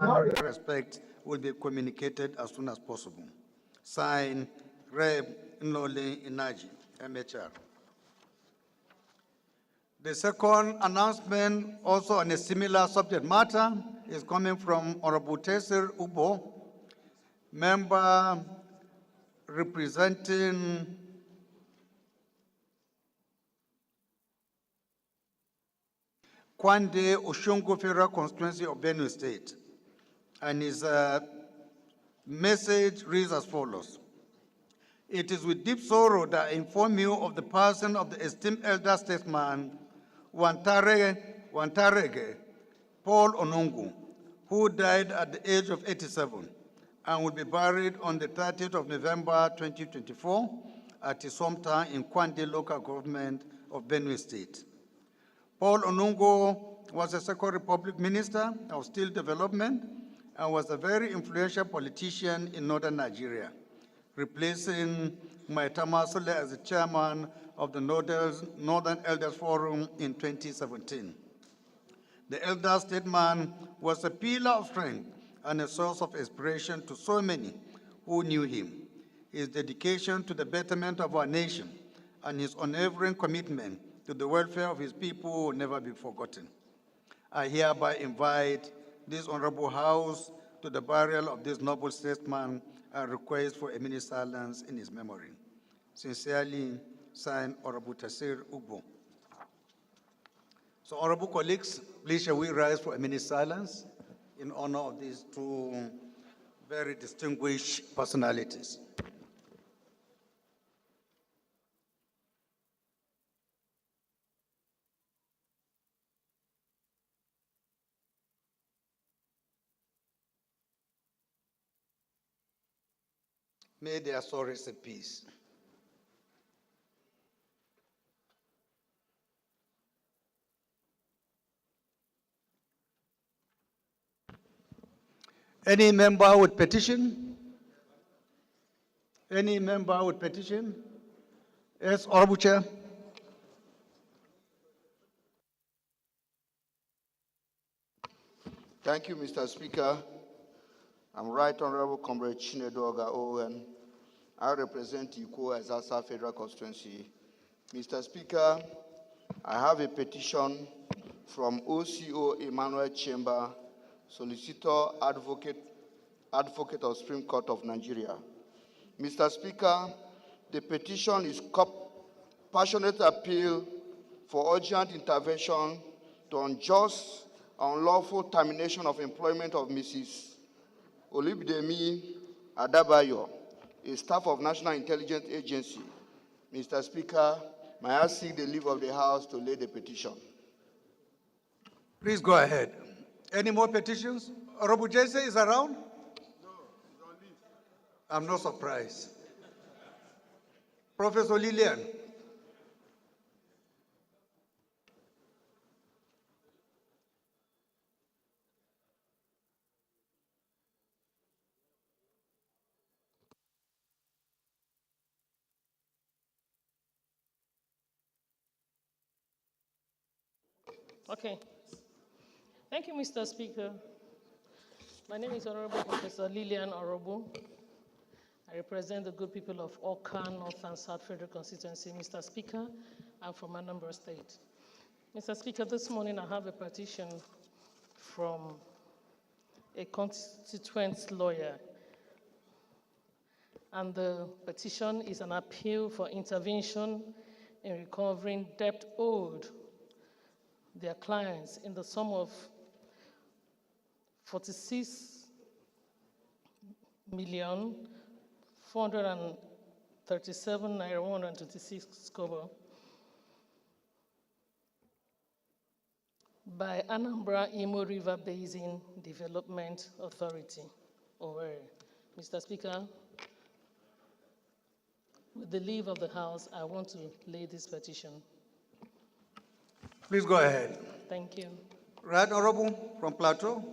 respect will be communicated as soon as possible. Signed, Reb Noli Inaji, MHR. The second announcement, also on a similar subject matter, is coming from Honorable Tesir Ubo, member representing Kwande Oshungo Federal Constituency of Benue State. And his message reads as follows. It is with deep sorrow that I inform you of the passing of the esteemed elder statesman, Wantarege Paul Onungu, who died at the age of 87 and will be buried on the 30th of November 2024 at his hometown in Kwande local government of Benue State. Paul Onungu was a Second Republic Minister of Steel Development and was a very influential politician in northern Nigeria, replacing Maitama Sule as the chairman of the Northern Elders Forum in 2017. The elder statesman was a pillar of strength and a source of inspiration to so many who knew him. His dedication to the betterment of our nation and his unwavering commitment to the welfare of his people will never be forgotten. I hereby invite this honorable House to the burial of this noble statesman and request for a minute silence in his memory. Sincerely, signed, Honorable Tesir Ubo. So, honorable colleagues, please shall we rise for a minute silence in honor of these two very distinguished personalities. May their soul rest in peace. Any member with petition? Any member with petition? Yes, Honorable Chair. Thank you, Mr. Speaker. I'm Right Honorable Comrade Chinedu Oga Owen. I represent Iko Ezasa Federal Constituency. Mr. Speaker, I have a petition from OCO Emmanuel Chamber, Solicitor Advocate of Supreme Court of Nigeria. Mr. Speaker, the petition is passionate appeal for urgent intervention to unjust, unlawful termination of employment of Mrs. Olubidemi Adabayo, a staff of National Intelligence Agency. Mr. Speaker, may I seek the leave of the House to lay the petition? Please go ahead. Any more petitions? Honorable Jesse is around? No, he's on leave. I'm not surprised. Professor Lillian. Okay. Thank you, Mr. Speaker. My name is Honorable Professor Lillian Orobu. I represent the good people of Oka, North and South Federal Constituency. Mr. Speaker, I'm from Anambra State. Mr. Speaker, this morning I have a petition from a constituent lawyer. And the petition is an appeal for intervention in recovering debt owed their clients in the sum of 46,437,126 kobo by Anambra Imo River Basin Development Authority, Owerri. Mr. Speaker, with the leave of the House, I want to lay this petition. Please go ahead. Thank you. Right Honorable from Plateau.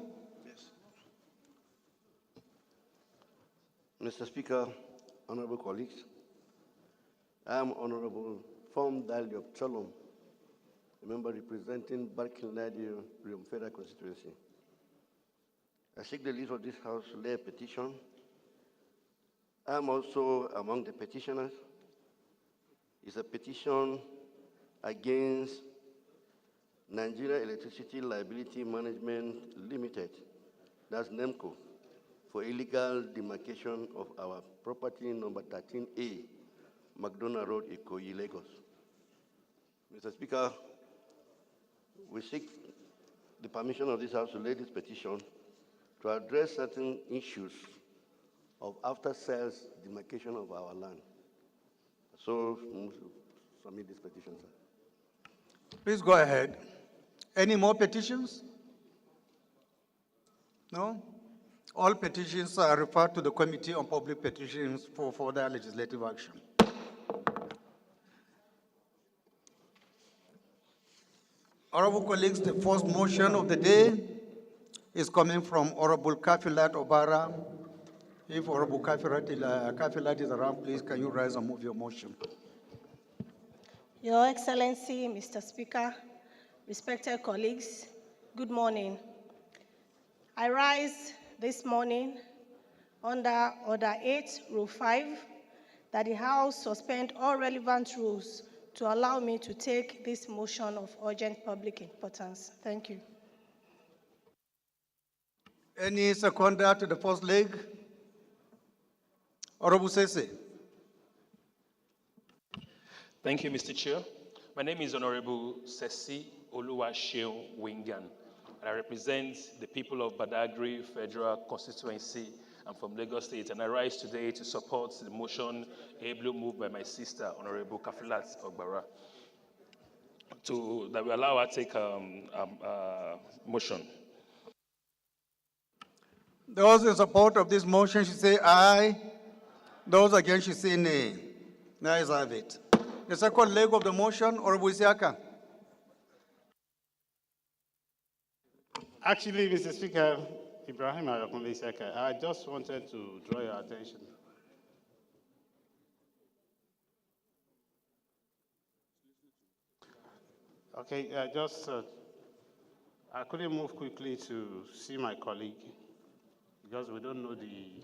Yes. Mr. Speaker, honorable colleagues, I am Honorable Form Dali of Cholom, a member representing Barkin Ladi Federal Constituency. I seek the leave of this House to lay a petition. I am also among the petitioners. It's a petition against Nigeria Electricity Liability Management Limited, that's NEMCO, for illegal demarcation of our property number 13A, McDonald Road, Ikoyi, Lagos. Mr. Speaker, we seek the permission of this House to lay this petition to address certain issues of after-sales demarcation of our land. So, submit this petition, sir. Please go ahead. Any more petitions? No? All petitions are referred to the Committee on Public Petitions for further legislative action. Honorable colleagues, the first motion of the day is coming from Honorable Kafilat Obara. If Honorable Kafilat is around, please can you rise and move your motion? Your Excellency, Mr. Speaker, respected colleagues, good morning. I rise this morning under Order 8, Rule 5, that the House suspend all relevant rules to allow me to take this motion of urgent public importance. Thank you. Any seconder to the first leg? Honorable Sese. Thank you, Mr. Chair. My name is Honorable Sesi Oluwaseun Wingan, and I represent the people of Badagry Federal Constituency. I'm from Lagos State, and I rise today to support the motion ably moved by my sister, Honorable Kafilat Ogbara, that will allow her to take motion. Those in support of this motion should say aye. Those against should say nay. The ayes have it. The second leg of the motion, Honorable Isiaka. Actually, Mr. Speaker, Ibrahim Ayakunle Isiaka, I just wanted to draw your attention. Okay, I couldn't move quickly to see my colleague because we don't know the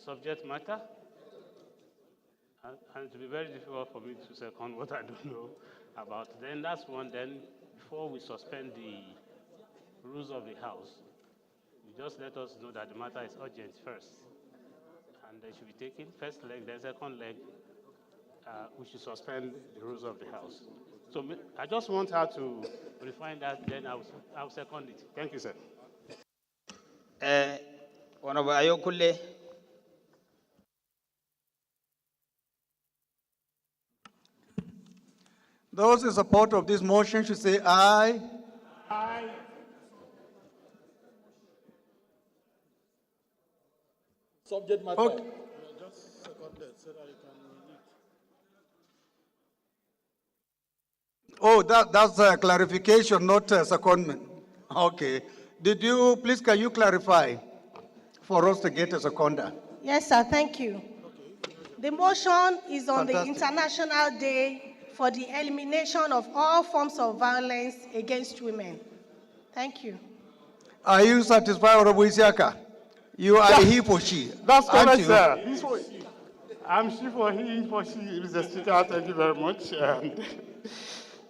subject matter. And it will be very difficult for me to second what I don't know about. Then that's one. Then before we suspend the rules of the House, you just let us know that the matter is urgent first. And they should be taken first leg, then second leg, we should suspend the rules of the House. So I just want her to refine that, then I'll second it. Thank you, sir. Honorable Ayokule. Those in support of this motion should say aye. Aye. Subject matter. Okay. Just seconded so that you can read. Oh, that's a clarification, not a secondment. Okay. Can you clarify for us to get a seconder? Yes, sir, thank you. The motion is on the Fantastic. International Day for the elimination of all forms of violence against women. Thank you. Are you satisfied, Honorable Isiaka? You are he for she. That's aren't correct, you? sir. I'm she for Mr. Speaker. Thank you very much.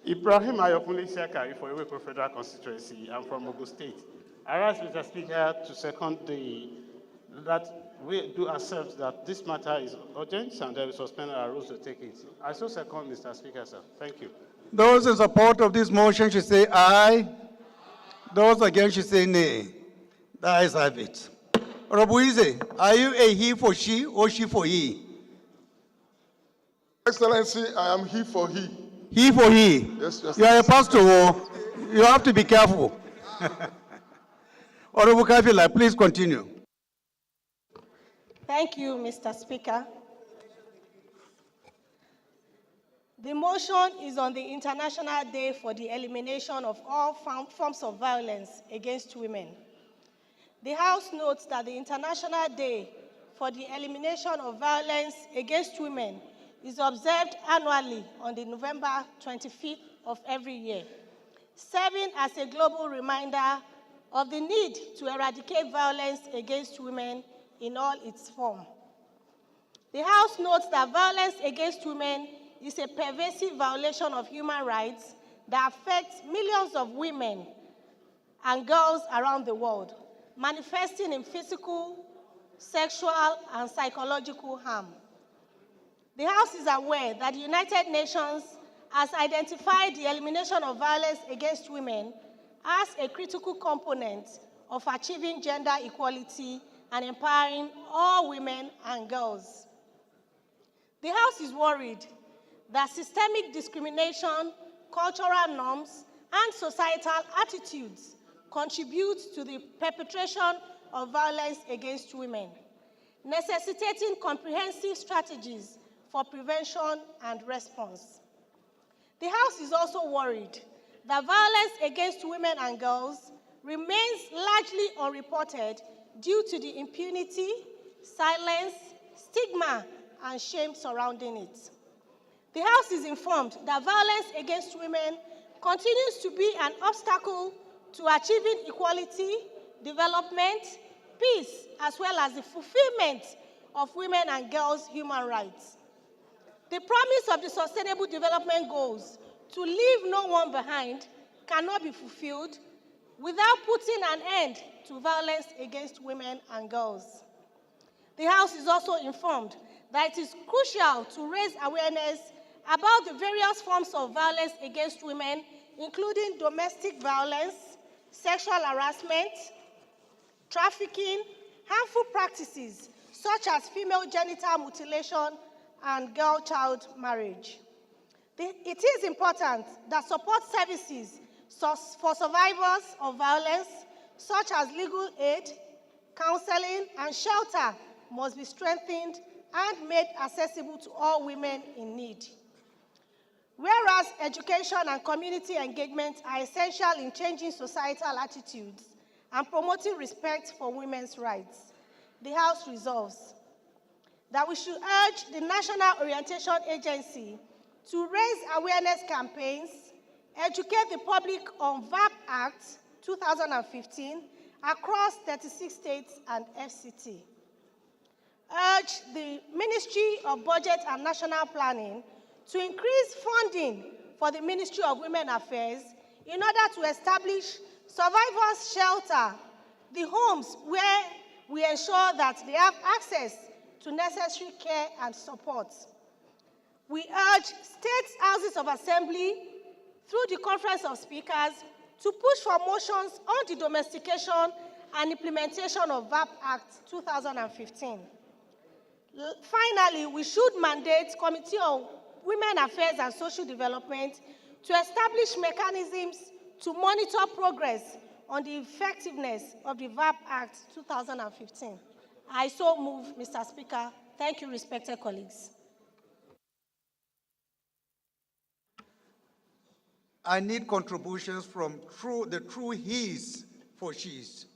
Ibrahim Ayakunle Isiaka for Iwepo Federal Constituency. I'm from Edo State. I ask Mr. Speaker to second that we do accept that this matter is urgent and that we suspend our rules to take it. I so second, Mr. Speaker, sir. Thank you. Those in support of this motion should say aye. Those against should say nay. The ayes have it. Honorable Ize, are you a he for she or she for he? Excellency, I am he for he. He for he. Yes, yes. You are a pastor. Oh. You have to be careful. Honorable Kafila, please continue. Thank you, Mr. Speaker. The motion is on the International Day for the elimination of all forms of violence against women. The House notes that the International Day for the elimination of violence against women is observed annually on the November 25th of every year, serving as a global reminder of the need to eradicate violence against women in all its forms. The House notes that violence against women is a pervasive violation of human rights that affects millions of women and girls around the world, manifesting in physical, sexual, and psychological harm. The House is aware that the United Nations has identified the elimination of violence against women as a critical component of achieving gender equality and empowering all women and girls. The House is worried that systemic discrimination, cultural norms, and societal attitudes contribute to the perpetration of violence against women, necessitating comprehensive strategies for prevention and response. The House is also worried that violence against women and girls remains largely unreported due to the impunity, silence, stigma, and shame surrounding it. The House is informed that violence against women continues to be an obstacle to achieving equality, development, peace, as well as the fulfillment of women and girls' human rights. The promise of the Sustainable Development Goals to leave no one behind cannot be fulfilled without putting an end to violence against women and girls. The House is also informed that it is crucial to raise awareness about the various forms of violence against women, including domestic violence, sexual harassment, trafficking, harmful practices such as female genital mutilation and girl-child marriage. It is important that support services for survivors of violence, such as legal aid, counseling, and shelter, must be strengthened and made accessible to all women in need. Whereas education and community engagement are essential in changing societal attitudes and promoting respect for women's rights, the House resolves that we should urge the National Orientation Agency to raise awareness campaigns, educate the public on VAP Act 2015 across 36 states and FCT. Urge the Ministry of Budget and National Planning to increase funding for the Ministry of Women Affairs in order to establish survivors' shelter, the homes where we ensure that they have access to necessary care and support. We urge state houses of assembly through the Conference of Speakers to push for motions on the domestication and implementation of VAP Act 2015. Finally, we should mandate Committee on Women Affairs and Social Development to establish mechanisms to monitor progress on the effectiveness of the VAP Act 2015. I so move, Mr. Speaker. Thank you, respected colleagues. I need contributions from the true he's for she's.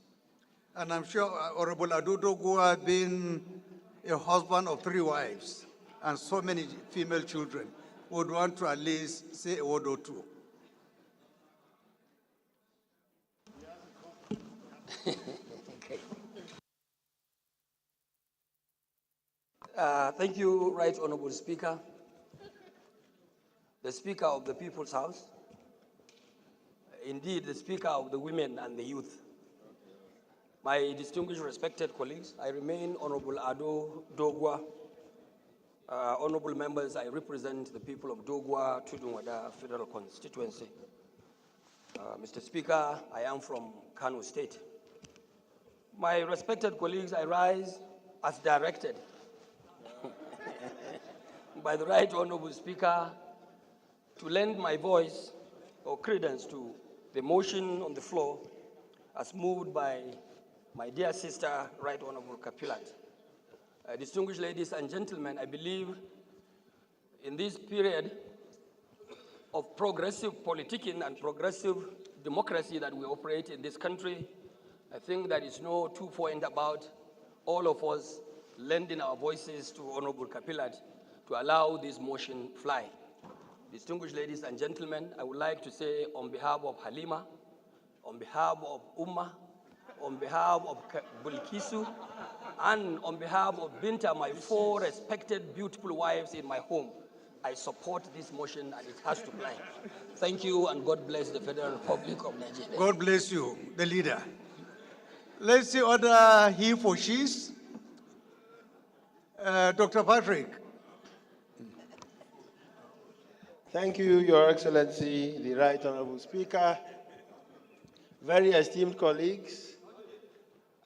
And I'm sure Honorable Adodogo, being a husband of 3 wives and so many female children, would want to at least say a word or two. Thank you, Right Honorable Speaker, the Speaker of the People's House, indeed the Speaker of the Women and the Youth. My distinguished respected colleagues, I remain Honorable Ado Dogwa. Honorable members, I represent the people of Dogwa, Tudunwada Federal Constituency. Mr. Speaker, I am from Kano State. My respected colleagues, I rise as directed by the Right Honorable Speaker to lend my voice or credence to the motion on the floor as moved by my dear sister, Right Honorable Kapilat. Distinguished ladies and gentlemen, I believe in this period of progressive politicking and progressive democracy that we operate in this country, I think there is no two-point about all of us lending our voices to Honorable Kapilat to allow this motion fly. Distinguished ladies and gentlemen, I would like to say on behalf of Halima, on behalf of Ummah, on behalf of Bulkisu, and on behalf of Binta, my 4 respected, beautiful wives in my home, I support this motion and it has to fly. Thank you and God bless the Federal Republic of Nigeria. God bless you, the leader. Let's see other he for she's. Dr. Patrick. Thank you, Your Excellency, the Right Honorable Speaker. Very esteemed colleagues,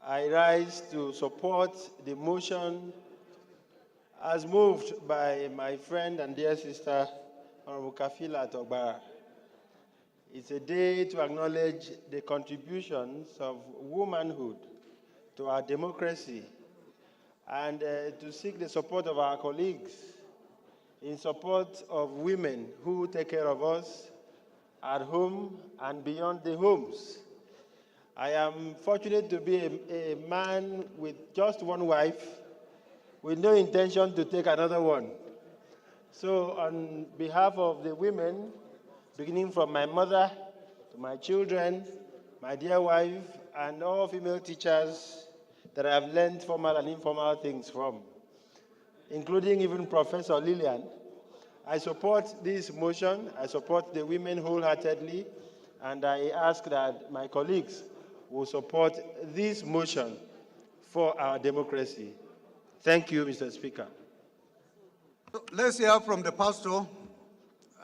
I rise to support the motion as moved by my friend and dear sister, Honorable Kafila Togbara. It's a day to acknowledge the contributions of womanhood to our democracy and to seek the support of our colleagues in support of women who take care of us at home and beyond the homes. I am fortunate to be a man with just one wife, with no intention to take another one. So on behalf of the women, beginning from my mother to my children, my dear wife, and all female teachers that I have learned formal and informal things from, including even Professor Lillian, I support this motion. I support the women wholeheartedly, and I ask that my colleagues will support this motion for our democracy. Thank you, Mr. Speaker. Let's hear from the pastor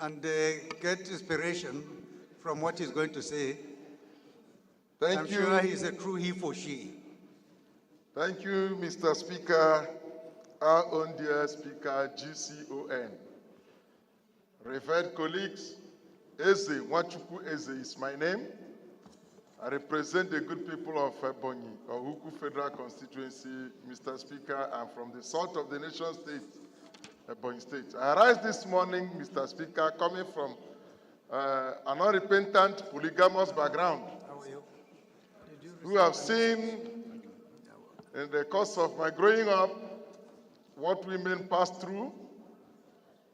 and get inspiration from what he's going to say. I'm sure he's a true he for she. Thank you, Mr. Speaker, our own dear Speaker, GCON. Revered colleagues, Eze, Wachuku Eze is my name. I represent the good people of Ebonyi, Ohuku Federal Constituency. Mr. Speaker, I'm from the south of the nation state, Ebonyi State. I rise this morning, Mr. Speaker, coming from an unrepentant, polygamous background, who have seen in the course of my growing up what women pass through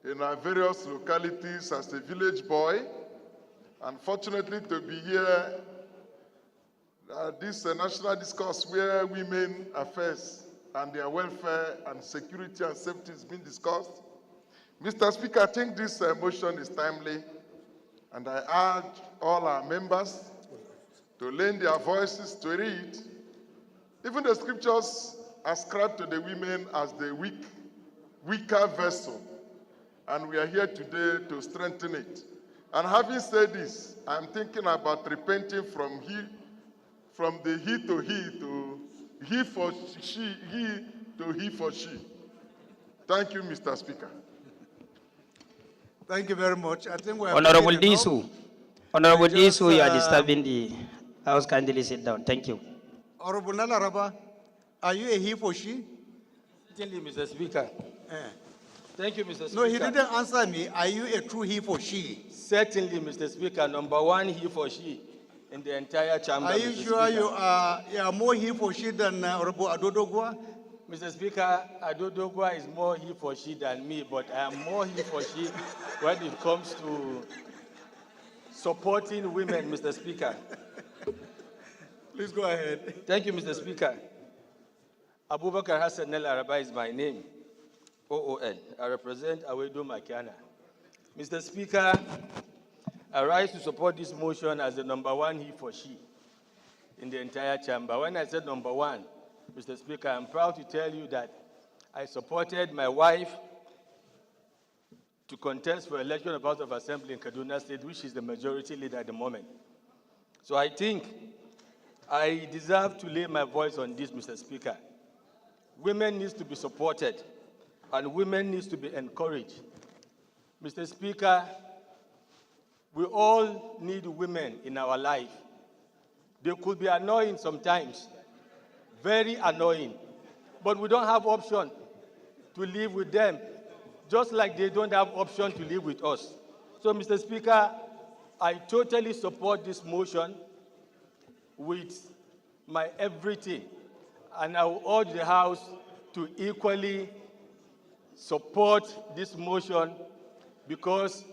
in our various localities as a village boy. Unfortunately, to be here this national discourse where women affairs and their welfare and security and safety is being discussed. Mr. Speaker, I think this motion is timely, and I urge all our members to lend their voices to read. Even the scriptures ascribe to the women as the weaker vessel, and we are here today to strengthen it. And having said this, I'm thinking about repenting from the he to he to he for she, he to he for she. Thank you, Mr. Speaker. Thank you very much. I think we are Honorable Disu, you are disturbing the House. Kindly sit down. Thank you. Honorable Nalaraba, are you a he for she? Certainly, Mr. Speaker. Thank you, Mr. Speaker. No, he didn't answer me. Are you a true he for she? Certainly, Mr. Speaker. Number one, he for she in the entire chamber. Are you Mr. sure Speaker. you are more he for she than Honorable Adodogwa? Mr. Speaker, Adodogwa is more he for she than me, but I am more he for she when it comes to supporting women, Mr. Speaker. Please go ahead. Thank you, Mr. Speaker. Abubakar Hassan El Araba is my name, OON. I represent Awedo Makiana. Mr. Speaker, I rise to support this motion as the number one he for she in the entire chamber. When I said number one, Mr. Speaker, I'm proud to tell you that I supported my wife to contest for election of House of Assembly in Kaduna State, which is the majority leader at the moment. So I think I deserve to lay my voice on this, Mr. Speaker. Women need to be supported, and women need to be encouraged. Mr. Speaker, we all need women in our life. They could be annoying sometimes, very annoying, but we don't have option to live with them, just like they don't have option to live with us. So, Mr. Speaker, I totally support this motion with my everything, and I will urge the House to equally support this motion, because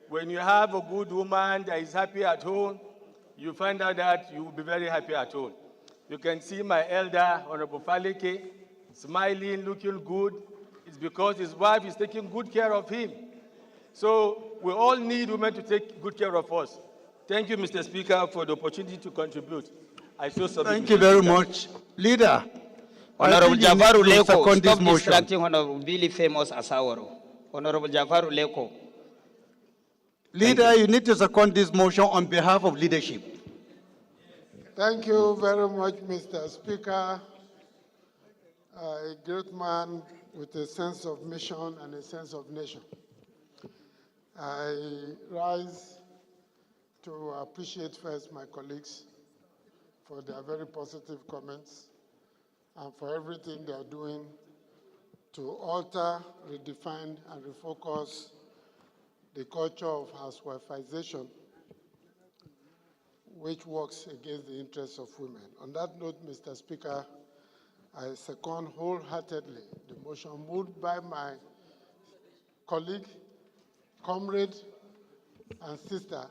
when you have a good woman that is happy at home, you find out that you will be very happy at home. You can see my elder, Honorable Faleke, smiling, looking good. It's because his wife is taking good care of him. So we all need women to take good care of us. Thank you, Mr. Speaker, for the opportunity to contribute. I so submit. Thank you very much. Leader. Honorable I think you need Jafaru to Leko, second this stop motion. distracting Honorable Billy Famous Asawaro. Honorable Jafaru Leko. Leader, you need to second this motion on behalf of leadership. Thank you very much, Mr. Speaker. A great man with a sense of mission and a sense of nation. I rise to appreciate first my colleagues for their very positive comments and for everything they are doing to alter, redefine, and refocus the culture of housewifeization, which works against the interests of women. On that note, Mr. Speaker, I second wholeheartedly the motion moved by my colleague, comrade, and sister,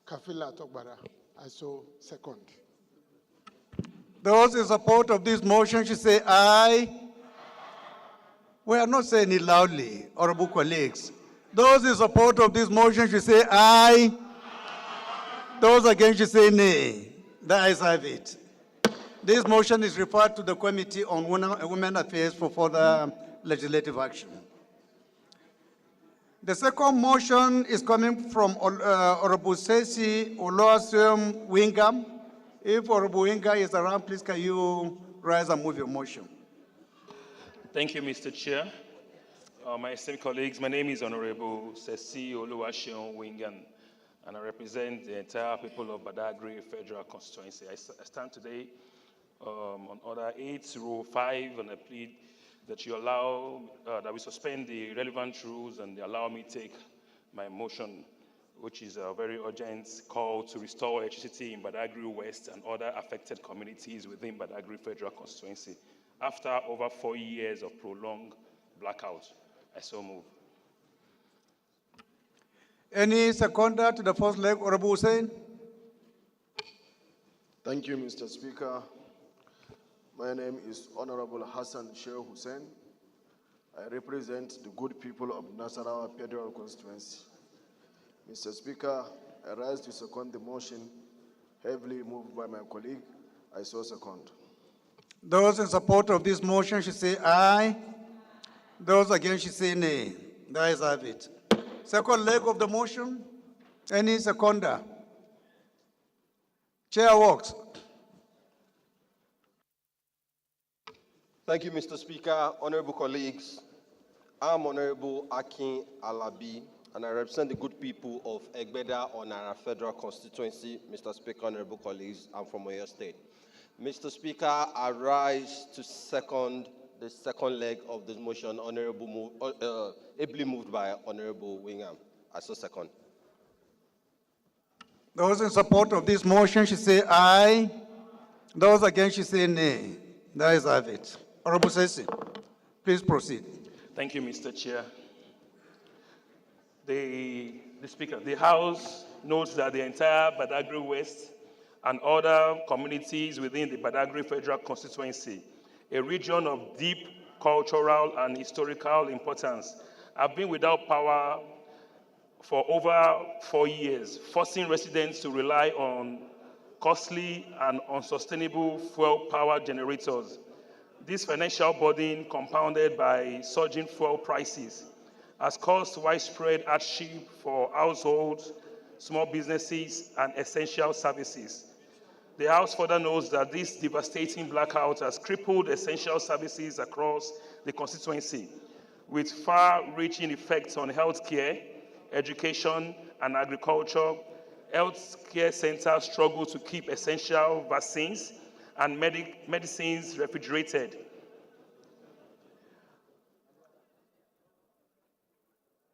Kafila Togbara. I so second. Those in support of this motion should say aye. We are not saying it loudly, honorable colleagues. Those in support of this motion should say aye. Those against should say nay. The ayes have it. This motion is referred to the Committee on Women Affairs for further legislative action. The second motion is coming from Honorable Sesi Oluwaseun Wingam. If Honorable Winga is around, please can you rise and move your motion? Thank you, Mr. Chair. My esteemed colleagues, my name is Honorable Sesi Oluwaseun Wingan, and I represent the entire people of Badagry Federal Constituency. I stand today on Order 8, Rule 5, and I plead that you allow, that we suspend the relevant rules and allow me take my motion, which is a very urgent call to restore electricity in Badagry West and other affected communities within Badagry Federal Constituency after over 4 years of prolonged blackout. I so move. Any seconder to the first leg, Honorable Hussein? Thank you, Mr. Speaker. My name is Honorable Hassan Sheikh Hussein. I represent the good people of Nasarawa Federal Constituency. Mr. Speaker, I rise to second the motion heavily moved by my colleague. I so second. Those in support of this motion should say aye. Those against should say nay. The ayes have it. Second leg of the motion. Any seconder? Chair works. Thank you, Mr. Speaker. Honorable colleagues, I'm Honorable Akin Alabi, and I represent the good people of Egbeda Onara Federal Constituency. Mr. Speaker, honorable colleagues, I'm from Edo State. Mr. Speaker, I rise to second the second leg of this motion, ably moved by Honorable Wingham. I so second. Those in support of this motion should say aye. Those against should say nay. The ayes have it. Honorable Sesi, please proceed. Thank you, Mr. Chair. The Speaker, the House notes that the entire Badagry West and other communities within the Badagry Federal Constituency, a region of deep cultural and historical importance, have been without power for over 4 years, forcing residents to rely on costly and unsustainable fuel power generators. This financial burden, compounded by surging fuel prices, has caused widespread hardship for households, small businesses, and essential services. The House further notes that this devastating blackout has crippled essential services across the constituency, with far-reaching effects on healthcare, education, and agriculture. Healthcare centers struggle to keep essential vaccines and medicines refrigerated.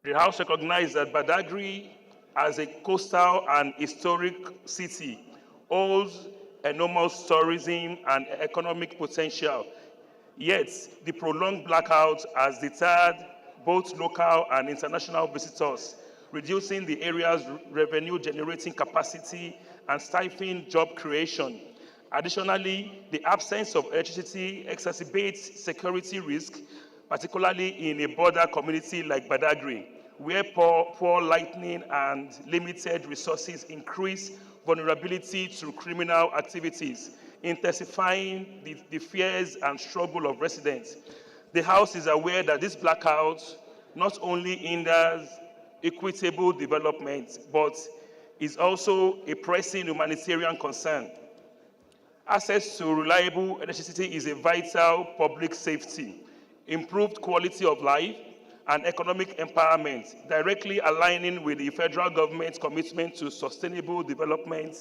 The House recognizes that Badagry, as a coastal and historic city, holds enormous tourism and economic potential. Yet, the prolonged blackout has deterred both local and international visitors, reducing the area's revenue-generating capacity and stifling job creation. Additionally, the absence of electricity exacerbates security risk, particularly in a border community like Badagry, where poor lighting and limited resources increase vulnerability to criminal activities, intensifying the fears and struggle of residents. The House is aware that this blackout not only hinders equitable development, but is also a pressing humanitarian concern. Access to reliable electricity is a vital public safety, improved quality of life, and economic empowerment, directly aligning with the federal government's commitment to sustainable development,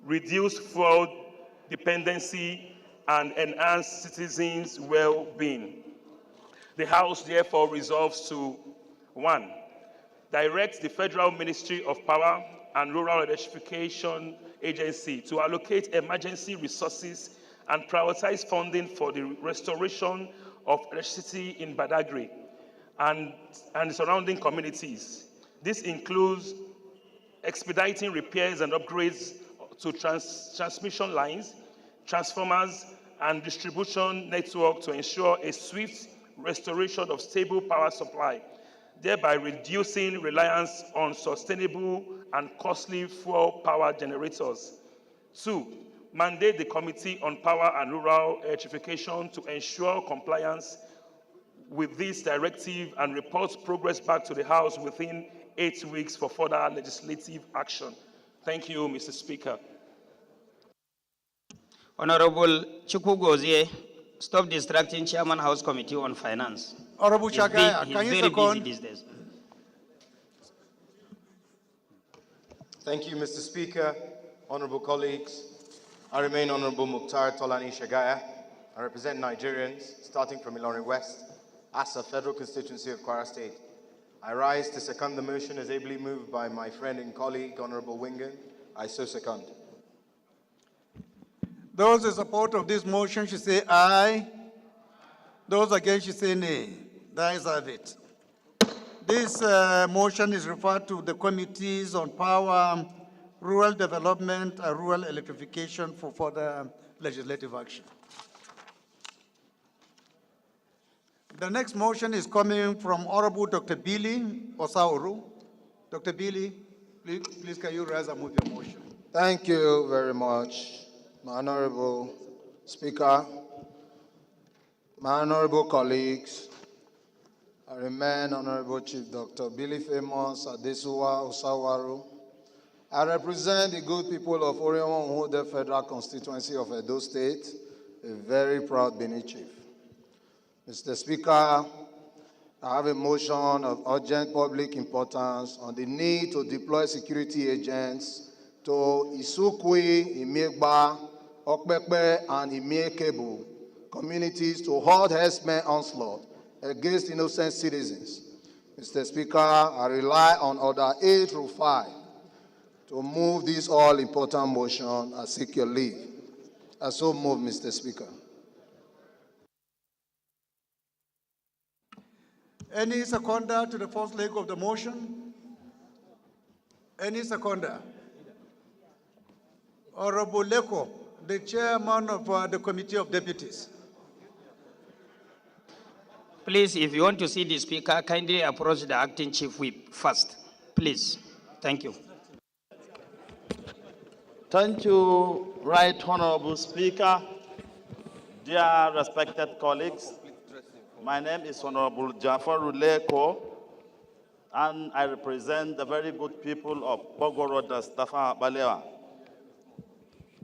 reduce fuel dependency, and enhance citizens' well-being. The House therefore resolves to 1. Direct the Federal Ministry of Power and Rural Electrification Agency to allocate emergency resources and prioritize funding for the restoration of electricity in Badagry and the surrounding communities. This includes expediting repairs and upgrades to transmission lines, transformers, and distribution network to ensure a swift restoration of stable power supply, thereby reducing reliance on sustainable and costly fuel power generators. 2, mandate the Committee on Power and Rural Electrification to ensure compliance with this directive and report progress back to the House within 8 weeks for further legislative action. Thank you, Mr. Speaker. Honorable Chukwugozie, stop distracting Chairman House Committee on Finance. Honorable Chagaya, He's can you very busy second? these days. Thank you, Mr. Speaker, honorable colleagues. I remain Honorable Mukhtar Tolani Shagaya. I represent Nigerians, starting from Ilorin West, as a federal constituency of Kwara State. I rise to second the motion as ably moved by my friend and colleague, Honorable Wingan. I so second. Those in support of this motion should say aye. Those against should say nay. The ayes have it. This motion is referred to the Committees on Power, Rural Development, and Rural Electrification for further legislative action. The next motion is coming from Honorable Dr. Billy Osauru. Dr. Billy, please can you rise and move your motion? Thank you very much, my Honorable Speaker, my honorable colleagues. I remain Honorable Chief Dr. Billy Famous Adesuwa Osawaru. I represent the good people of Orion Federal Constituency of Edo State, a very proud Bini Chief. Mr. Speaker, I have a motion of urgent public importance on the need to deploy security agents to Isukwi, Imiegba, Okpekpe, and Imiekebu communities to halt herdsmen onslaught against innocent citizens. Mr. Speaker, I rely on Order 8 through 5 to move this all-important motion. I seek your leave. I so move, Mr. Speaker. Any seconder to the first leg of the motion? Any seconder? Honorable Leko, the chairman of the Committee of Deputies. Please, if you want to see the speaker, kindly approach the acting chief whip first. Please. Thank you. Thank you, Right Honorable Speaker. Dear respected colleagues, my name is Honorable Jafar Uleko, and I represent the very good people of Bogoro Dastafa Balewa.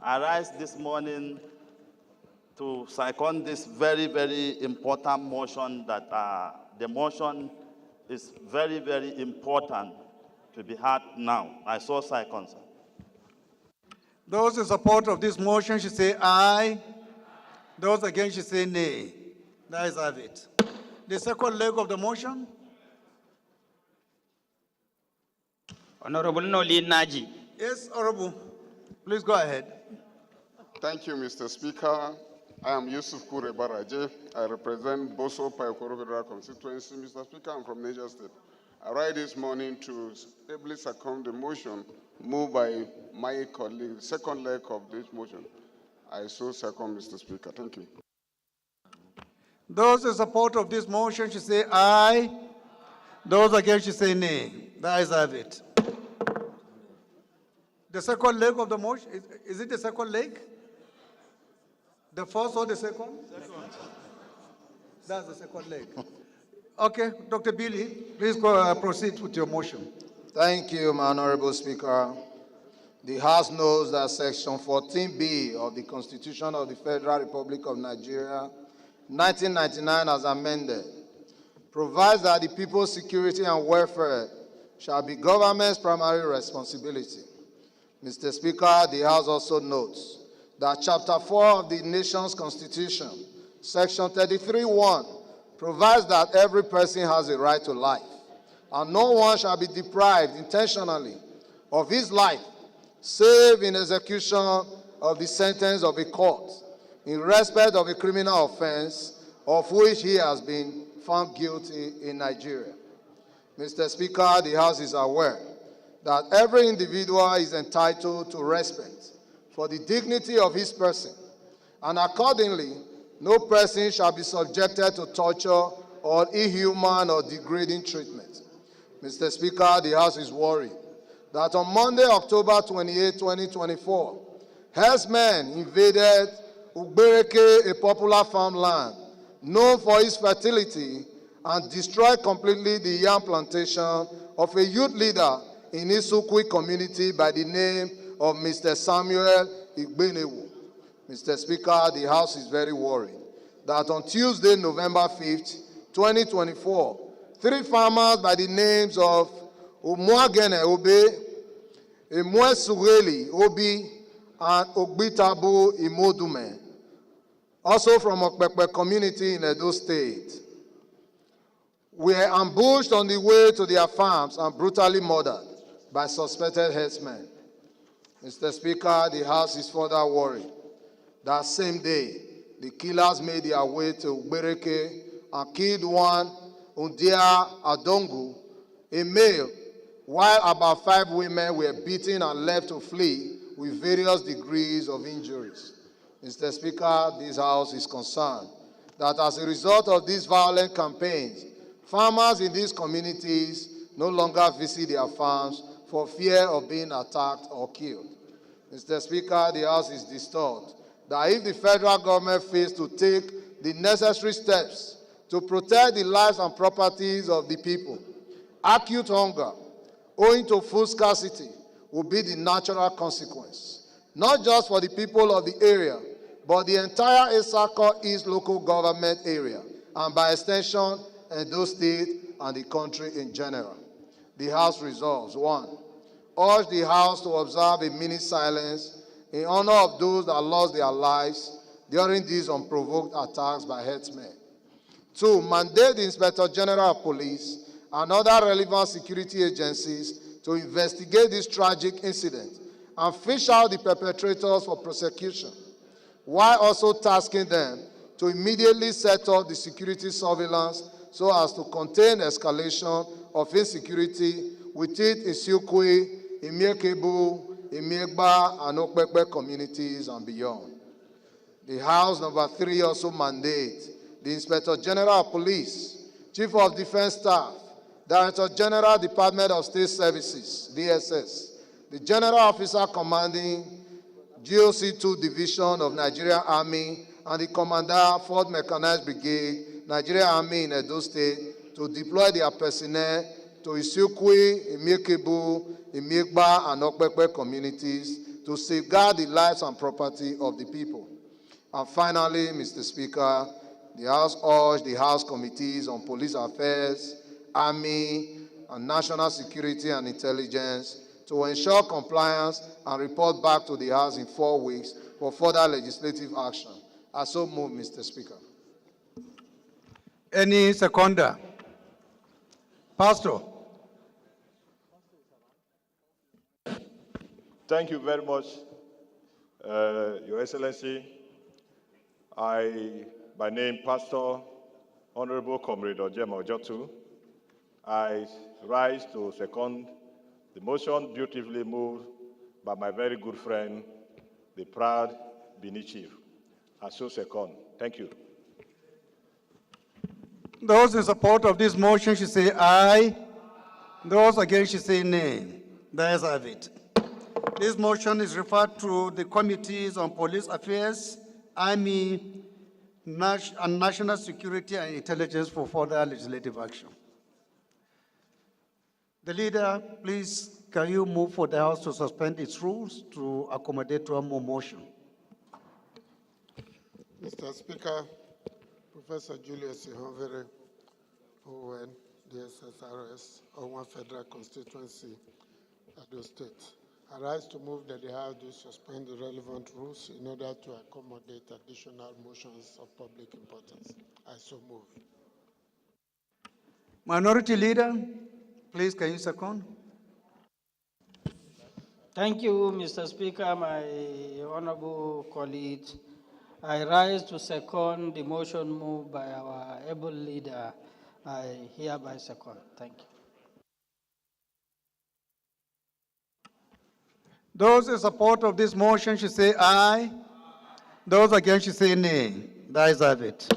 I rise this morning to second this very, very important motion that the motion is very, very important to be heard now. I so second, sir. Those in support of this motion should say aye. Those against should say nay. The ayes have it. The second leg of the motion. Honorable Noli Naji. Yes, Honorable. Please go ahead. Thank you, Mr. Speaker. I am Yusuf Kure Baraje. I represent Boso Payokoro Federal Constituency. Mr. Speaker, I'm from Niger State. I rise this morning to ably second the motion moved by my colleague, the second leg of this motion. I so second, Mr. Speaker. Thank you. Those in support of this motion should say aye. Those against should say nay. The ayes have it. The second leg of the motion, is it the second leg? The first or the second? Second. That's the second leg. Okay, Dr. Billy, please go proceed with your motion. Thank you, my Honorable Speaker. The House knows that Section 14B of the Constitution of the Federal Republic of Nigeria, 1999 as amended, provides that the people's security and welfare shall be government's primary responsibility. Mr. Speaker, the House also notes that Chapter 4 of the nation's Constitution, Section 33(1), provides that every person has a right to life, and no one shall be deprived intentionally of his life, save in execution of the sentence of a court, in respect of a criminal offense of which he has been found guilty in Nigeria. Mr. Speaker, the House is aware that every individual is entitled to respect for the dignity of his person, and accordingly, no person shall be subjected to torture or inhuman or degrading treatment. Mr. Speaker, the House is worried that on Monday, October 28, 2024, herdsmen invaded Ugbereke, a popular farmland known for its fertility, and destroyed completely the yam plantation of a youth leader in Isukwi community by the name of Mr. Samuel Igbenewu. Mr. Speaker, the House is very worried that on Tuesday, November 5th, 2024, 3 farmers by the names of Umuagene Obe, Emwesureli Obi, and Ogbitabu Imodume, also from Okpekpe community in Edo State, were ambushed on the way to their farms and brutally murdered by suspected herdsmen. Mr. Speaker, the House is further worried that same day, the killers made their way to Ugbereke and killed one Undia Adongu, a male, while about 5 women were beaten and left to flee with various degrees of injuries. Mr. Speaker, this House is concerned that as a result of these violent campaigns, farmers in these communities no longer visit their farms for fear of being attacked or killed. Mr. Speaker, the House is disturbed that if the federal government fails to take the necessary steps to protect the lives and properties of the people, acute hunger, owing to food scarcity, will be the natural consequence, not just for the people of the area, but the entire Esako East local government area, and by extension, Edo State and the country in general. The House resolves, 1, urge the House to observe a minute silence in honor of those that lost their lives during these unprovoked attacks by herdsmen. 2, mandate the Inspector General of Police and other relevant security agencies to investigate this tragic incident and fish out the perpetrators for prosecution, while also tasking them to immediately set up the security surveillance so as to contain escalation of insecurity within Isiukwe, Imiekebu, Imiegba, and Okpekpe communities and beyond. The House, number 3, also mandates the Inspector General of Police, Chief of Defense Staff, Director General, Department of State Services, DSS, the General Officer Commanding GOC-2 Division of Nigerian Army, and the Commander, 4th Mechanized Brigade, Nigerian Army in Edo State, to deploy their personnel to Isiukwe, Imiekebu, Imiegba, and Okpekpe communities to safeguard the lives and property of the people. And finally, Mr. Speaker, the House urged the House Committees on Police Affairs, Army, and National Security and Intelligence to ensure compliance and report back to the House in 4 weeks for further legislative action. I so move, Mr. Speaker. Any seconder? Pastor. Thank you very much, Your Excellency. I, by name, Pastor Honorable Comrade Ojema Ojotu, I rise to second the motion beautifully moved by my very good friend, the proud Bini Chief. I so second. Thank you. Those in support of this motion should say aye. Those against should say nay. The ayes have it. This motion is referred to the Committees on Police Affairs, Army, and National Security and Intelligence for further legislative action. The leader, please, can you move for the House to suspend its rules to accommodate one more motion? Mr. Speaker, Professor Julius Ihonvere, ON, DSSRS, Owan Federal Constituency, Edo State. I rise to move that the House do suspend the relevant rules in order to accommodate additional motions of public importance. I so move. Minority Leader, please, can you second? Thank you, Mr. Speaker, my honorable colleagues. I rise to second the motion moved by our able leader. I hereby second. Thank you. Those in support of this motion should say aye. Those against should say nay. The ayes have it.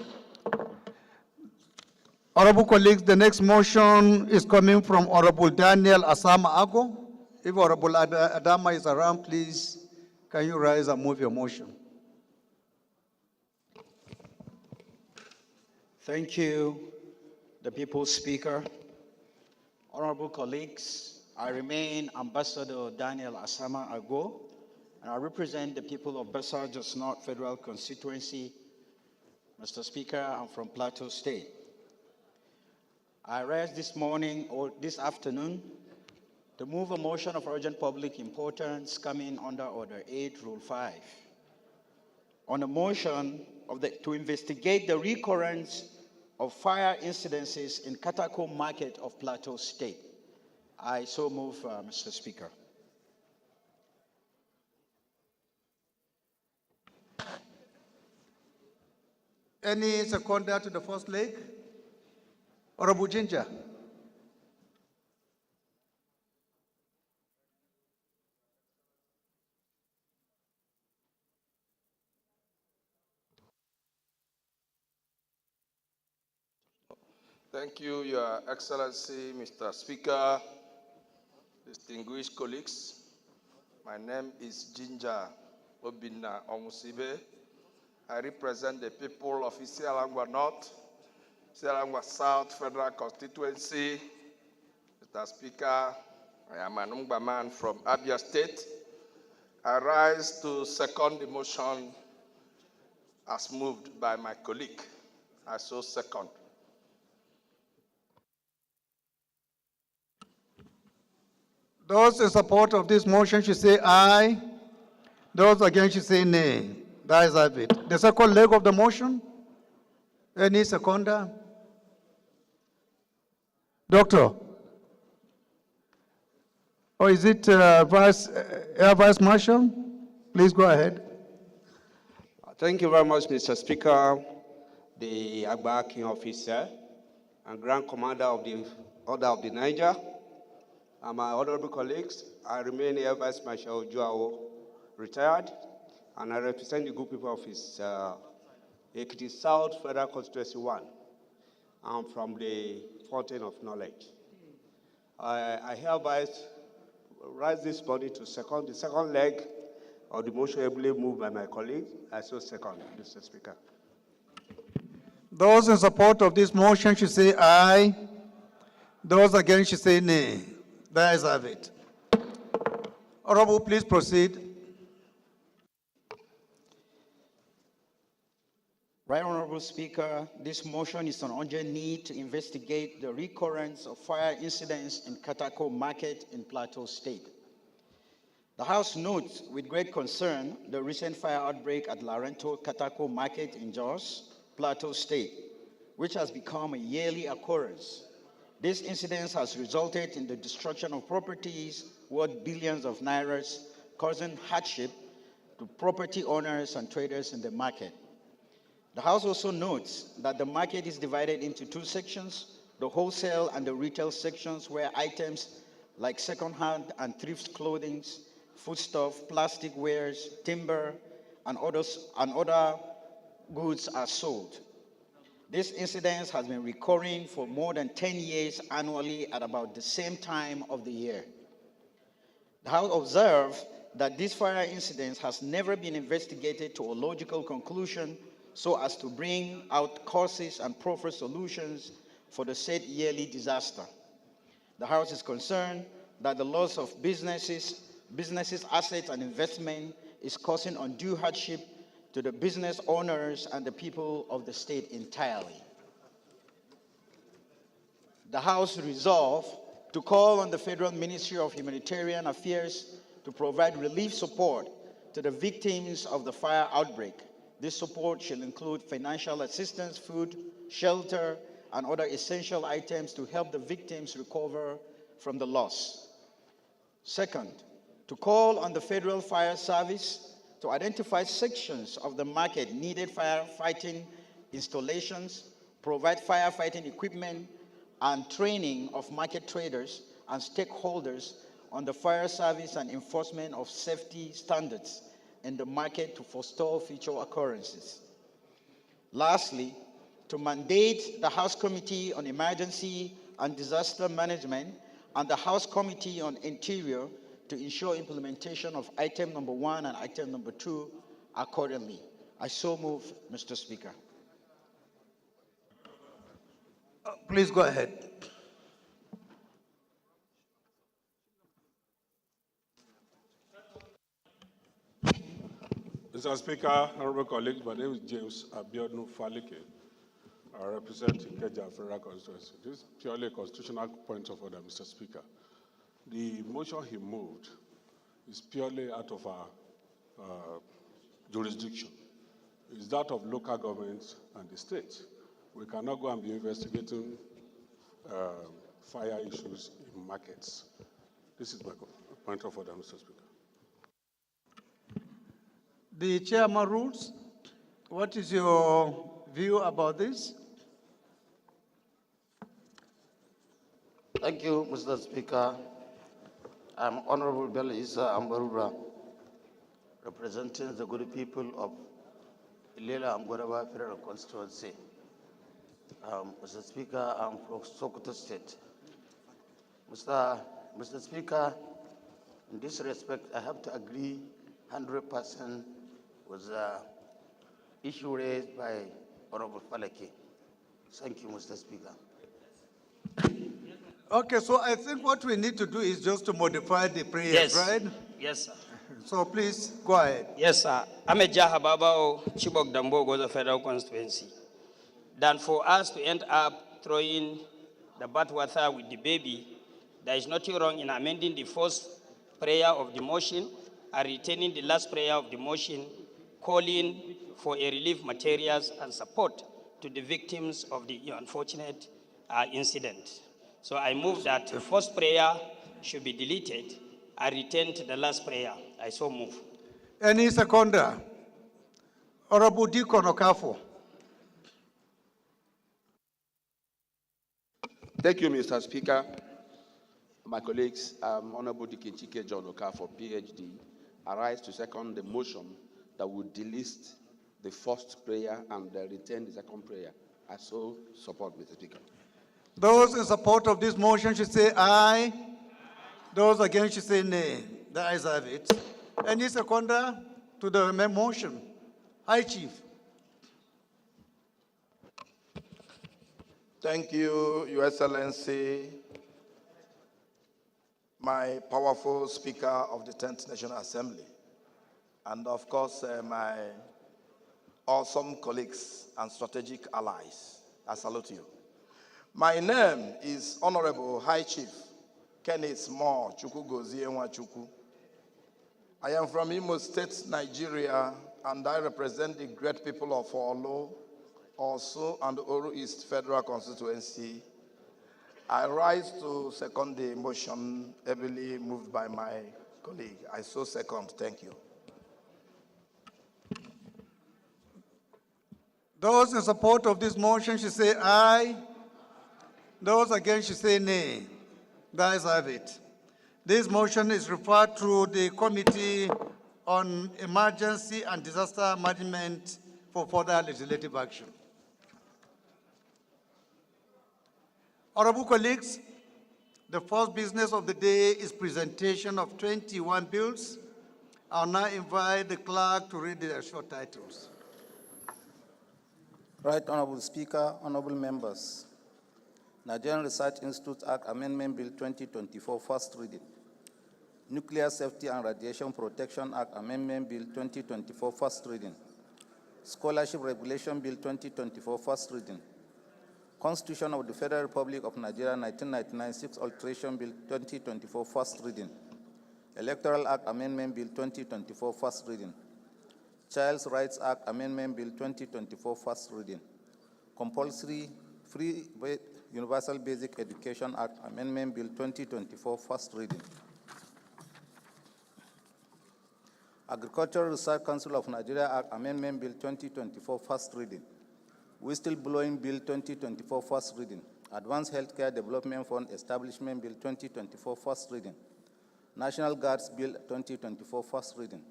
Honorable colleagues, the next motion is coming from Honorable Daniel Asama Ago. If Honorable Adama is around, please, can you rise and move your motion? Thank you, the People's Speaker. Honorable colleagues, I remain Ambassador Daniel Asama Ago, and I represent the people of Besa Just North Federal Constituency. Mr. Speaker, I'm from Plateau State. I rise this morning or this afternoon to move a motion of urgent public importance coming under Order 8, Rule 5. On a motion to investigate the recurrence of fire incidences in Katako Market of Plateau State. I so move, Mr. Speaker. Any seconder to the first leg? Honorable Ginger. Thank you, Your Excellency, Mr. Speaker, distinguished colleagues. My name is Ginger Obinna Omusibe. I represent the people of Isialangwa North, Isialangwa South Federal Constituency. Mr. Speaker, I am an Ungba man from Abia State. I rise to second the motion as moved by my colleague. I so second. Those in support of this motion should say aye. Those against should say nay. The ayes have it. The second leg of the motion? Any seconder? Doctor? Or is it Air Vice Marshal? Please go ahead. Thank you very much, Mr. Speaker, the Agba King Officer and Grand Commander of the Order of the Niger, and my honorable colleagues. I remain Air Vice Marshal Joao, retired, and I represent the good people of his Ekiti South Federal Constituency 1. I'm from the Fountain of Knowledge. I hereby rise this morning to second the second leg of the motion ably moved by my colleague. I so second, Mr. Speaker. Those in support of this motion should say aye. Those against should say nay. The ayes have it. Honorable, please proceed. Right Honorable Speaker, this motion is on urgent need to investigate the recurrence of fire incidents in Katako Market in Plateau State. The House notes with great concern the recent fire outbreak at Larento Katako Market in Jos, Plateau State, which has become a yearly occurrence. This incident has resulted in the destruction of properties worth billions of nairas, causing hardship to property owners and traders in the market. The House also notes that the market is divided into two sections, the wholesale and the retail sections, where items like second-hand and thrift clothing, foodstuff, plastic wares, timber, and other goods are sold. This incident has been recurring for more than 10 years annually at about the same time of the year. The House observed that this fire incident has never been investigated to a logical conclusion so as to bring out causes and proper solutions for the said yearly disaster. The House is concerned that the loss of businesses, assets, and investment is causing undue hardship to the business owners and the people of the state entirely. The House resolved to call on the Federal Ministry of Humanitarian Affairs to provide relief support to the victims of the fire outbreak. This support shall include financial assistance, food, shelter, and other essential items to help the victims recover from the loss. Second, to call on the Federal Fire Service to identify sections of the market needed firefighting installations, provide firefighting equipment, and training of market traders and stakeholders on the fire service and enforcement of safety standards in the market to forestall future occurrences. Lastly, to mandate the House Committee on Emergency and Disaster Management and the House Committee on Interior to ensure implementation of item number 1 and item number 2 accordingly. I so move, Mr. Speaker. Please go ahead. Mr. Speaker, honorable colleagues, my name is James Abiodun Falike. I represent Ikeja Federal Constituency. This is purely a constitutional point of order, Mr. Speaker. The motion he moved is purely out of our jurisdiction. It's that of local governments and the state. We cannot go and be investigating fire issues in markets. This is my point of order, Mr. Speaker. The chairman rules. What is your view about this? Thank you, Mr. Speaker. I'm Honorable Bello Issa Ambarura, representing the good people of Ilela Amgwarawa Federal Constituency. Mr. Speaker, I'm from Sokoto State. Mr. Speaker, in this respect, I have to agree 100% with the issue raised by Honorable Falake. Thank you, Mr. Speaker. Okay, so I think what we need to do is just to modify the prayers, Yes. right? Yes, sir. So please, go ahead. Yes, sir. I'm a Jahababa Chibok Dambo the Federal Constituency. Than for us to end up throwing the bathwater with the baby, there is nothing wrong in amending the first prayer of the motion and retaining the last prayer of the motion, calling for a relief materials and support to the victims of the unfortunate incident. So I move that the first prayer should be deleted and retain to the last prayer. I so move. Any seconder? Honorable Deacon Okafo. Thank you, Mr. Speaker. My colleagues, Honorable Deacon Chike John Okafo, PhD, I rise to second the motion that would delist the first prayer and retain the second prayer. I so support, Mr. Speaker. Those in support of this motion should say aye. Those against should say nay. The ayes have it. Any seconder to the motion? High Chief. Thank you, Your Excellency, my powerful Speaker of the 10th National Assembly, and of course, my awesome colleagues and strategic allies. I salute you. My name is Honorable High Chief Kenneth Moore Chukwugozie Nwachukwu. I am from Imo State, Nigeria, and I represent the great people of Olo, Osu, and Oru East Federal Constituency. I rise to second the motion heavily moved by my colleague. I so second. Thank you. Those in support of this motion should say aye. Those against should say nay. The ayes have it. This motion is referred to the Committee on emergency and disaster management for further legislative action. Honorable colleagues, the first business of the day is presentation of 21 bills. I'll now invite the clerk to read their short titles. Right Honorable Speaker, honorable members. Nigerian Research Institute Act Amendment Bill 2024, first reading. Nuclear Safety and Radiation Protection Act Amendment Bill 2024, first reading. Scholarship Regulation Bill 2024, first reading. Constitution of the Federal Republic of Nigeria 1999, 6 Alteration Bill 2024, first reading. Electoral Act Amendment Bill 2024, first reading. Child's Rights Act Amendment Bill 2024, first reading. Compulsory Free Universal Basic Education Act Amendment Bill 2024, first reading. Agricultural Research Council of Nigeria Act Amendment Bill 2024, first reading. Whistleblowing Bill 2024, first reading. Advanced Healthcare Development Fund Establishment Bill 2024, first reading. National Guards Bill 2024, first reading.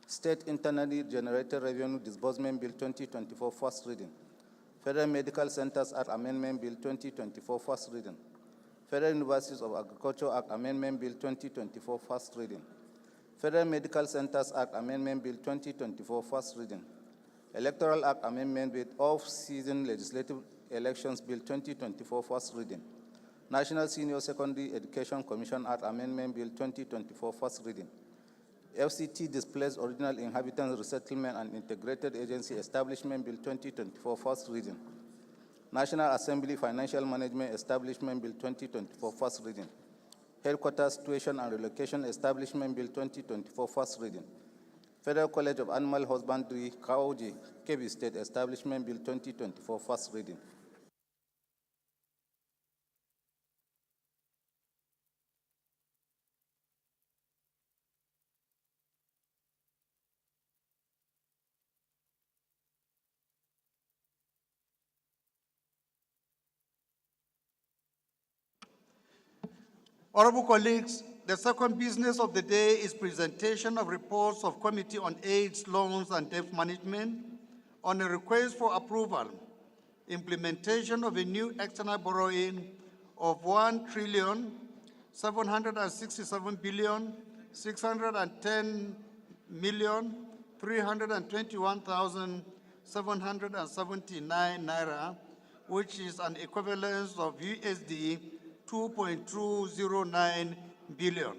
State Internally Generated Revenue Disbursement Bill 2024, first reading. Federal Medical Centers Act Amendment Bill 2024, first reading. Federal Universities of Agriculture Act Amendment Bill 2024, first reading. Federal Medical Centers Act Amendment Bill 2024, first reading. Electoral Act Amendment with Off-Season Legislative Elections Bill 2024, first reading. National Senior Secondary Education Commission Act Amendment Bill 2024, first reading. FCT Displaced Original Inhabitants Resettlement and Integrated Agency Establishment Bill 2024, first reading. National Assembly Financial Management Establishment Bill 2024, first reading. Headquarters Situation and Relocation Establishment Bill 2024, first reading. Federal College of Animal Husbandry, Kaoji, Kebbi State Establishment Bill 2024, first reading. Honorable colleagues, the second business of the day is presentation of reports of Committee on AIDS, Loans and Debt Management on a request for approval, implementation of a new external borrowing of 1,767,610,321,779 naira, which is an equivalence of USD 2.209 billion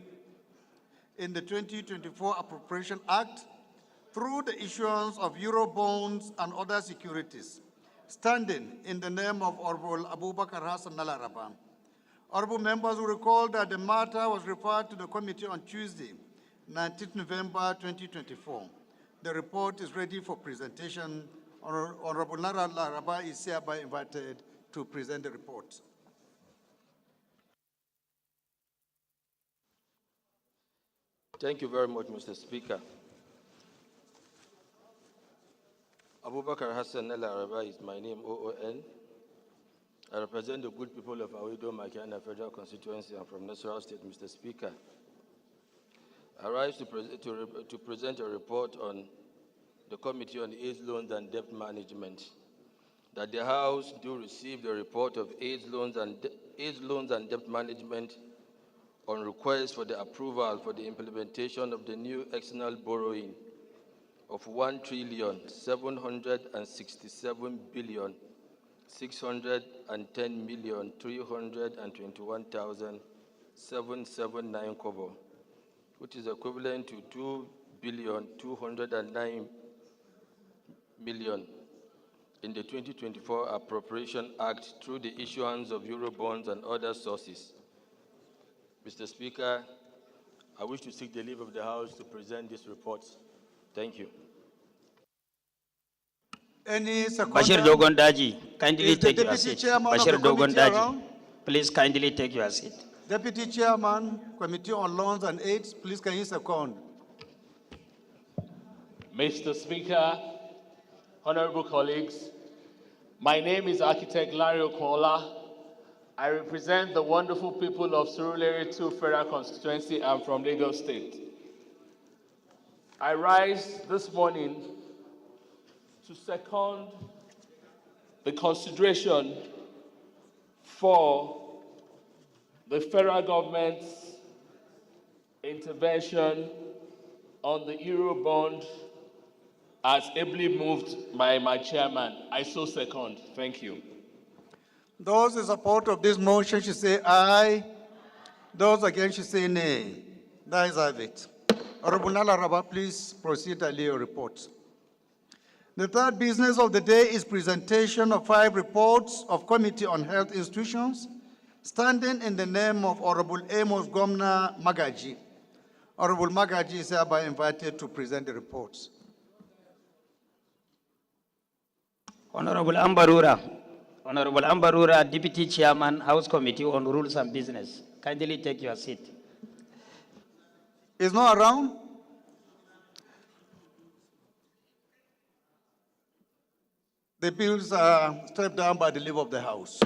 in the 2024 Appropriation Act through the issuance of Euro bonds and other securities, standing in the name of Honorable Abubakar Hassan Nalaraba. Honorable members will recall that the matter was referred to the committee on Tuesday, 19th November 2024. The report is ready for presentation. Honorable Nalaraba is hereby invited to present the report. Thank you very much, Mr. Speaker. Abubakar Hassan Nalaraba is my name, OON. I represent the good people of Edo Makiana Federal Constituency. I'm from Nasarawa State, Mr. Speaker. I rise to present a report on the Committee on AIDS Loans and Debt Management, that the House do receive the report of AIDS loans and debt management on request for the approval for the implementation of the new external borrowing of 1,767,610,321,779 kobo, which is equivalent to 2,209,000,000 in the 2024 Appropriation Act through the issuance of Euro bonds and other sources. Mr. Speaker, I wish to seek the leave of the House to present this report. Thank you. Any second? Bashir Dogondaji, kindly take your seat. Bashir Dogondaji, Dogondaji, please kindly take your seat. Deputy Chairman, Committee on Loans and AIDS, please can you second? Mr. Speaker, honorable colleagues, my name is Architect Larry Okola. I represent the wonderful people of Surulere 2 Federal Constituency. I'm from Edo State. I rise this morning to second the consideration for the federal government's intervention on the Eurobond as ably moved by my chairman. I so second. Thank you. Those in support of this motion should say aye. Those against should say nay. That is have it. Honorable Nalaraba, please proceed and lay your report. The third business of the day is presentation of 5 reports of Committee on Health Institutions, standing in the name of Honorable Amos Gomna Magaji. Honorable Magaji is hereby invited to present the reports. Honorable Ambarura, Deputy Chairman, House Committee on Rules and Business. Kindly take your seat. Is not around? The bills are stepped down by the leave of the House.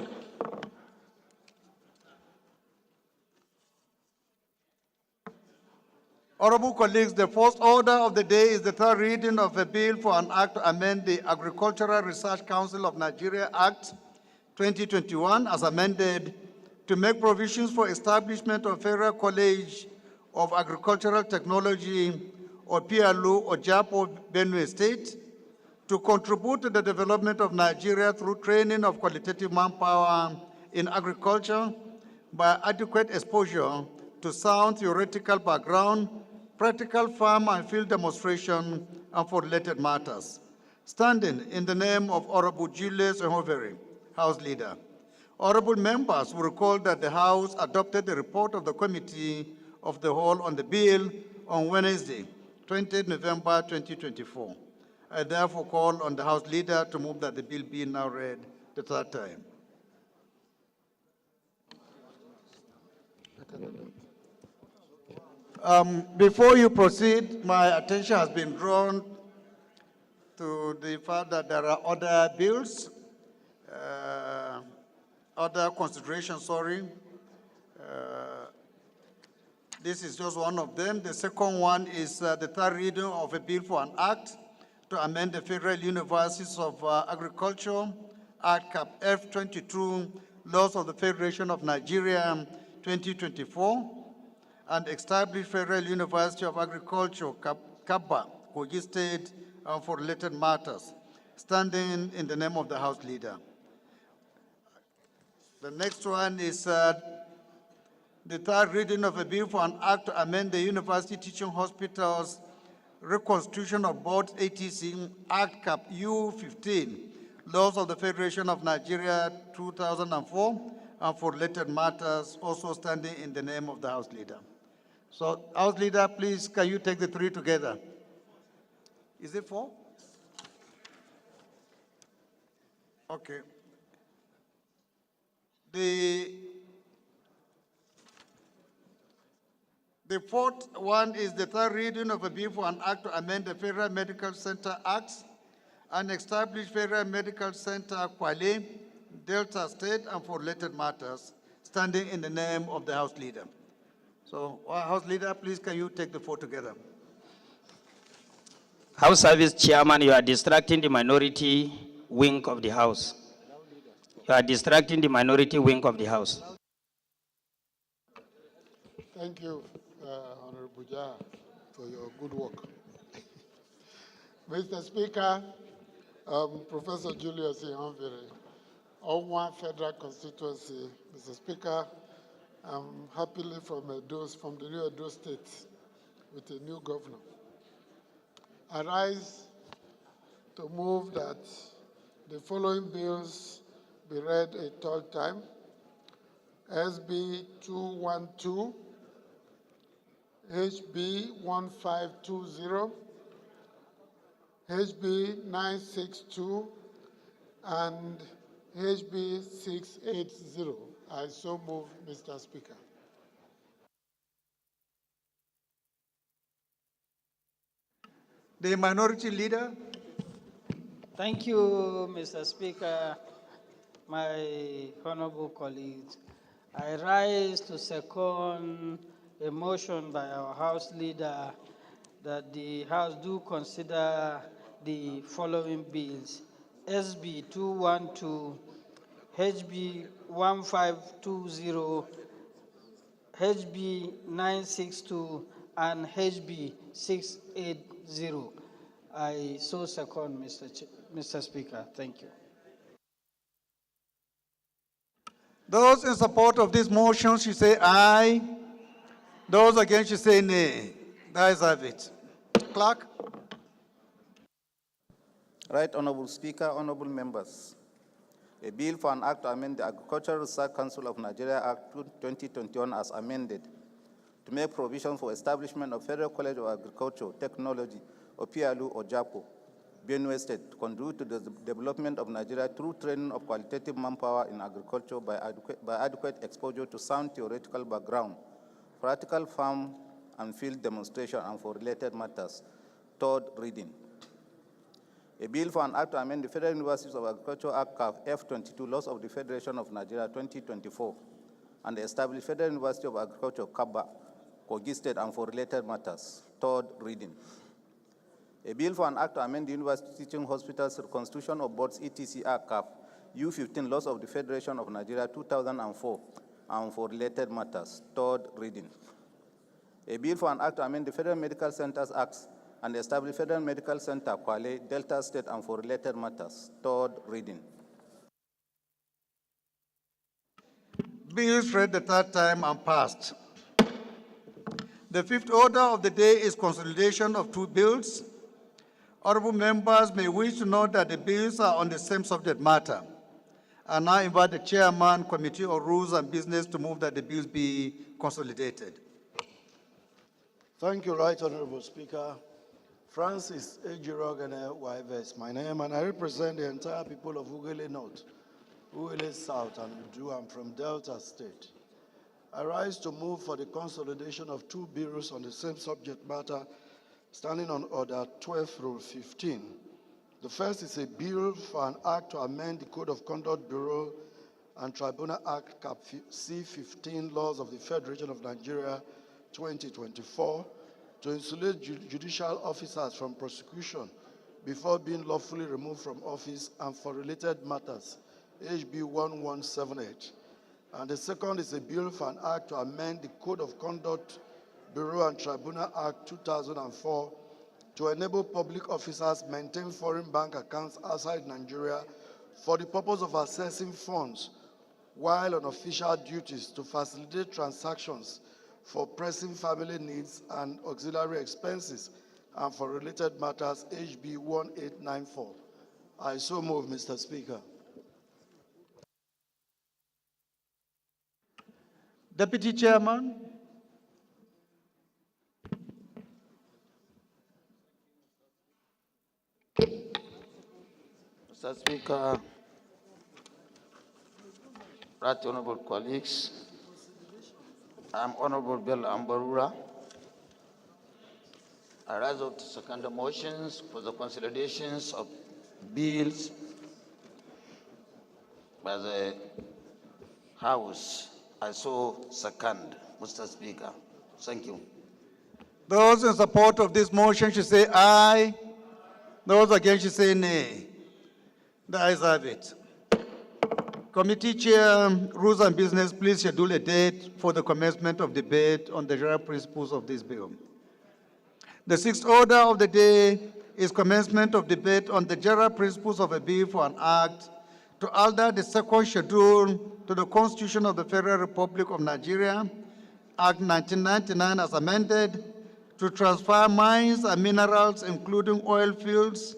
Honorable colleagues, the first order of the day is the third reading of a bill for an act to amend the Agricultural Research Council of Nigeria Act 2021 as amended to make provisions for establishment of Federal College of Agricultural Technology or PLO or JAPO Benue State to contribute to the development of Nigeria through training of qualitative manpower in agriculture by adequate exposure to sound theoretical background, practical farm and field demonstration, and for related matters. Standing in the name of Honorable Julius Ehoveri, House Leader. Honorable members will recall that the House adopted the report of the Committee of the Whole on the bill on Wednesday, 20 November 2024. I therefore call on the House Leader to move that the bill be now read the third time. Before you proceed, my attention has been drawn to the fact that there are other bills, other considerations, sorry. This is just one of them. The second one is the third reading of a bill for an act to amend the Federal Universities of Agriculture Act Cap F22, Laws of the Federation of Nigeria 2024, and establish Federal University of Agriculture, Kaba, Kogi State, for related matters, standing in the name of the House Leader. The next one is the third reading of a bill for an act to amend the University Teaching Hospitals Reconstitution of Board ATC Act Cap U15, Laws of the Federation of Nigeria 2004, and for related matters, also standing in the name of the House Leader. So, House Leader, please, can you take the 3 together? Is it 4? Okay. The fourth one is the third reading of a bill for an act to amend the Federal Medical Center Act and establish Federal Medical Center Kwale, Delta State, and for related matters, standing in the name of the House Leader. So, House Leader, please, can you take the 4 together? House Service Chairman, you are distracting the minority wing of the House. You are distracting the minority wing of the House. Thank you, Honorable Jah, for your good work. Mr. Speaker, Professor Julius Ihonvere, Owan Federal Constituency. Mr. Speaker, I'm happily from the new Edo State with a new governor. I rise to move that the following bills be read a third time. SB 212, HB 1520, HB 962, and HB 680. I so move, Mr. Speaker. The Minority Leader. Thank you, Mr. Speaker, my honorable colleagues. I rise to second a motion by our House Leader that the House do consider the following bills: SB 212, HB 1520, HB 962, and HB 680. I so second, Mr. Speaker. Thank you. Those in support of this motion should say aye. Those against should say nay. The ayes have it. Clerk. Right Honorable Speaker, honorable members. A bill for an act to amend the Agricultural Research Council of Nigeria Act 2021 as amended to make provision for establishment of Federal College of Agriculture, Technology, or PLU or JAPO, Benue State, to contribute to the development of Nigeria through training of qualitative manpower in agriculture by adequate exposure to sound theoretical background, practical farm and field demonstration, and for related matters. Third reading. A bill for an act to amend the Federal Universities of Agriculture Act F22, Laws of the Federation of Nigeria 2024, and the established Federal University of Agriculture, Kaba, Kogi State, and for related matters. Third reading. A bill for an act to amend the University Teaching Hospitals Reconstitution of Boards ETC Act U15, Laws of the Federation of Nigeria 2004, and for related matters. Third reading. A bill for an act to amend the Federal Medical Centers Act and establish Federal Medical Center, Kwale, Delta State, and for related matters. Third reading. Bills read the third time and passed. The fifth order of the day is consolidation of two bills. Honorable members may wish to note that the bills are on the same subject matter. I now invite the Chairman, Committee on Rules and Business to move that the bills be consolidated. Thank you, Right Honorable Speaker. Francis Ejirogane Waives, my name, and I represent the entire people of Ugele North, Ugele South, and Udu. I'm from Delta State. I rise to move for the consolidation of two bills on the same subject matter, standing on Order 12, Rule 15. The first is a bill for an act to amend the Code of Conduct Bureau and Tribunal Act Cap C15, Laws of the Federation of Nigeria 2024, to insulate judicial officers from prosecution before being lawfully removed from office and for related matters, HB 1178. And the second is a bill for an act to amend the Code of Conduct Bureau and Tribunal Act 2004 to enable public officers maintain foreign bank accounts outside Nigeria for the purpose of accessing funds while on official duties to facilitate transactions for pressing family needs and auxiliary expenses, and for related matters, HB 1894. I so move, Mr. Speaker. Deputy Chairman. Mr. Speaker, right honorable colleagues, I'm Honorable Bello Ambarura. I rise up to second the motions for the consolidations of bills by the House. I so second, Mr. Speaker. Thank you. Those in support of this motion should say aye. Those against should say nay. The ayes have it. Committee Chair, Rules and Business, please schedule a date for the commencement of debate on the general principles of this bill. The sixth order of the day is commencement of debate on the general principles of a bill for an act to alter the second schedule to the Constitution of the Federal Republic of Nigeria, Act 1999 as amended, to transfer mines and minerals, including oil fields,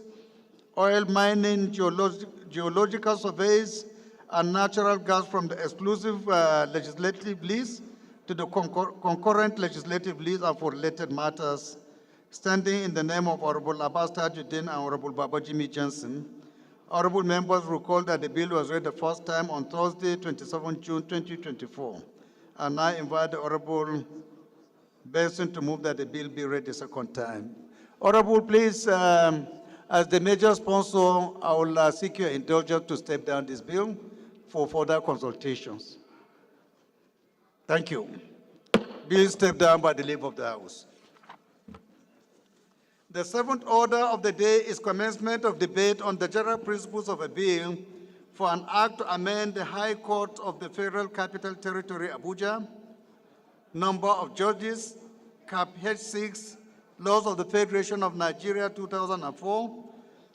oil mining, geological surveys, and natural gas from the exclusive legislative list to the concurrent legislative list and for related matters, standing in the name of Honorable Abbas Tajuddin and Honorable Babajimi Johnson. Honorable members recall that the bill was read the first time on Thursday, 27 June 2024. And I invite the Honorable Benson to move that the bill be read the second time. Honorable, please, as the major sponsor, I will seek your indulgence to step down this bill for further consultations. Thank you. Bill step down by the leave of the House. The seventh order of the day is commencement of debate on the general principles of a bill for an act to amend the High Court of the Federal Capital Territory, Abuja, number of judges, Cap H6, Laws of the Federation of Nigeria 2004,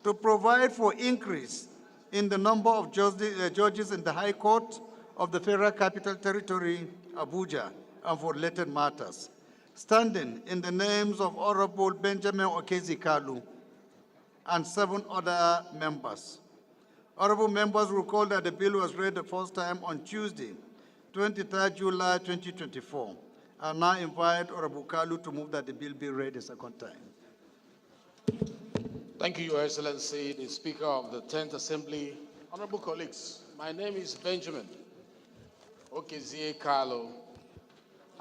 to provide for increase in the number of judges in the High Court of the Federal Capital Territory, Abuja, and for related matters, standing in the names of Honorable Benjamin Okezi Kalu and 7 other members. Honorable members recall that the bill was read the first time on Tuesday, 23 July 2024. I now invite Honorable Kalu to move that the bill be read a second time. Thank you, Your Excellency, the Speaker of the 10th Assembly. Honorable colleagues, my name is Benjamin Okezie Kalu.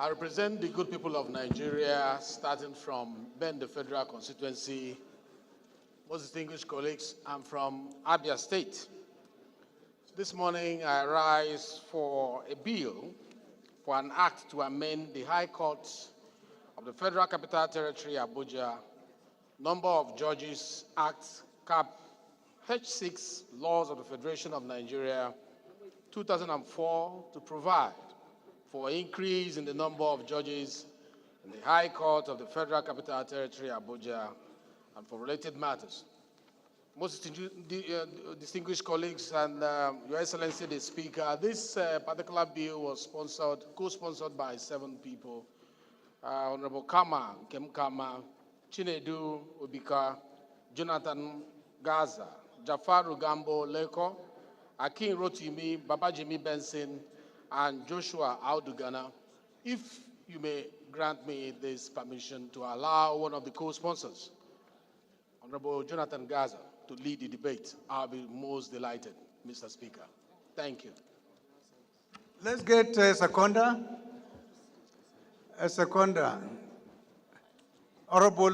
I represent the good people of Nigeria, starting from Ben, the Federal Constituency. Most distinguished colleagues, I'm from Abia State. This morning, I rise for a bill for an act to amend the High Court of the Federal Capital Territory, Abuja, Number of Judges Act, Cap H6, Laws of the Federation of Nigeria, 2004, to provide for increase in the number of judges in the High Court of the Federal Capital Territory, Abuja, and for related matters. Most distinguished colleagues and Your Excellency the Speaker, this particular bill was co-sponsored by 7 people. Honorable Kama, Kem Kama, Chinedu Obika, Jonathan Gaza, Jafaru Gambo Leko, Akin Rotimi, Babajimi Benson, and Joshua Audugana. If you may grant me this permission to allow one of the co-sponsors, Honorable Jonathan Gaza, to lead the debate, I'll be most delighted, Mr. Speaker. Thank you. Let's get a seconder. A seconder. Honorable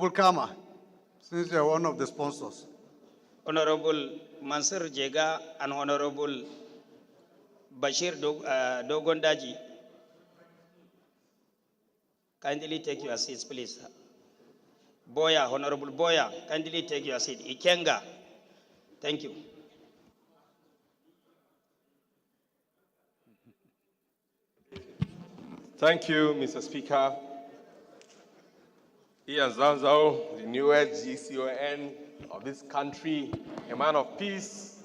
Kama, since you're one of the sponsors. Honorable Mansur Jega and Honorable Bashir Dogondaji, kindly take your seats, please. Boya, Honorable Boya, kindly take your seat. Ikenga, thank you. Thank you, Mr. Speaker. Ian Zanzao, the newest GCON of this country, a man of peace.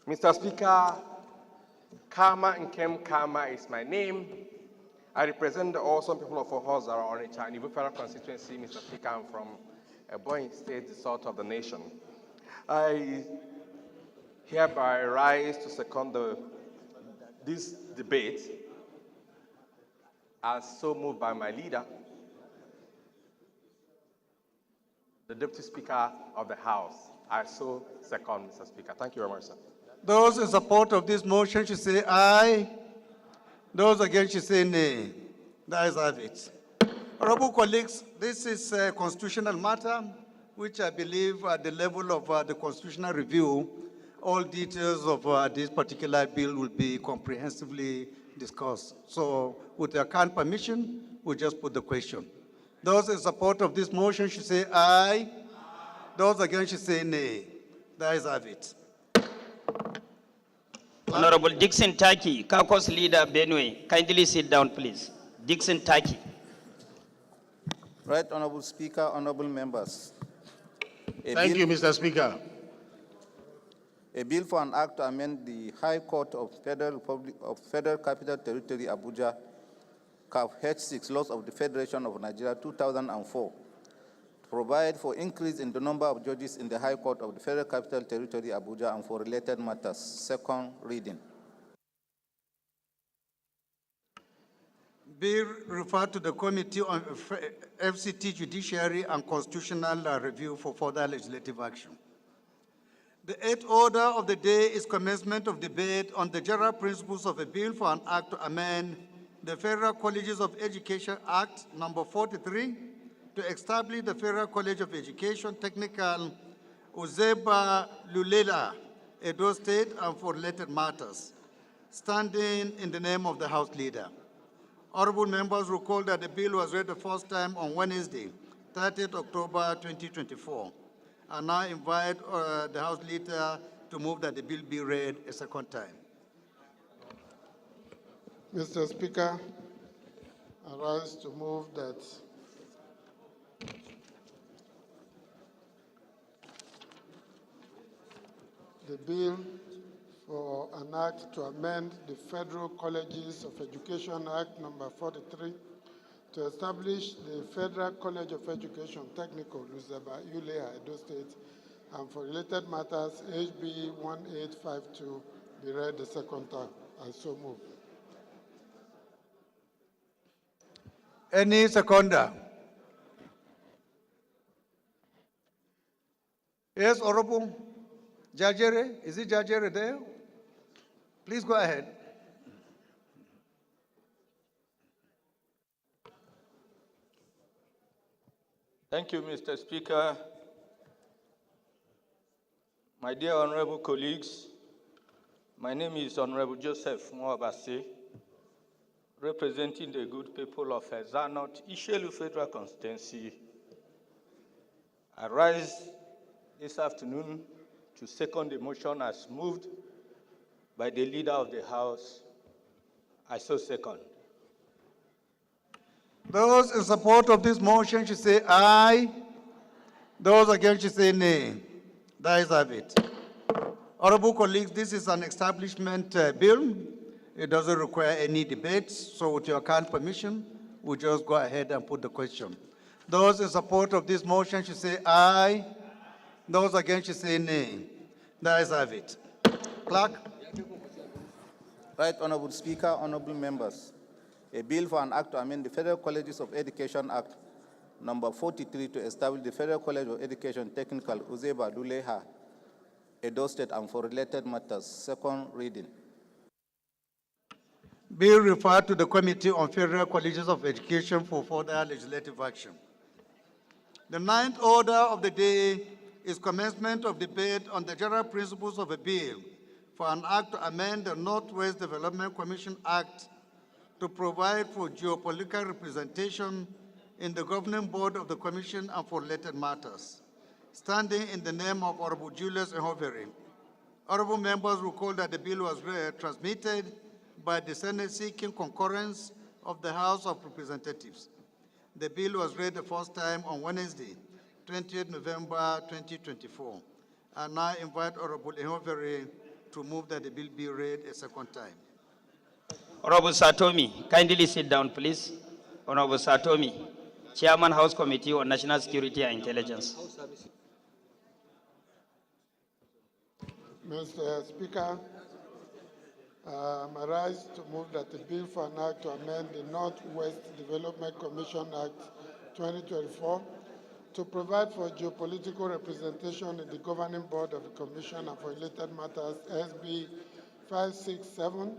Mr. Speaker, Kama Nkem Kama is my name. I represent the awesome people of Ohoza or Onitsha in the Federal constituency, Mr. Speaker. I'm from Ebonyi State, the south of the nation. I hereby rise to second this debate as so moved by my leader, the Deputy Speaker of the House. I so second, Mr. Speaker. Thank you very much, sir. Those in support of this motion should say aye. Those against should say nay. The ayes have it. Honorable colleagues, this is a constitutional matter, which I believe at the level of the constitutional review, all details of this particular bill will be comprehensively discussed. So with your kind permission, we'll just put the question. Those in support of this motion should say aye. Those against should say nay. The ayes have it. Honorable Dixon Taki, caucus leader Benue, kindly sit down, please. Dixon Taki. Right, Honorable Speaker, honorable members. Thank you, Mr. Speaker. A bill for an act to amend the High Court of Federal Capital Territory, Abuja, Cap H6, Laws of the Federation of Nigeria, 2004, to provide for increase in the number of judges in the High Court of the Federal Capital Territory, Abuja, and for related matters. Second reading. Bill referred to the Committee on FCT Judiciary and Constitutional Review for further legislative action. The eighth order of the day is commencement of debate on the general principles of a bill for an act to amend the Federal Colleges of Education Act number 43 to establish the Federal College of Education Technical Uzeba Lulela, Edo State, and for related matters, standing in the name of the House Leader. Honorable members recall that the bill was read the first time on Wednesday, 30th October 2024. I now invite the House Leader to move that the bill be read a second time. Mr. Speaker, I rise to move that the bill for an act to amend the Federal Colleges of Education Act number 43 to establish the Federal College of Education Technical, Luzeba, Uleha, Edo State, and for related matters, HB 1852, be read the second time. I so move. Any seconder? Yes, Honorable Jajere, is it Jajere there? Please go ahead. Thank you, Mr. Speaker. My dear honorable colleagues, my name is Honorable Joseph Mwabase, representing the good people of Ezanot, Ishelu Federal Constituency. I rise this afternoon to second the motion as moved by the Leader of the House. I so second. Those in support of this motion should say aye. Those against should say nay. That is of it. Honorable colleagues, this is an establishment bill. It doesn't require any debate, so with your kind permission, we'll just go ahead and put the question. Those in support of this motion should say aye. Those against should say nay. That is of it. Clerk. Right, Honorable Speaker, honorable members. A bill for an act to amend the Federal Colleges of Education Act number 43 to establish the Federal College of Education Technical, Uzeba, Duleha, Edo State, and for related matters. Second reading. Bill referred to the Committee on Federal Colleges of Education for further legislative action. The ninth order of the day is commencement of debate on the general principles of a bill for an act to amend the Northwest Development Commission Act to provide for geopolitical representation in the governing board of the Commission and for related matters. Standing in the name of Honorable Julius Ehoveri, honorable members recall that the bill was transmitted by the Senate seeking concurrence of the House of Representatives. The bill was read the first time on Wednesday, 20th November 2024. I now invite Honorable Ehoveri to move that the bill be read a second time. Honorable Satomi, kindly sit down, please. Honorable Satomi, Chairman, House Committee on National Security and Intelligence. Mr. Speaker, I rise to move that the bill for an act to amend the Northwest Development Commission Act 2024 to provide for geopolitical representation in the governing board of the Commission and for related matters, SB 567.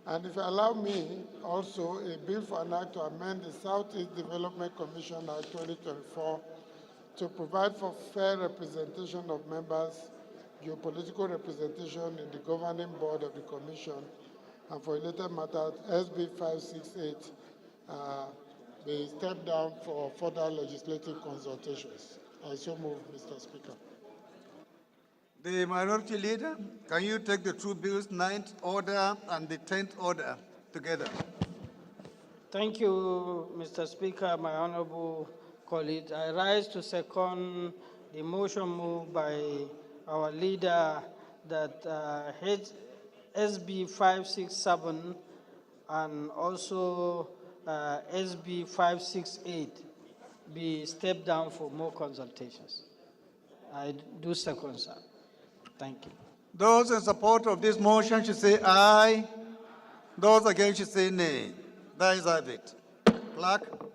And if you allow me, also a bill for an act to amend the Southeast Development Commission Act 2024 to provide for fair representation of members, geopolitical representation in the governing board of the Commission, and for related matters, SB 568, be stepped down for further legislative consultations. I so move, Mr. Speaker. The Minority Leader, can you take the two bills, 9th order and the 10th order together? Thank you, Mr. Speaker, my honorable colleagues. I rise to second the motion moved by our leader that SB 567 and also SB 568 be stepped down for more consultations. I do second, sir. Thank you. Those in support of this motion should say aye. Those against should say nay. That is of it. Clerk.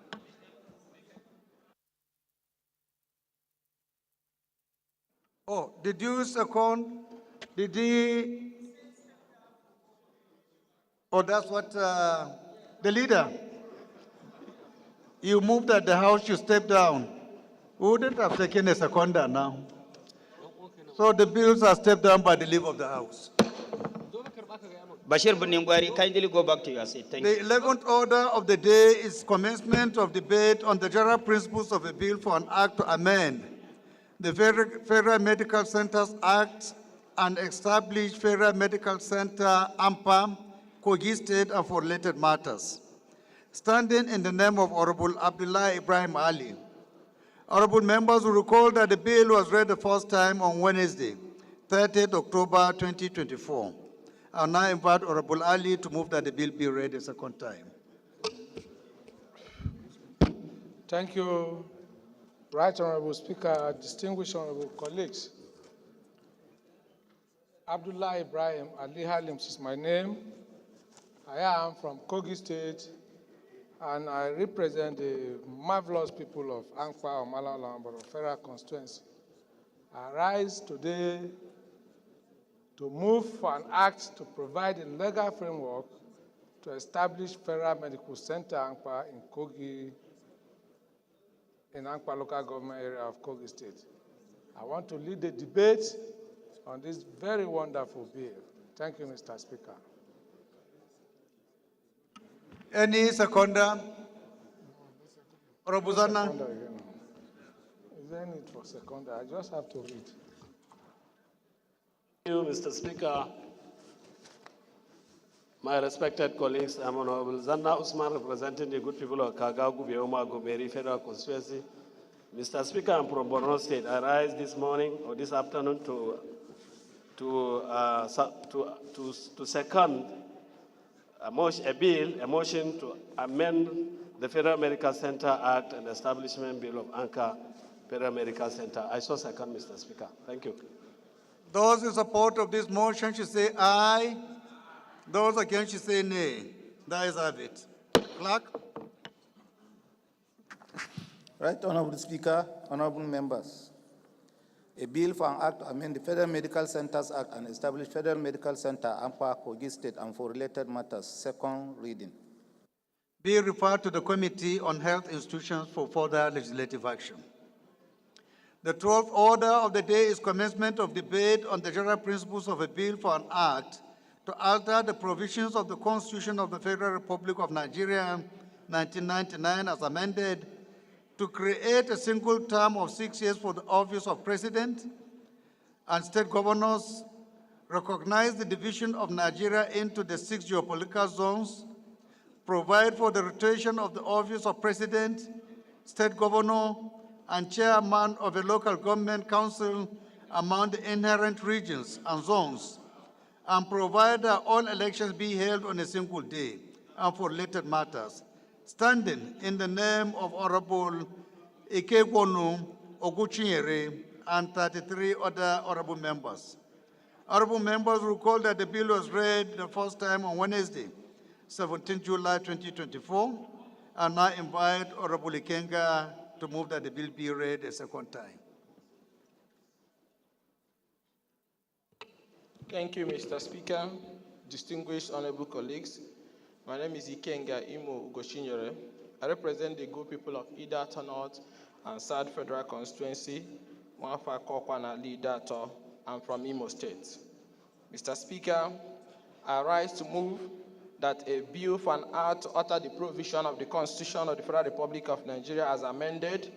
Oh, did you second? Did he? Oh, that's what the leader. You moved that the House should step down. We wouldn't have taken a seconder now. So the bills are stepped down by the leave of the House. Bashir Buningwari, kindly go back to your seat. Thank The you. 11th order of the day is commencement of debate on the general principles of a bill for an act to amend the Federal Medical Centers Act and establish Federal Medical Center, AMPA, Kogi State, and for related matters. Standing in the name of Honorable Abdullah Ibrahim Ali. Honorable members will recall that the bill was read the first time on Wednesday, 30th October 2024. I now invite Honorable Ali to move that the bill be read a second time. Thank you, Right Honorable Speaker, distinguished honorable colleagues. Abdullah Ibrahim Ali Halims is my name. I am from Kogi State, and I represent the marvelous people of Ankpa, Omala, Federal Constituency. I rise today to move for an act to provide a legal framework to establish Federal Medical Center Ankpa in Kogi, in Ankpa local government area of Kogi State. I want to lead the debate on this very wonderful bill. Thank you, Mr. Speaker. Any seconder? Honorable Zana? Is there any for seconder? I just have to read. Thank you, Mr. Speaker. My respected colleagues, I'm Honorable Zanna Usman, representing the good people of Kagagu, Bioma, Goberi Federal Constituency. Mr. Speaker, I'm from Borno State. I rise this morning or this afternoon to second a motion to amend the Federal Medical Center Act and Establishment Bill of Anchor Federal Medical Center. I so second, Mr. Speaker. Thank you. Those in support of this motion should say aye. Those against should say nay. That is have it. Clerk? Right, Honorable Speaker, honorable members. A bill for an act to amend the Federal Medical Centers Act and establish Federal Medical Center, Ampa, Kogi State, and for related matters. Second reading. Be referred to the Committee on Health Institutions for further legislative action. The 12th order of the day is commencement of debate on the general principles of a bill for an act to alter the provisions of the Constitution of the Federal Republic of Nigeria, 1999, as amended, to create a single term of 6 years for the office of President and state governors, recognize the division of Nigeria into the 6 geopolitical zones, provide for the rotation of the office of President, state governor, and chairman of a local government council among the inherent regions and zones, and provide that all elections be held on a single day and for related matters, standing in the name of Honorable Ikegwonu Oguchinyere and 33 other honorable members. Honorable members recall that the bill was read the first time on Wednesday, 17 July 2024, and I invite Honorable Ikenga to move that the bill be read a second time. Thank you, Mr. Speaker. Distinguished honorable colleagues, my name is Ikenga Imo Ugoshinyere. I represent the good people of Edo North and South Federal Constituency, Wafa Kokwana Lidato. I'm from Imo State. Mr. Speaker, I rise to move that a bill for an act to alter the provision of the Constitution of the Federal Republic of Nigeria as amended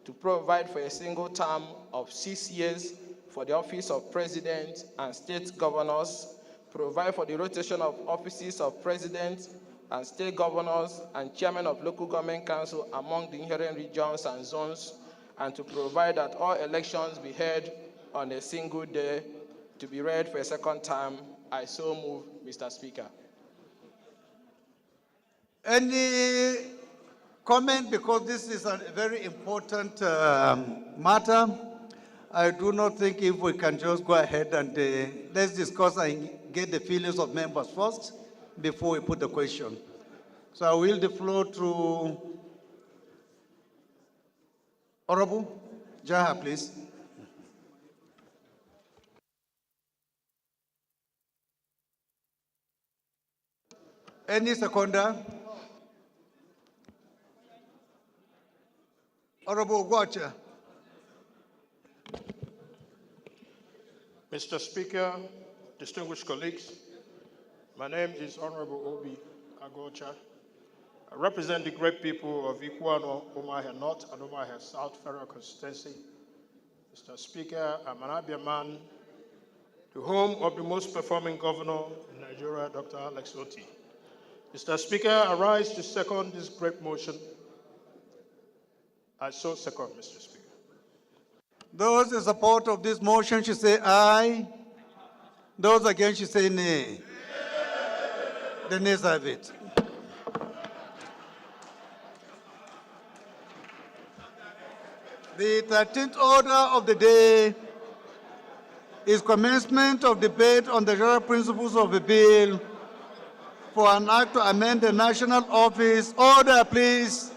to provide for a single term of 6 years for the office of President and state governors, provide for the rotation of offices of President and state governors and chairmen of local government council among the inherent regions and zones, and to provide that all elections be held on a single day to be read for a second time. I so move, Mr. Speaker. Any comment? Because this is a very important matter. I do not think if we can just go ahead and let's discuss and get the feelings of members first before we put the question. So I will yield the floor to Honorable Jaha, please. Any seconder? Honorable Gwacha. Mr. Speaker, distinguished colleagues, My name is Honorable Obi Agocha. I represent the great people of Ikuano, Umuahia North and Umuahia South Federal Constituency. Mr. Speaker, I'm an Abia man, the home of the most performing governor in Nigeria, Dr. Alex Oti. Mr. Speaker, I rise to second this great motion. I so second, Mr. Speaker. Those in support of this motion should say aye. Those against should say nay. The nays have it. The 13th order of the day is commencement of debate on the general principles of the bill for an act to amend the national office. Order, please.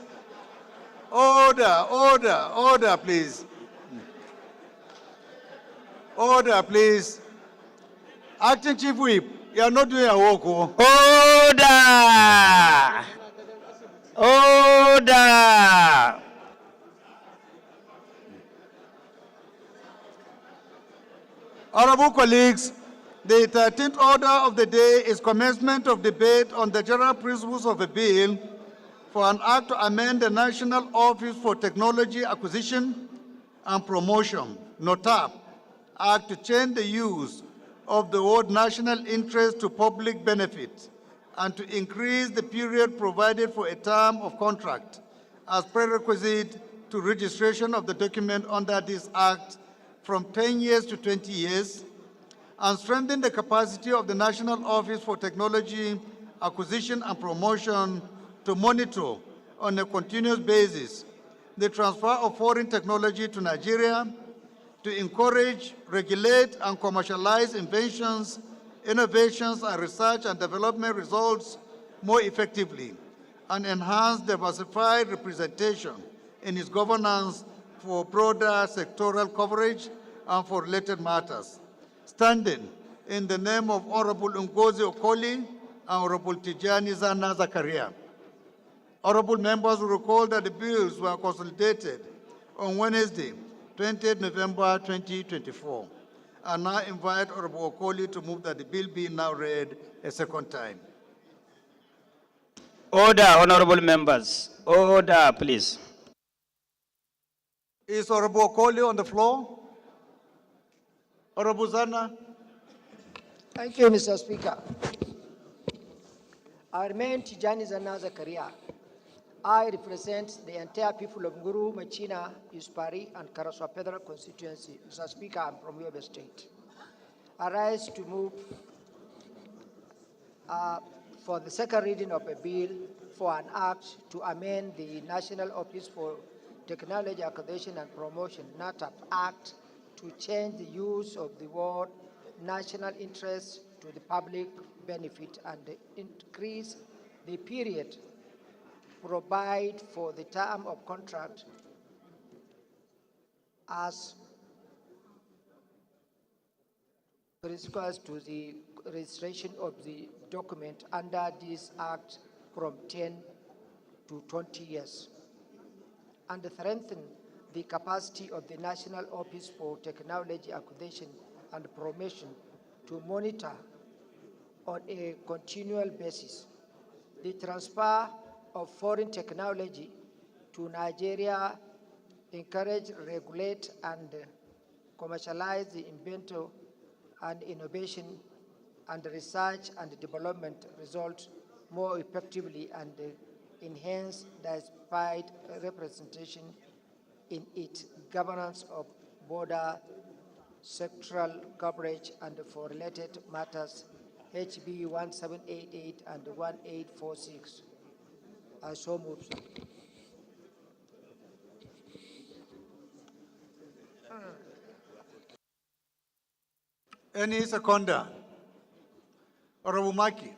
Order, please. Order, please. Acting Chief Whip, you are not doing your work. Order! Honorable colleagues, the 13th order of the day is commencement of debate on the general principles of a bill for an act to amend the National Office for Technology Acquisition and Promotion, NOTAP, Act to change the use of the word national interest to public benefit and to increase the period provided for a term of contract as prerequisite to registration of the document under this act from 10 years to 20 years, and strengthen the capacity of the National Office for Technology Acquisition and Promotion to monitor on a continuous basis the transfer of foreign technology to Nigeria, to encourage, regulate, and commercialize inventions, innovations, and research and development results more effectively, and enhance diversified representation in its governance for broader sectoral coverage and for related matters. Standing in the name of Honorable Ngozi Okoli and Honorable Tijani Zana Zakaria. Honorable members will recall that the bills were consolidated on Wednesday, 20th November 2024. I now invite Honorable Okoli to move that the bill be now read a second time. Order, honorable members. Order, please. Is Honorable Okoli on the floor? Honorable Zana? Thank you, Mr. Speaker. I remain Tijani Zana Zakaria. I represent the entire people of Nguru, Machina, Yuspari, and Karaswa Federal Constituency. Mr. Speaker, I'm from Edo State. I rise to move for the second reading of a bill for an act to amend the National Office for Technology Acquisition and Promotion, NATAP Act, to change the use of the word national interest to the public benefit and increase the period provide for the term of contract as regards to the registration of the document under this act from 10 to 20 years, and strengthen the capacity of the National Office for Technology Acquisition and Promotion to monitor on a continual basis the transfer of foreign technology to Nigeria, encourage, regulate, and commercialize the inventor and innovation and research and development results more effectively, and enhance diversified representation in its governance of border sectoral coverage and for related matters, HB 1788 and 1846. I so move. Any seconder? Honorable Maki.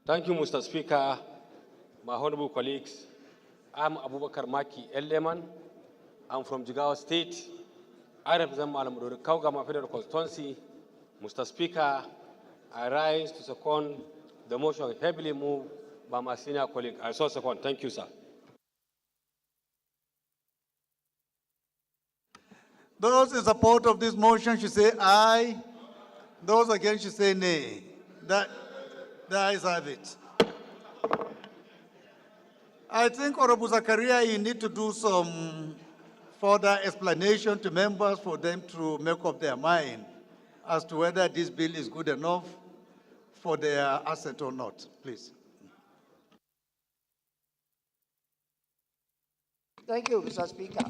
Thank you, Mr. Speaker. My honorable colleagues, I'm Abubakar Maki Eleman. I'm from Jigawa State. I represent Malamudori Kaugama Federal Constituency. Mr. Speaker, I rise to second the motion heavily moved by my senior colleague. I so second. Thank you, sir. Those in support of this motion should say aye. Those against should say nay. The ayes have it. I think, Honorable Zakaria, you need to do some further explanation to members for them to make up their mind as to whether this bill is good enough for their asset or not, please. Thank you, Mr. Speaker.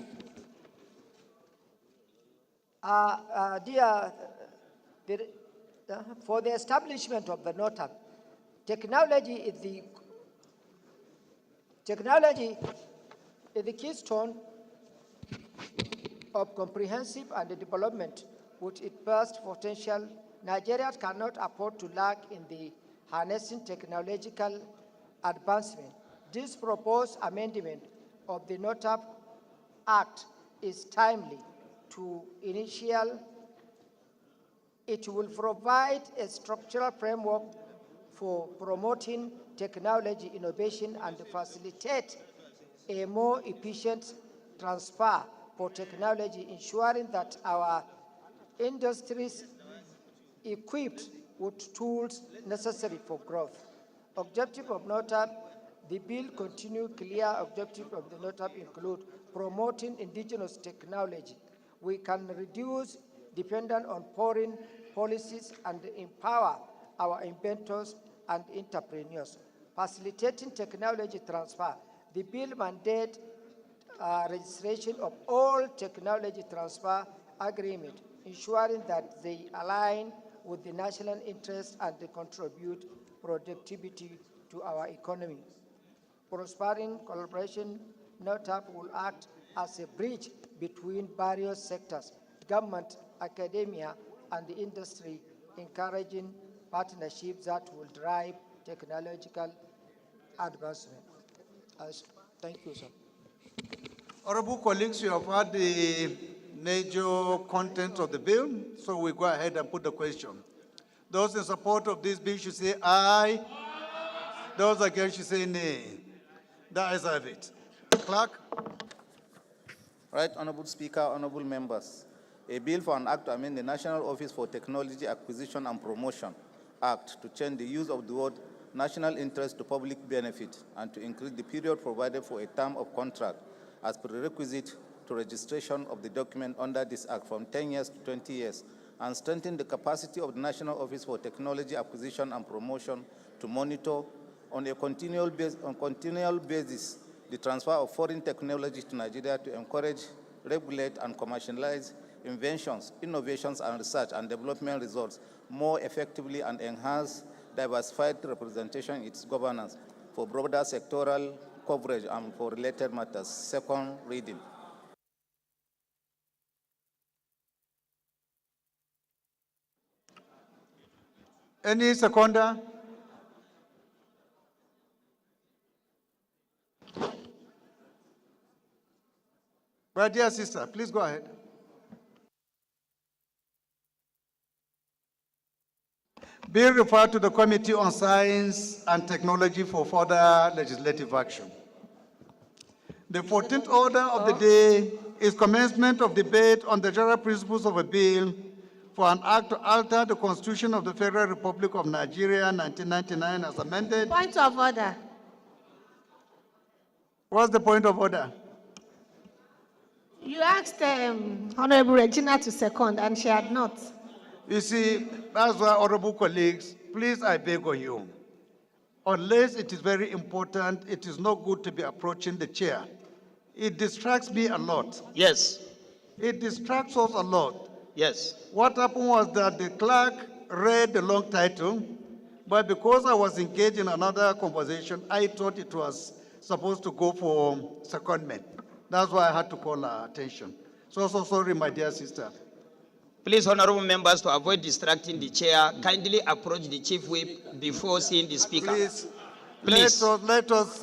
For the establishment of the NOTAP, technology is the keystone of comprehensive and development. With its vast potential, Nigeria cannot afford to lag in the harnessing technological advancement. This proposed amendment of the NOTAP Act is timely to initial. It will provide a structural framework for promoting technology innovation and facilitate a more efficient transfer for technology, ensuring that our industries equipped with tools necessary for growth. Objective of NOTAP, the bill continue clear objective of the NOTAP include promoting indigenous technology. We can reduce dependence on foreign policies and empower our inventors and entrepreneurs. Facilitating technology transfer. The bill mandates registration of all technology transfer agreements, ensuring that they align with the national interest and they contribute productivity to our economy. Prospering collaboration, NOTAP will act as a bridge between various sectors, government, academia, and the industry, encouraging partnerships that will drive technological advancement. Thank you, sir. Honorable colleagues, you have heard the major content of the bill, so we go ahead and put the question. Those in support of this bill should say aye. Those against should say nay. The ayes have it. Clerk. Right, Honorable Speaker, honorable members. A bill for an act to amend the National Office for Technology Acquisition and Promotion Act to change the use of the word national interest to public benefit and to increase the period provided for a term of contract as prerequisite to registration of the document under this act from 10 years to 20 years and strengthen the capacity of the National Office for Technology Acquisition and Promotion to monitor on a continual basis the transfer of foreign technology to Nigeria to encourage, regulate, and commercialize inventions, innovations, and research and development results more effectively and enhance diversified representation in its governance for broader sectoral coverage and for related matters. Second reading. Any seconder? My dear sister, please go ahead. Bill referred to the Committee on Science and Technology for further legislative action. The 14th order of the day is commencement of debate on the general principles of a bill for an act to alter the Constitution of the Federal Republic of Nigeria, 1999, as amended. Point of order. What's the point of order? You asked Honorable Regina to second, and she had not. You see, that's why, honorable colleagues, please, I beg of you, unless it is very important, it is not good to be approaching the chair. It distracts me a lot. Yes. It distracts us a lot. Yes. What happened was that the clerk read the long title, but because I was engaged in another conversation, I thought it was supposed to go for secondment. That's why I had to call her attention. So sorry, my dear sister. Please, honorable members, to avoid distracting the chair, kindly approach the chief whip before seeing the speaker. Please. Let us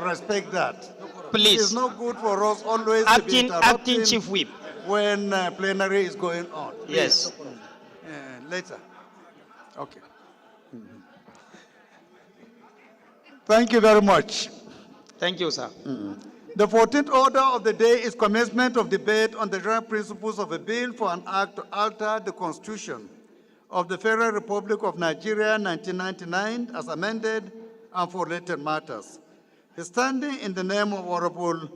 respect that. Please. It is not good for us always to be interrupting acting chief whip when plenary is going on. Please. Yes. Later. Okay. Thank you very much. Thank you, sir. The 14th order of the day is commencement of debate on the general principles of a bill for an act to alter the Constitution of the Federal Republic of Nigeria 1999 as amended and for related matters. Standing in the name of Honorable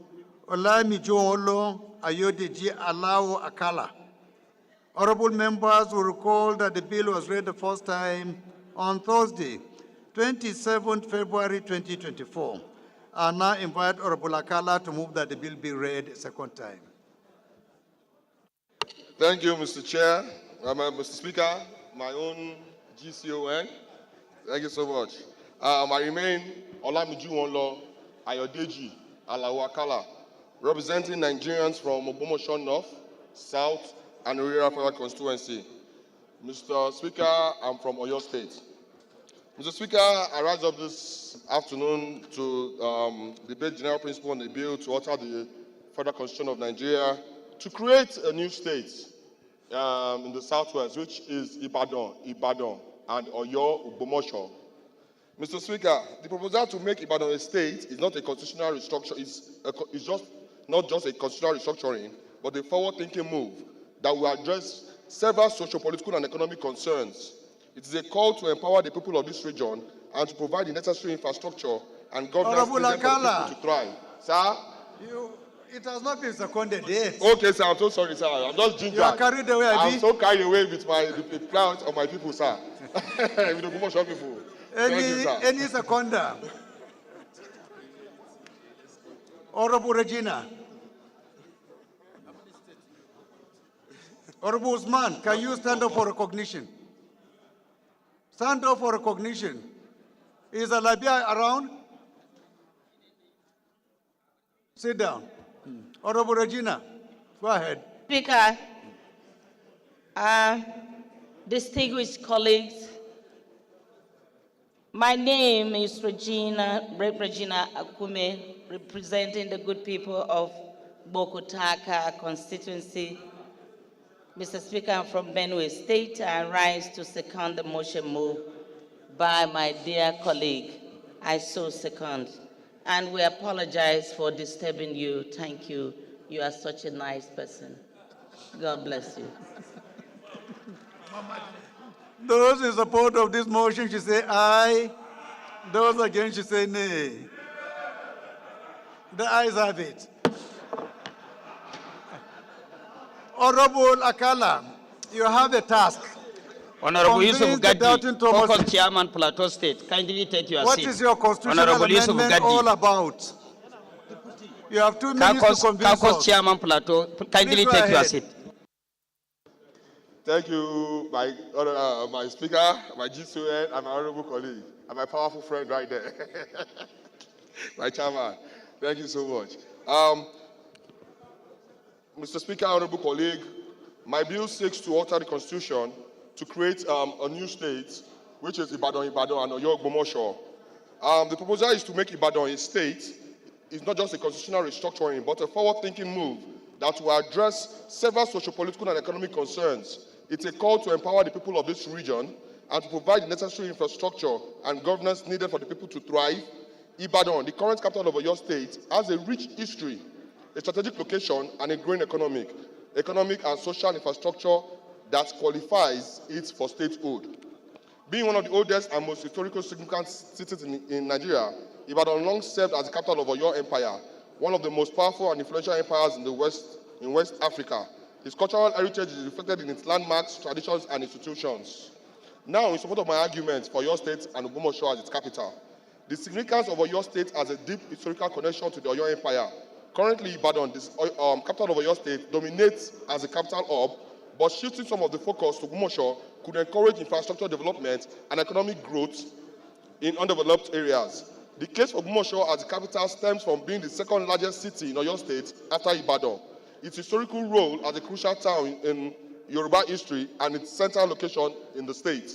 Olamijo Ayodeji Alao Akala. Honorable members will recall that the bill was read the first time on Thursday, 27th February 2024. I now invite Honorable Akala to move that the bill be read a second time. Thank you, Mr. Chair. Mr. Speaker, my own GCON. Thank you so much. I remain Olamijo Ayodeji Alao Akala, representing Nigerians from Ogbomoso North, South, and Rural Federal Constituency. Mr. Speaker, I'm from Oyo State. Mr. Speaker, I rise up this afternoon to debate general principle on the bill to alter the Federal Constitution of Nigeria to create a new state in the Southwest, which is Ibadan, and Oyo Ogbomoso. Mr. Speaker, the proposal to make Ibadan a state is not a constitutional restructure, not just a constitutional restructuring, but a forward-thinking move that will address several socio-political and economic concerns. It is a call to empower the people of this region and to provide the necessary infrastructure and governance needed for the people to thrive. Sir? It has not been seconded yet. Okay, sir, I'm so sorry, sir. I'm just ginger. You are carried away, I'm so carried away with the crowd of my people, sir. With the Ogbomoso people. Thank you, sir. Any seconder? Honorable Regina. Honorable Usman, can you stand up for recognition? Stand up for recognition. Is Alabia around? Sit down. Honorable Regina, go ahead. Speaker, distinguished colleagues, my name is Regina Akume, representing the good people of Bokotaka constituency. Mr. Speaker, I'm from Benue State. I rise to second the motion moved by my dear colleague. I so second. And we apologize for disturbing you. Thank you. You are such a nice person. God bless you. Those in support of this motion should say aye. Those against should say nay. The ayes have it. Honorable Akala, you have a task. Honorable Yusuf Gaddi, Focus Chairman, Plateau State, kindly take your seat. What is your constitutional amendment all about? You have 2 minutes to convince us. Chairman, Plateau, kindly take your seat. Thank you, my speaker, my GCON, and my honorable colleague, and my powerful friend right there. My chairman. Thank you so much. Mr. Speaker, honorable colleague, my bill seeks to alter the constitution to create a new state, which is Ibadan, and Oyo Ogbomoso. The proposal is to make Ibadan a state. It's not just a constitutional restructuring, but a forward-thinking move that will address several socio-political and economic concerns. It's a call to empower the people of this region and to provide the necessary infrastructure and governance needed for the people to thrive. Ibadan, the current capital of Oyo State, has a rich history, a strategic location, and a growing economic and social infrastructure that qualifies it for statehood. Being one of the oldest and most historically significant cities in Nigeria, Ibadan long served as the capital of Oyo Empire, one of the most powerful and influential empires in West Africa. Its cultural heritage is reflected in its landmarks, traditions, and institutions. Now, in support of my argument for Oyo State and Ogbomoso as its capital, the significance of Oyo State has a deep historical connection to the Oyo Empire. Currently, Ibadan, this capital of Oyo State, dominates as a capital hub, but shifting some of the focus to Ogbomoso could encourage infrastructure development and economic growth in undeveloped areas. The case of Ogbomoso as the capital stems from being the second largest city in Oyo State after Ibadan, its historical role as a crucial town in Yoruba history, and its central location in the state.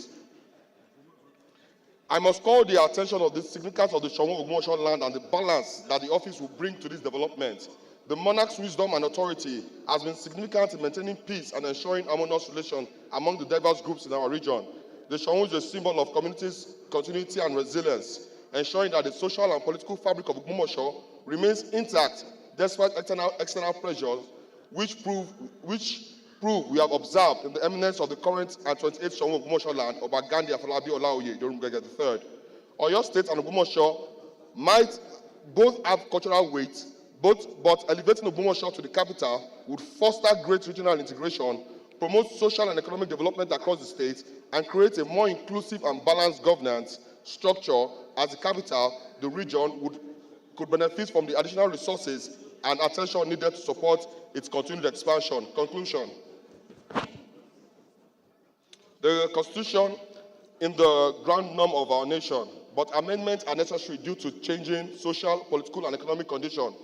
I must call the attention of the significance of the Ogbomoso land and the balance that the office will bring to this development. The monarch's wisdom and authority has been significant in maintaining peace and ensuring harmonious relations among the diverse groups in our region. The Shawun is a symbol of community's continuity and resilience, ensuring that the social and political fabric of Ogbomoso remains intact despite external pressures, which prove we have observed in the eminence of the current and 28th Shawon Ogumosho land of Agandi Afolabi Olaoye Yorumgege III. Oyo State and Ogumosho might both have cultural weight, but elevating Ogumosho to the capital would foster great regional integration, promote social and economic development across the state, and create a more inclusive and balanced governance structure. As the capital, the region could benefit from the additional resources and attention needed to support its continued expansion. Conclusion. The Constitution is the ground norm of our nation, but amendments are necessary due to changing social, political, and economic conditions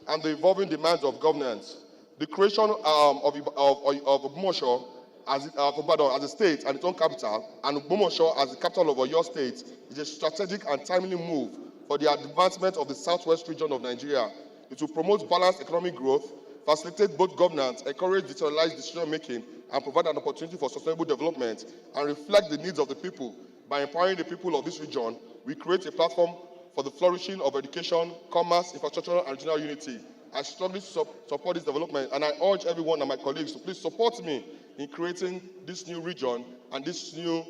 and the evolving demands of governance. The creation of Ogumosho as a state and its own capital, and Ogumosho as the capital of Oyo State, is a strategic and timely move for the advancement of the southwest region of Nigeria. It will promote balanced economic growth, facilitate both governance, encourage decentralized decision-making, and provide an opportunity for sustainable development, and reflect the needs of the people. By empowering the people of this region, we create a platform for the flourishing of education, commerce, infrastructure, and regional unity. I strongly support this development, and I urge everyone and my colleagues to please support me in creating this new region and this new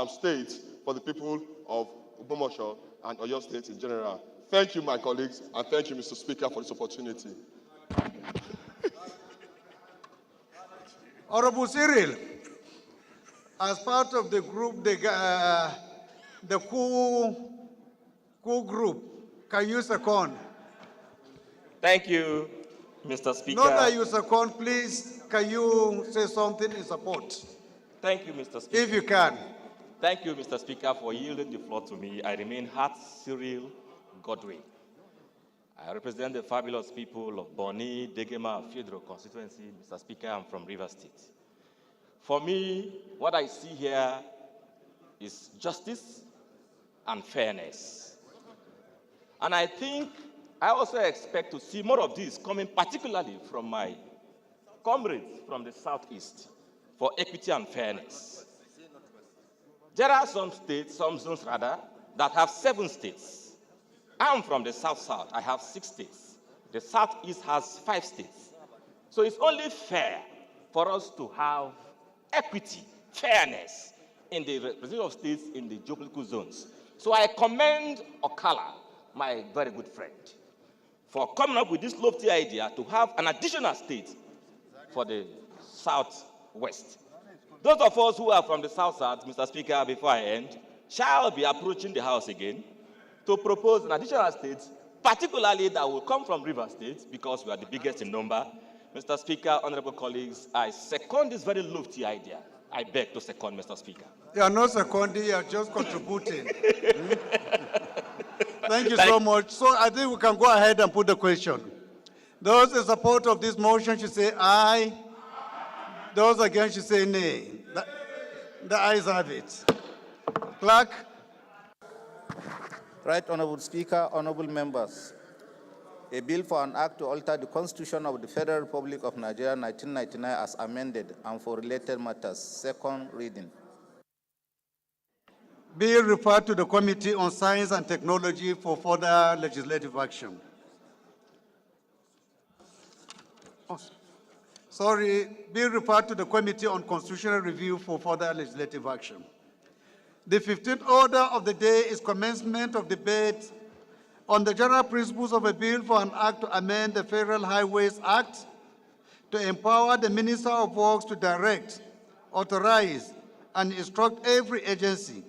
state for the people of Ogumosho and Oyo State in general. Thank you, my colleagues, and thank you, Mr. Speaker, for this opportunity. Honorable Cyril, as part of the group, the coup group, can you second? Thank you, Mr. Speaker. Not that you second, please, can you say something in support? Thank you, Mr. Speaker. If you can. Thank you, Mr. Speaker, for yielding the floor to me. I remain Hart Cyril Godwin. I represent the fabulous people of Boni, Degema, Federal constituency. Mr. Speaker, I'm from Rivers State. For me, what I see here is justice and fairness. And I think I also expect to see more of this coming particularly from my comrades from the Southeast for equity and fairness. There are some states, some zones rather, that have 7 states. I'm from the South-South. I have 6 states. The Southeast has 5 states. So it's only fair for us to have equity, fairness in the representation of states in the geopolitical zones. So I commend Okala, my very good friend, for coming up with this lofty idea to have an additional state for the Southwest. Those of us who are from the South-South, Mr. Speaker, before I end, shall be approaching the House again to propose an additional state, particularly that will come from Rivers State, because we are the biggest in number. Mr. Speaker, honorable colleagues, I second this very lofty idea. I beg to second, Mr. Speaker. You are not seconding, you are just contributing. Thank you so much. So I think we can go ahead and put the question. Those in support of this motion should say aye. Those against should say nay. The ayes have it. Clerk. Right, Honorable Speaker, honorable members. A bill for an act to alter the Constitution of the Federal Republic of Nigeria 1999 as amended and for related matters. Second reading. Bill referred to the Committee on Science and Technology for further legislative action. Bill referred to the Committee on Constitutional Review for further legislative action. The 15th order of the day is commencement of debate on the general principles of a bill for an act to amend the Federal Highways Act to empower the Minister of Works to direct, authorize, and instruct every agency,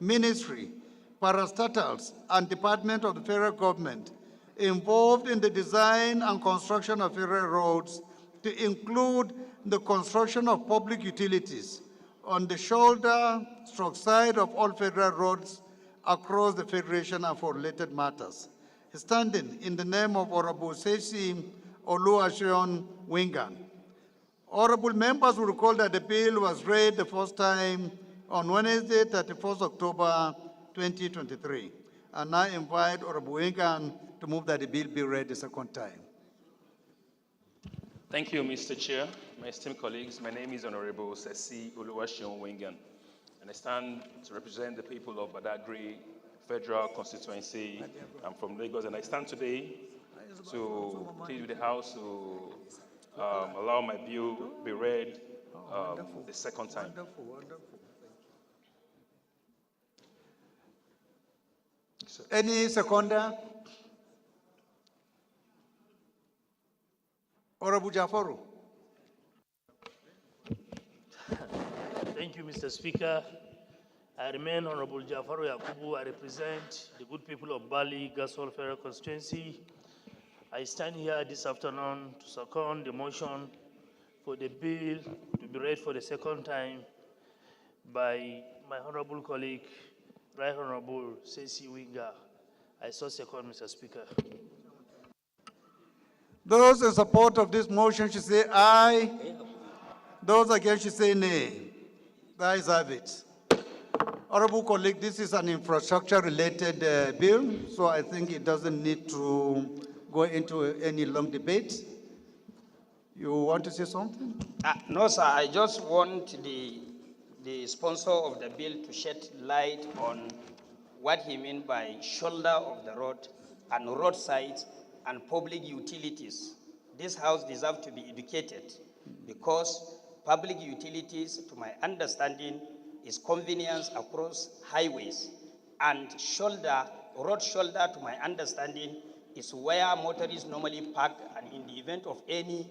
ministry, parastatals, and department of the federal government involved in the design and construction of federal roads to include the construction of public utilities on the shoulder/side of all federal roads across the Federation and for related matters. Standing in the name of Honorable Seisi Oluwaseun Wingan. Honorable members will recall that the bill was read the first time on Wednesday, 31st October 2023. And I invite Honorable Wingan to move that the bill be read the second time. Thank you, Mr. Chair. My esteemed colleagues, my name is Honorable Seisi Oluwaseun Wingan, and I stand to represent the people of Badagry Federal Constituency. I'm from Lagos, and I stand today to plead with the House to allow my bill be read the second time. Wonderful, wonderful. Any seconder? Honorable Jafaru. Thank you, Mr. Speaker. I remain Honorable Jafaru Yakubu. I represent the good people of Bali, Gasol Federal Constituency. I stand here this afternoon to second the motion for the bill to be read for the second time by my honorable colleague, Right Honorable Ceci Winga. I so second, Mr. Speaker. Those in support of this motion should say aye. Those against should say nay. The ayes have it. Honorable colleague, this is an infrastructure-related bill, so I think it doesn't need to go into any long debate. You want to say something? No, sir. I just want the sponsor of the bill to shed light on what he means by shoulder of the road and roadsides and public utilities. This house deserves to be educated because public utilities, to my understanding, is convenience across highways, and shoulder, road shoulder, to my understanding, is where motorists normally park, and in the event of any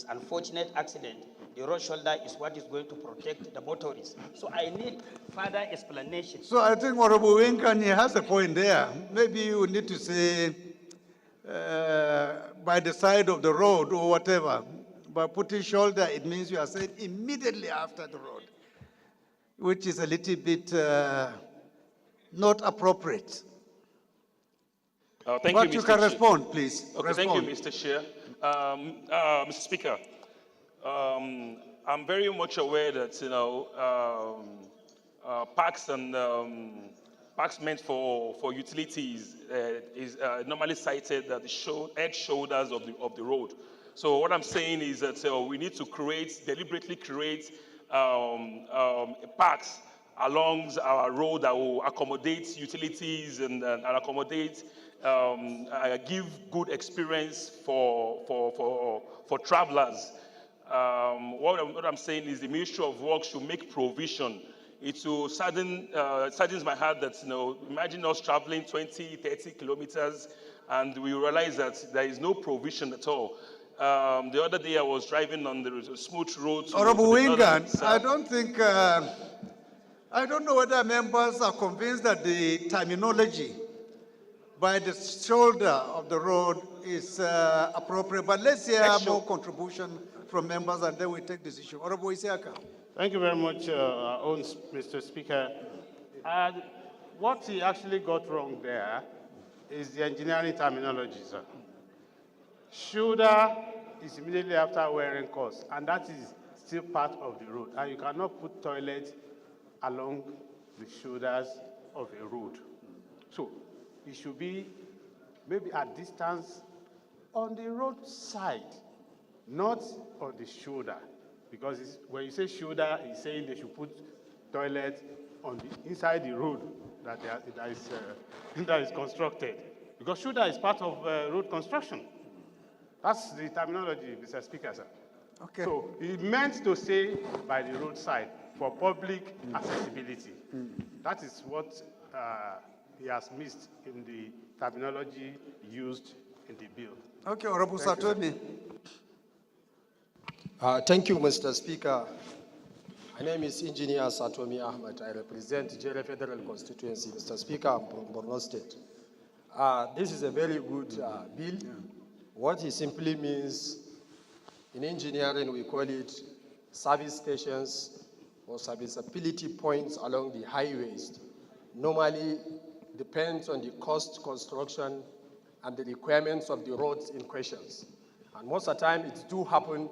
unfortunate accident, the road shoulder is what is going to protect the motorists. So I need further explanation. So I think Honorable Winkan has a point there. Maybe you need to say by the side of the road or whatever. By putting shoulder, it means you are saying immediately after the road, which is a little bit not appropriate. Thank but you, you Mr. can Chair. respond, please. Okay, respond. thank you, Mr. Chair. Mr. Speaker, I'm very much aware that parks and parks meant for utilities is normally cited at the edge shoulders of the road. So what I'm saying is that we need to deliberately create parks along our road that will accommodate utilities and accommodate, give good experience for travelers. What I'm saying is the Ministry of Works should make provision. It will saddens my heart that, imagine us traveling 20, 30 kilometers and we realize that there is no provision at all. The other day I was driving on the smooth road. Honorable Wingan, I don't think, I don't know whether members are convinced that the terminology by the shoulder of the road is appropriate, but let's hear more contribution from members and then we take this issue. Honorable Isiaka. Thank you very much, Mr. Speaker. What he actually got wrong there is the engineering terminology, sir. Shoulder is immediately after wearing course, and that is still part of the road. And you cannot put toilets along the shoulders of a road. So it should be maybe a distance on the roadside, not on the shoulder. Because when you say shoulder, it's saying they should put toilet on the inside the road that is constructed. Because shoulder is part of road construction. That's the terminology, Mr. Speaker, sir. Okay. So he meant to say by the roadside for public accessibility. That is what he has missed in the terminology used in the bill. Okay, Honorable Satomi. Thank you, Mr. Speaker. My name is Engineer Satomi Ahmed. I represent Jere Federal Constituency. Mr. Speaker, I'm from Borno State. This is a very good bill. What it simply means, in engineering, we call it service stations or serviceability points along the highways. Normally depends on the cost, construction, and the requirements of the roads in questions. And most of the time, it do happen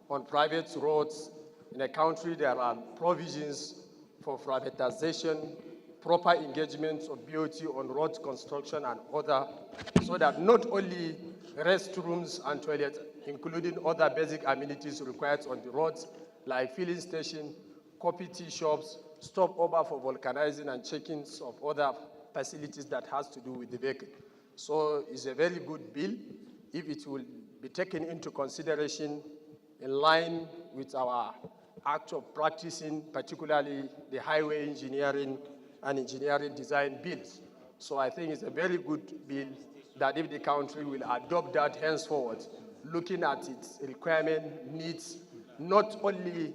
on private roads. In a country, there are provisions for privatization, proper engagement of BOT on road construction and other, so that not only restrooms and toilets, including other basic amenities required on the roads, like filling station, coffee tea shops, stopover for vulcanizing and check-ins of other facilities that has to do with the vehicle. So it's a very good bill if it will be taken into consideration in line with our act of practicing, particularly the highway engineering and engineering design bills. So I think it's a very good bill that if the country will adopt that henceforth, looking at its requirement needs, not only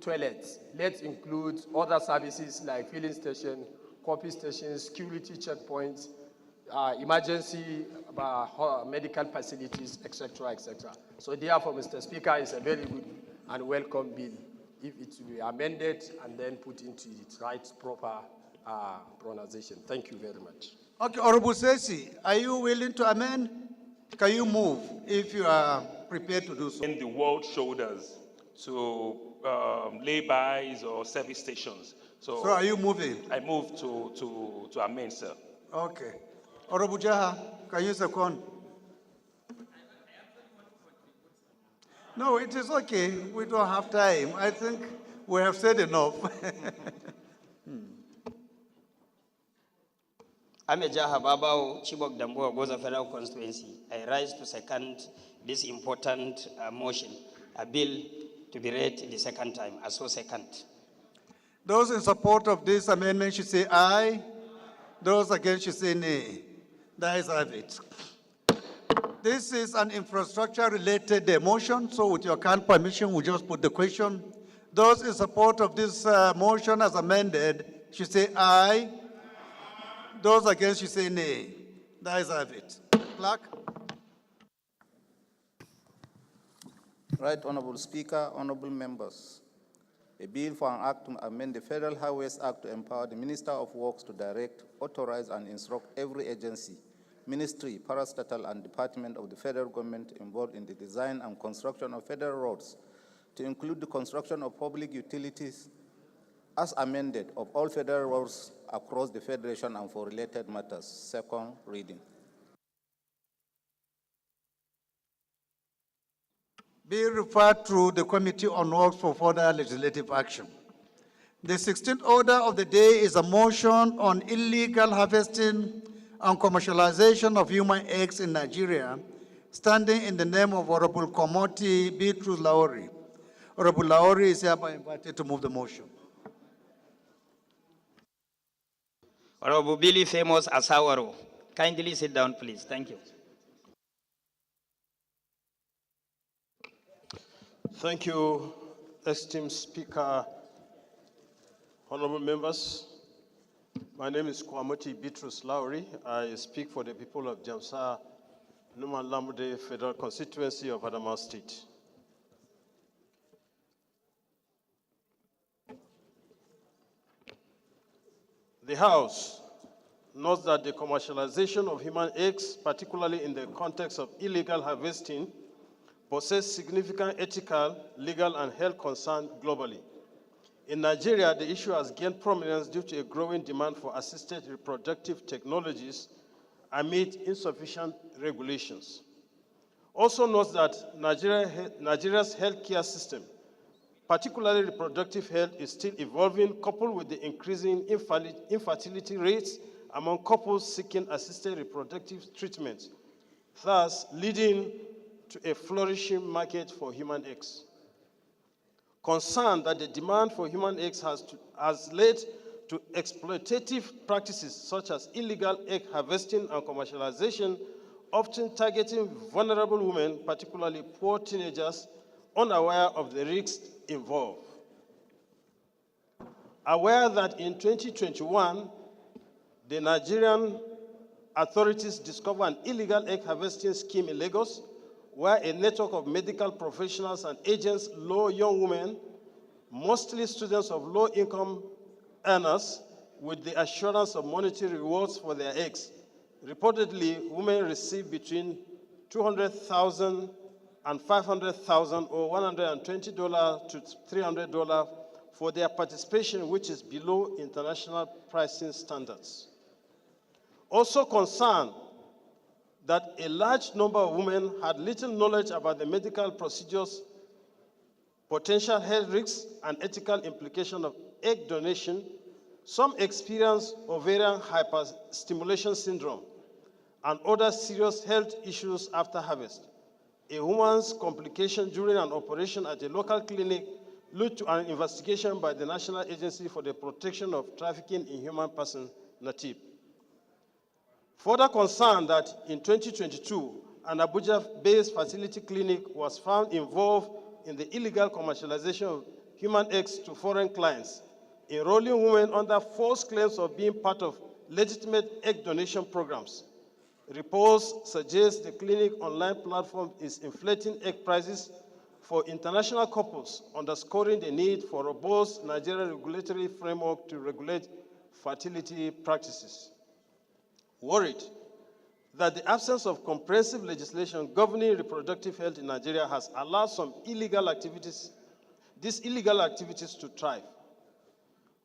toilets, let's include other services like filling station, copy stations, security checkpoints, emergency medical facilities, etc., etc. So therefore, Mr. Speaker, it's a very good and welcome bill if it will be amended and then put into its right proper pronunciation. Thank you very much. Okay, Honorable Sesi, are you willing to amend? Can you move if you are prepared to do so? In the world shoulders to lay-bys or service stations. So are you moving? I move to amend, sir. Okay. Honorable Jaha, can you second? No, it is okay. We don't have time. I think we have said enough. Amejaha Babao, Chibok Damboa, Goza Federal Constituency. I rise to second this important motion, a bill to be read the second time. I so second. Those in support of this amendment should say aye. Those against should say nay. The ayes have it. This is an infrastructure-related motion, so with your kind permission, we'll just put the question. Those in support of this motion as amended should say aye. Those against should say nay. The ayes have it. Clerk. Right, Honorable Speaker, honorable members. A bill for an act to amend the Federal Highways Act to empower the Minister of Works to direct, authorize, and instruct every agency, ministry, parastatal, and department of the federal government involved in the design and construction of federal roads, to include the construction of public utilities as amended of all federal roads across the Federation and for related matters. Second reading. Be referred to the Committee on Works for further legislative action. The 16th order of the day is a motion on illegal harvesting and commercialization of human eggs in Nigeria, standing in the name of Honorable Komoti Bitrus Laori. Honorable Laori is hereby invited to move the motion. Honorable Billy Famous Asawaro, kindly sit down, please. Thank you. Thank you, esteemed Speaker, honorable members. My name is Kwamoti Bitrus Laori. I speak for the people of Jamsa, Numan Lamude Federal Constituency of Adamawa State. The House notes that the commercialization of human eggs, particularly in the context of illegal harvesting, possess significant ethical, legal, and health concerns globally. In Nigeria, the issue has gained prominence due to a growing demand for assisted reproductive technologies amid insufficient regulations. Also notes that Nigeria's healthcare system, particularly reproductive health, is still evolving, coupled with the increasing infertility rates among couples seeking assisted reproductive treatment, thus leading to a flourishing market for human eggs. Concerned that the demand for human eggs has led to exploitative practices such as illegal egg harvesting and commercialization, often targeting vulnerable women, particularly poor teenagers, unaware of the risks involved. Aware that in 2021, the Nigerian authorities discovered an illegal egg harvesting scheme in Lagos, where a network of medical professionals and agents lure young women, mostly students of low-income earners, with the assurance of monetary rewards for their eggs. Reportedly, women receive between $200,000 and $500,000 or $120 to $300 for their participation, which is below international pricing standards. Also concerned that a large number of women had little knowledge about the medical procedures, potential health risks, and ethical implications of egg donation. Some experience ovarian hyperstimulation syndrome and other serious health issues after harvest. A woman's complication during an operation at a local clinic lead to an investigation by the National Agency for the Protection of Trafficking in Human Persons, NATIP. Further concerned that in 2022, an Abuja-based fertility clinic was found involved in the illegal commercialization of human eggs to foreign clients, enrolling women under false claims of being part of legitimate egg donation programs. Reports suggest the clinic online platform is inflating egg prices for international couples, underscoring the need for a robust Nigerian regulatory framework to regulate fertility practices. Worried that the absence of comprehensive legislation governing reproductive health in Nigeria has allowed these illegal activities to thrive.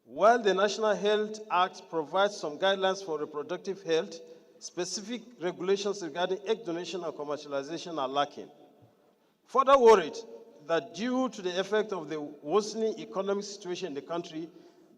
While the National Health Act provides some guidelines for reproductive health, specific regulations regarding egg donation and commercialization are lacking. Further worried that due to the effect of the worsening economic situation in the country,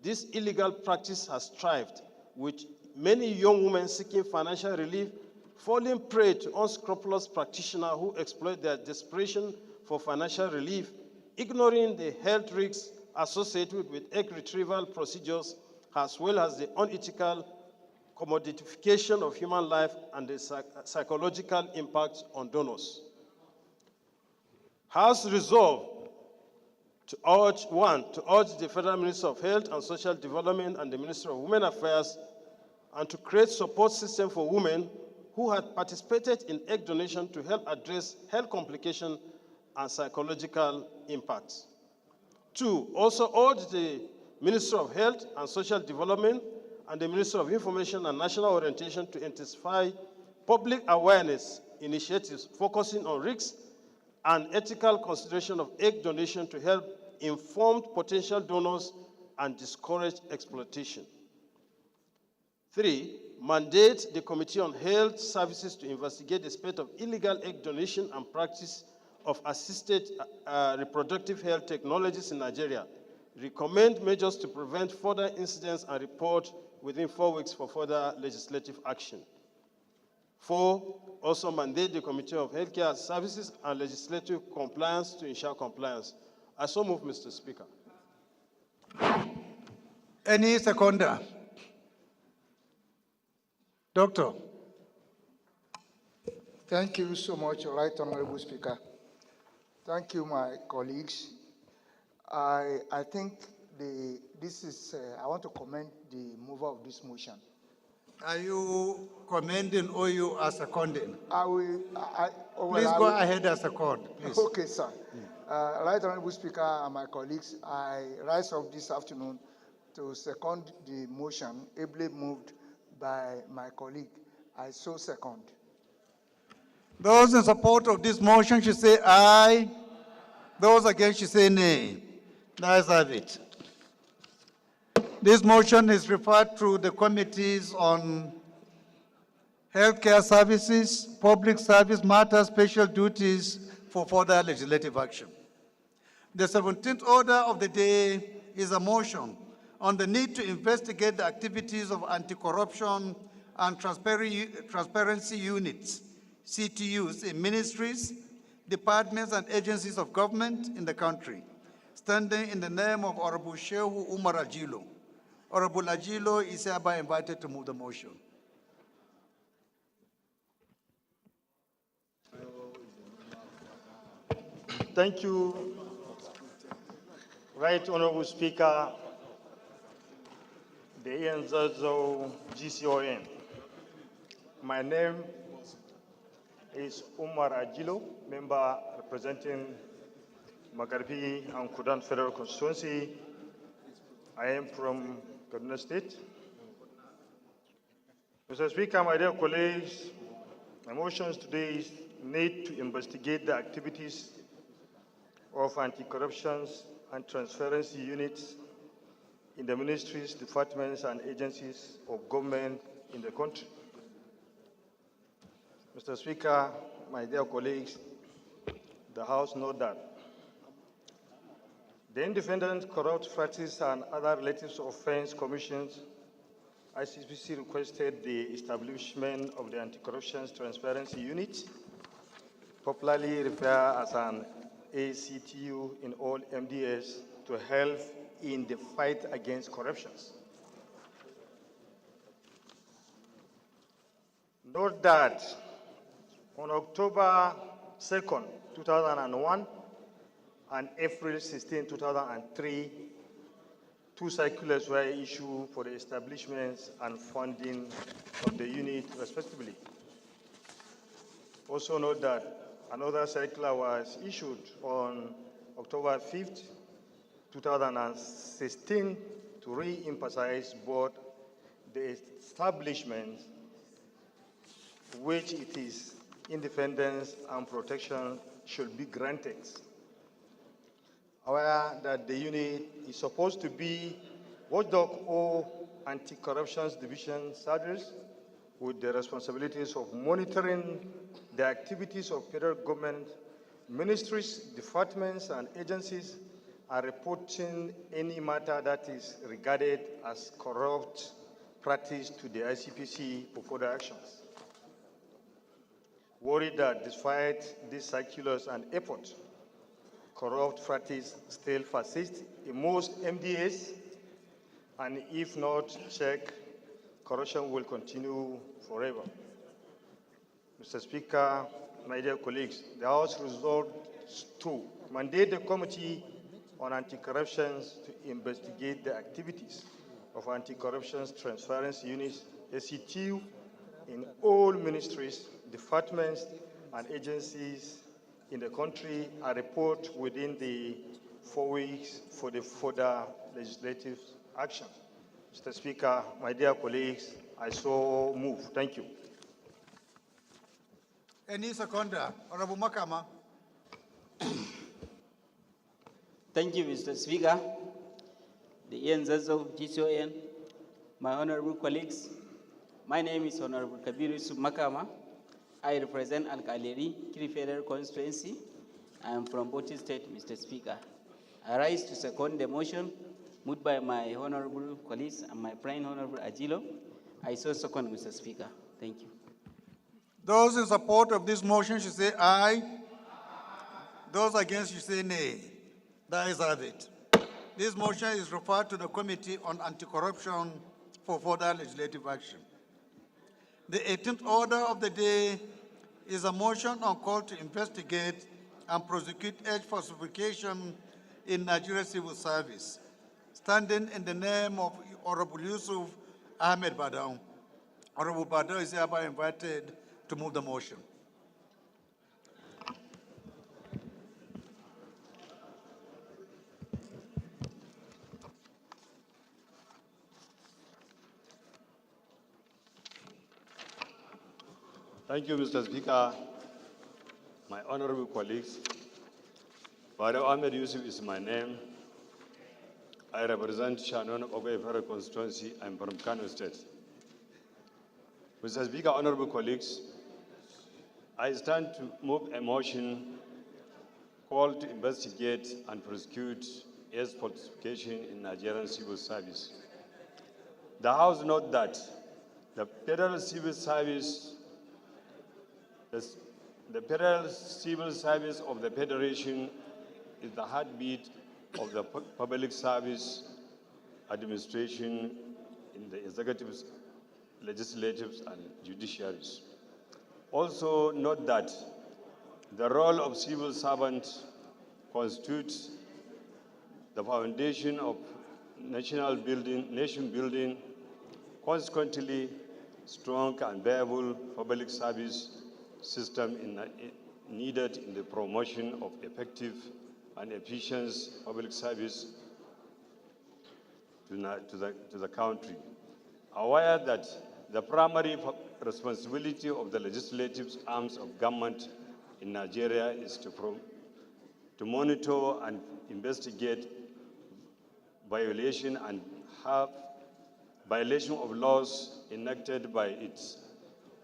this illegal practice has thrived, with many young women seeking financial relief falling prey to unscrupulous practitioners who exploit their desperation for financial relief, ignoring the health risks associated with egg retrieval procedures, as well as the unethical commodification of human life and the psychological impact on donors. House resolved to urge the Federal Minister of Health and Social Development and the Minister of Women Affairs and to create support system for women who had participated in egg donation to help address health complications and psychological impacts. 2, also urge the Minister of Health and Social Development and the Minister of Information and National Orientation to intensify public awareness initiatives focusing on risks and ethical consideration of egg donation to help inform potential donors and discourage exploitation. 3, mandate the Committee on Health Services to investigate the spate of illegal egg donation and practice of assisted reproductive health technologies in Nigeria. Recommend measures to prevent further incidents and report within 4 weeks for further legislative action. 4, also mandate the Committee of Healthcare Services and Legislative Compliance to ensure compliance. I so move, Mr. Speaker. Any seconder? Doctor. Thank you so much, Right Honorable Speaker. Thank you, my colleagues. I think I want to commend the mover of this motion. Are you commending or you are seconding? I will. Please go ahead and second, please. Okay, sir. Right Honorable Speaker and my colleagues, I rise up this afternoon to second the motion ably moved by my colleague. I so second. Those in support of this motion should say aye. Those against should say nay. Let's have it. This motion is referred to the committees on healthcare services, public service matters, special duties for further legislative action. The 17th order of the day is a motion on the need to investigate the activities of anti-corruption and transparency units, CTUs, in ministries, departments, and agencies of government in the country, standing in the name of Honorable Shehu Umar Ajilo. Honorable Ajilo is hereby invited to move the motion. Thank you, Right Honorable Speaker, the ENZO GCON. My name is Umar Ajilo, member representing Magharibi and Kudan Federal Constituency. I am from Edo State. Mr. Speaker, my dear colleagues, my motions today need to investigate the activities of anti-corruption and transparency units in the ministries, departments, and agencies of government in the country. Mr. Speaker, my dear colleagues, the House knows that the Independent Corrupt Practice and Other Related Offense Commissions, ICPC, requested the establishment of the Anti-Corruption Transparency Unit, popularly referred as an ACTU in all MDS, to help in the fight against corruption. Note that on October 2nd, 2001 and April 16, 2003, two circulars were issued for the establishment and funding of the unit, respectively. Also note that another circular was issued on October 5th, 2016 to re-emphasize both the establishment, which it is independence and protection should be granted. Aware that the unit is supposed to be watchdog or anti-corruption division service with the responsibilities of monitoring the activities of federal government, ministries, departments, and agencies, and reporting any matter that is regarded as corrupt practice to the ICPC for further actions. Worried that despite these circulars and efforts, corrupt practice still persists in most MDAs, and if not checked, corruption will continue forever. Mr. Speaker, my dear colleagues, the House resolved to mandate the Committee on Anti-Corruption to investigate the activities of Anti-Corruption Transparency Units, ACTU, in all ministries, departments, and agencies in the country, and report within the 4 weeks for the further legislative action. Mr. Speaker, my dear colleagues, I so move. Thank you. Any seconder? Honorable Makama. Thank you, Mr. Speaker. The Zazo, GCON, my honorable colleagues, my name is Honorable Kabiru Yusuf Makama. I represent Al-Kaleri, Kiri Federal Constituency. I am from Bauchi State, Mr. Speaker. I rise to second the motion moved by my honorable colleagues and my prime honorable Ajilo. I so second, Mr. Speaker. Thank you. Those in support of this motion should say aye. Those against should say nay. That is have it. This motion is referred to the Committee on Anti-Corruption for further legislative action. The 18th order of the day is a motion on call to investigate and prosecute age falsification in Nigeria Civil Service, standing in the name of Honorable Yusuf Ahmed Badao. Honorable Badao is hereby invited to move the motion. Thank you, Mr. Speaker. My honorable colleagues, Badao Ahmed Yusuf is my name. I represent Shannon Ogoy Federal Constituency. I'm from Kano State. Mr. Speaker, honorable colleagues, I stand to move a motion called to investigate and prosecute age falsification in Nigerian civil service. The House notes that the Federal Civil Service the Federal Civil Service of the Federation is the heartbeat of the public service administration in the executives, legislatives, and judiciaries. Also note that the role of civil servants constitutes the foundation of nation building. Consequently, strong and viable public service system needed in the promotion of effective and efficient public service to the country. Aware that the primary responsibility of the legislative arms of government in Nigeria is to monitor and investigate violation of laws enacted by it,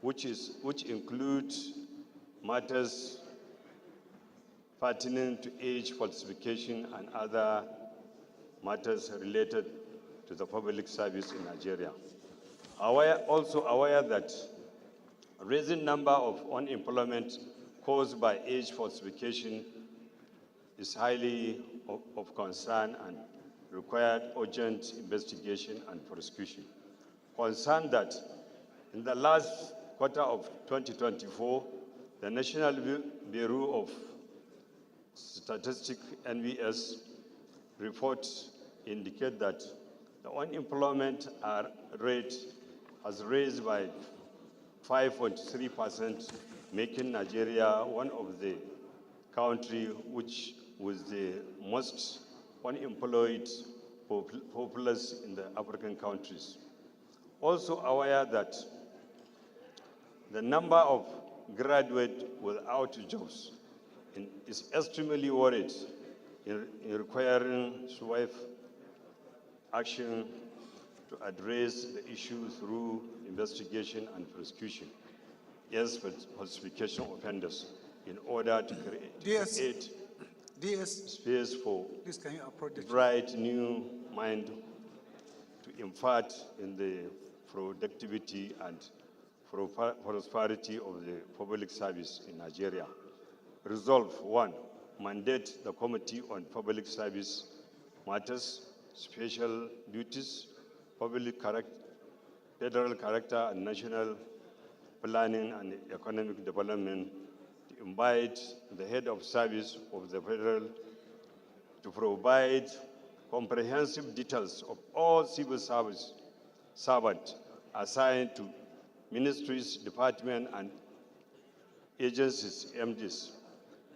which includes matters pertinent to age falsification and other matters related to the public service in Nigeria. Also aware that a rising number of unemployment caused by age falsification is highly of concern and required urgent investigation and prosecution. Concerned that in the last quarter of 2024, the National Bureau of Statistics, NBS, reports indicate that the unemployment rate has raised by 5.3%, making Nigeria one of the countries which was the most unemployed populace in the African countries. Also aware that the number of graduates without jobs is extremely worried in requiring swift action to address the issue through investigation and prosecution as falsification offenders in order to create space for bright new mind to impart in the productivity and prosperity of the public service in Nigeria. Resolve 1, mandate the Committee on Public Service Matters, Special Duties, Federal Character and National Planning and Economic Development to invite the head of service of the federal to provide comprehensive details of all civil service servants assigned to ministries, departments, and agencies, MDs,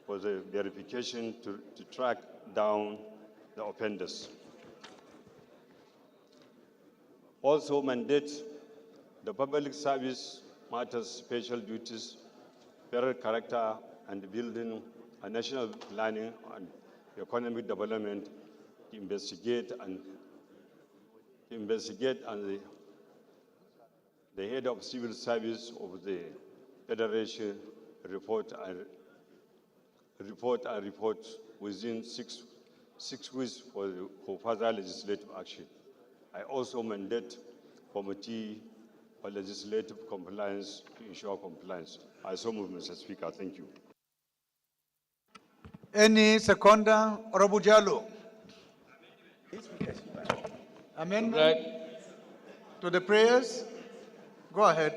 for the verification to track down the offenders. Also mandate the Public Service Matters Special Duties, Federal Character and Building and National Planning and Economic Development to investigate and the head of civil service of the Federation report within six weeks for further legislative action. I also mandate Committee for Legislative Compliance to ensure compliance. I so move, Mr. Speaker. Thank you. Any seconder? Honorable Jallo. Amendment to the prayers? Go ahead.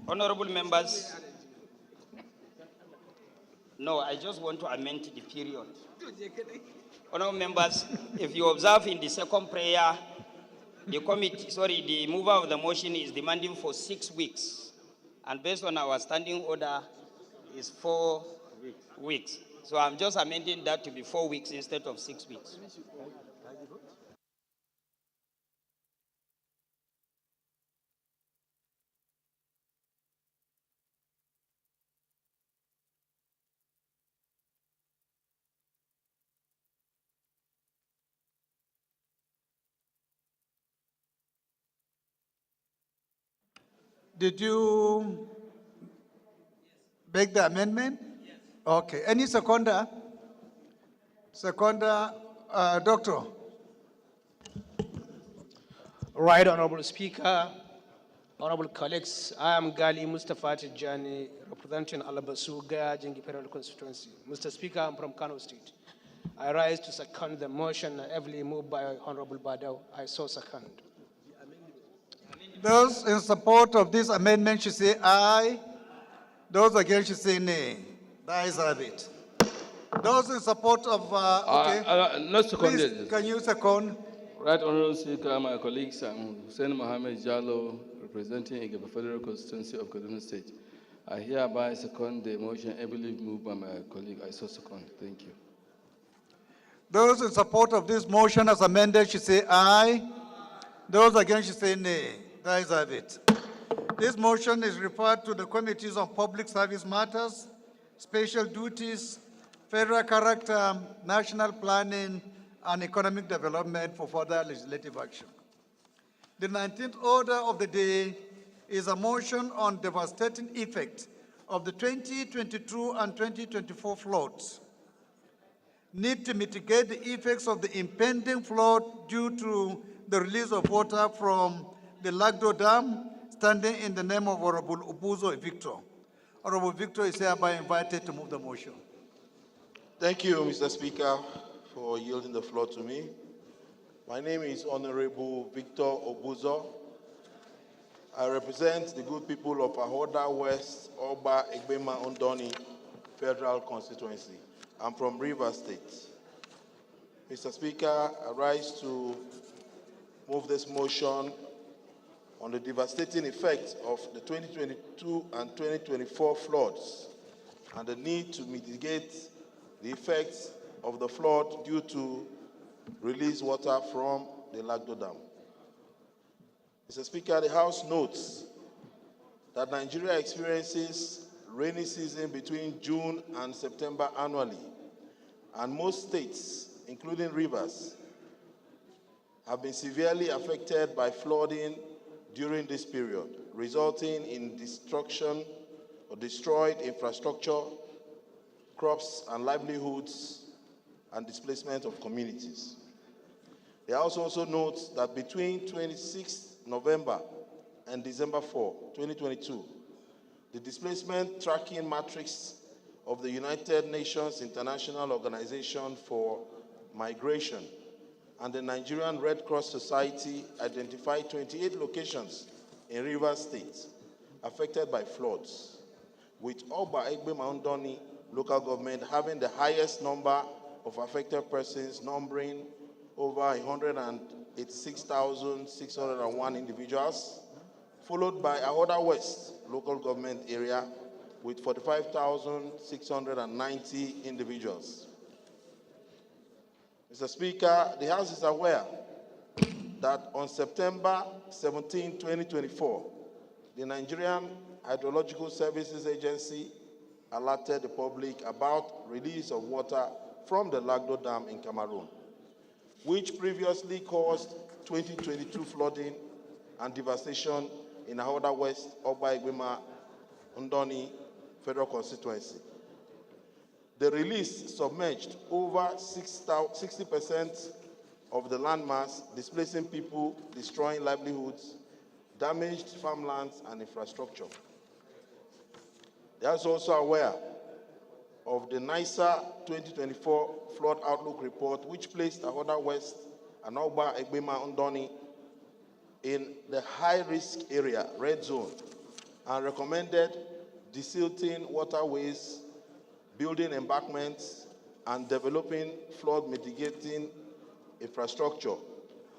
Honorable members, no, I just want to amend the period. Honorable members, if you observe in the second prayer, the mover of the motion is demanding for 6 weeks. And based on our standing order, is 4 weeks. So I'm just amending that to be 4 weeks instead of 6 weeks. Did you make the amendment? Yes. Okay. Any seconder? Seconder, Doctor. Right, Honorable Speaker, Honorable colleagues, I am Gali Mustafa Tijani, representing Alabasu Gaya Jengi Federal Constituency. Mr. Speaker, I'm from Kano State. I rise to second the motion heavily moved by Honorable Badao. I so second. Those in support of this amendment should say aye. Those against should say nay. The ayes have it. Those in support of, not seconded. Please, can you second? Right, Honorable Speaker, my colleagues, I'm Hussein Mohammed Jallo, representing the Federal Constituency of Kaduna State. I hereby second the motion ably moved by my colleague. I so second. Thank you. Those in support of this motion as amended should say aye. Those against should say nay. The ayes have it. This motion is referred to the Committees on Public Service Matters, Special Duties, Federal Character, National Planning, and Economic Development for further legislative action. The 19th order of the day is a motion on devastating effect of the 2022 and 2024 floods. Need to mitigate the effects of the impending flood due to the release of water from the Lagdo Dam, standing in the name of Honorable Obuzo Victor. Honorable Victor is hereby invited to move the motion. Thank you, Mr. Speaker, for yielding the floor to me. My name is Honorable Victor Obuzo. I represent the good people of Ahoda West, Oba, Egbema, Ondoni Federal Constituency. I'm from Rivers State. Mr. Speaker, I rise to move this motion on the devastating effects of the 2022 and 2024 floods and the need to mitigate the effects of the flood due to released water from the Lagdo Dam. Mr. Speaker, the House notes that Nigeria experiences rainy season between June and September annually, and most states, including Rivers, have been severely affected by flooding during this period, resulting in destruction or destroyed infrastructure, crops and livelihoods, and displacement of communities. The House also notes that between 26 November and December 4, 2022, the displacement tracking matrix of the United Nations International Organization for Migration and the Nigerian Red Cross Society identified 28 locations in Rivers State affected by floods, with Oba Egbema Ondoni local government having the highest number of affected persons, numbering over 186,601 individuals, followed by Ahoda West local government area with 45,690 individuals. Mr. Speaker, the House is aware that on September 17, 2024, the Nigerian Hydrological Services Agency alerted the public about release of water from the Lagdo Dam in Cameroon, which previously caused 2022 flooding and devastation in Ahoda West, Oba Egbema, Ondoni Federal Constituency. The release submerged over 60% of the landmass, displacing people, destroying livelihoods, damaged farmlands and infrastructure. They are also aware of the NISA 2024 Flood Outlook Report, which placed Ahoda West and Oba Egbema Ondoni in the high-risk area, red zone, and recommended desilting waterways, building embankments, and developing flood mitigating infrastructure,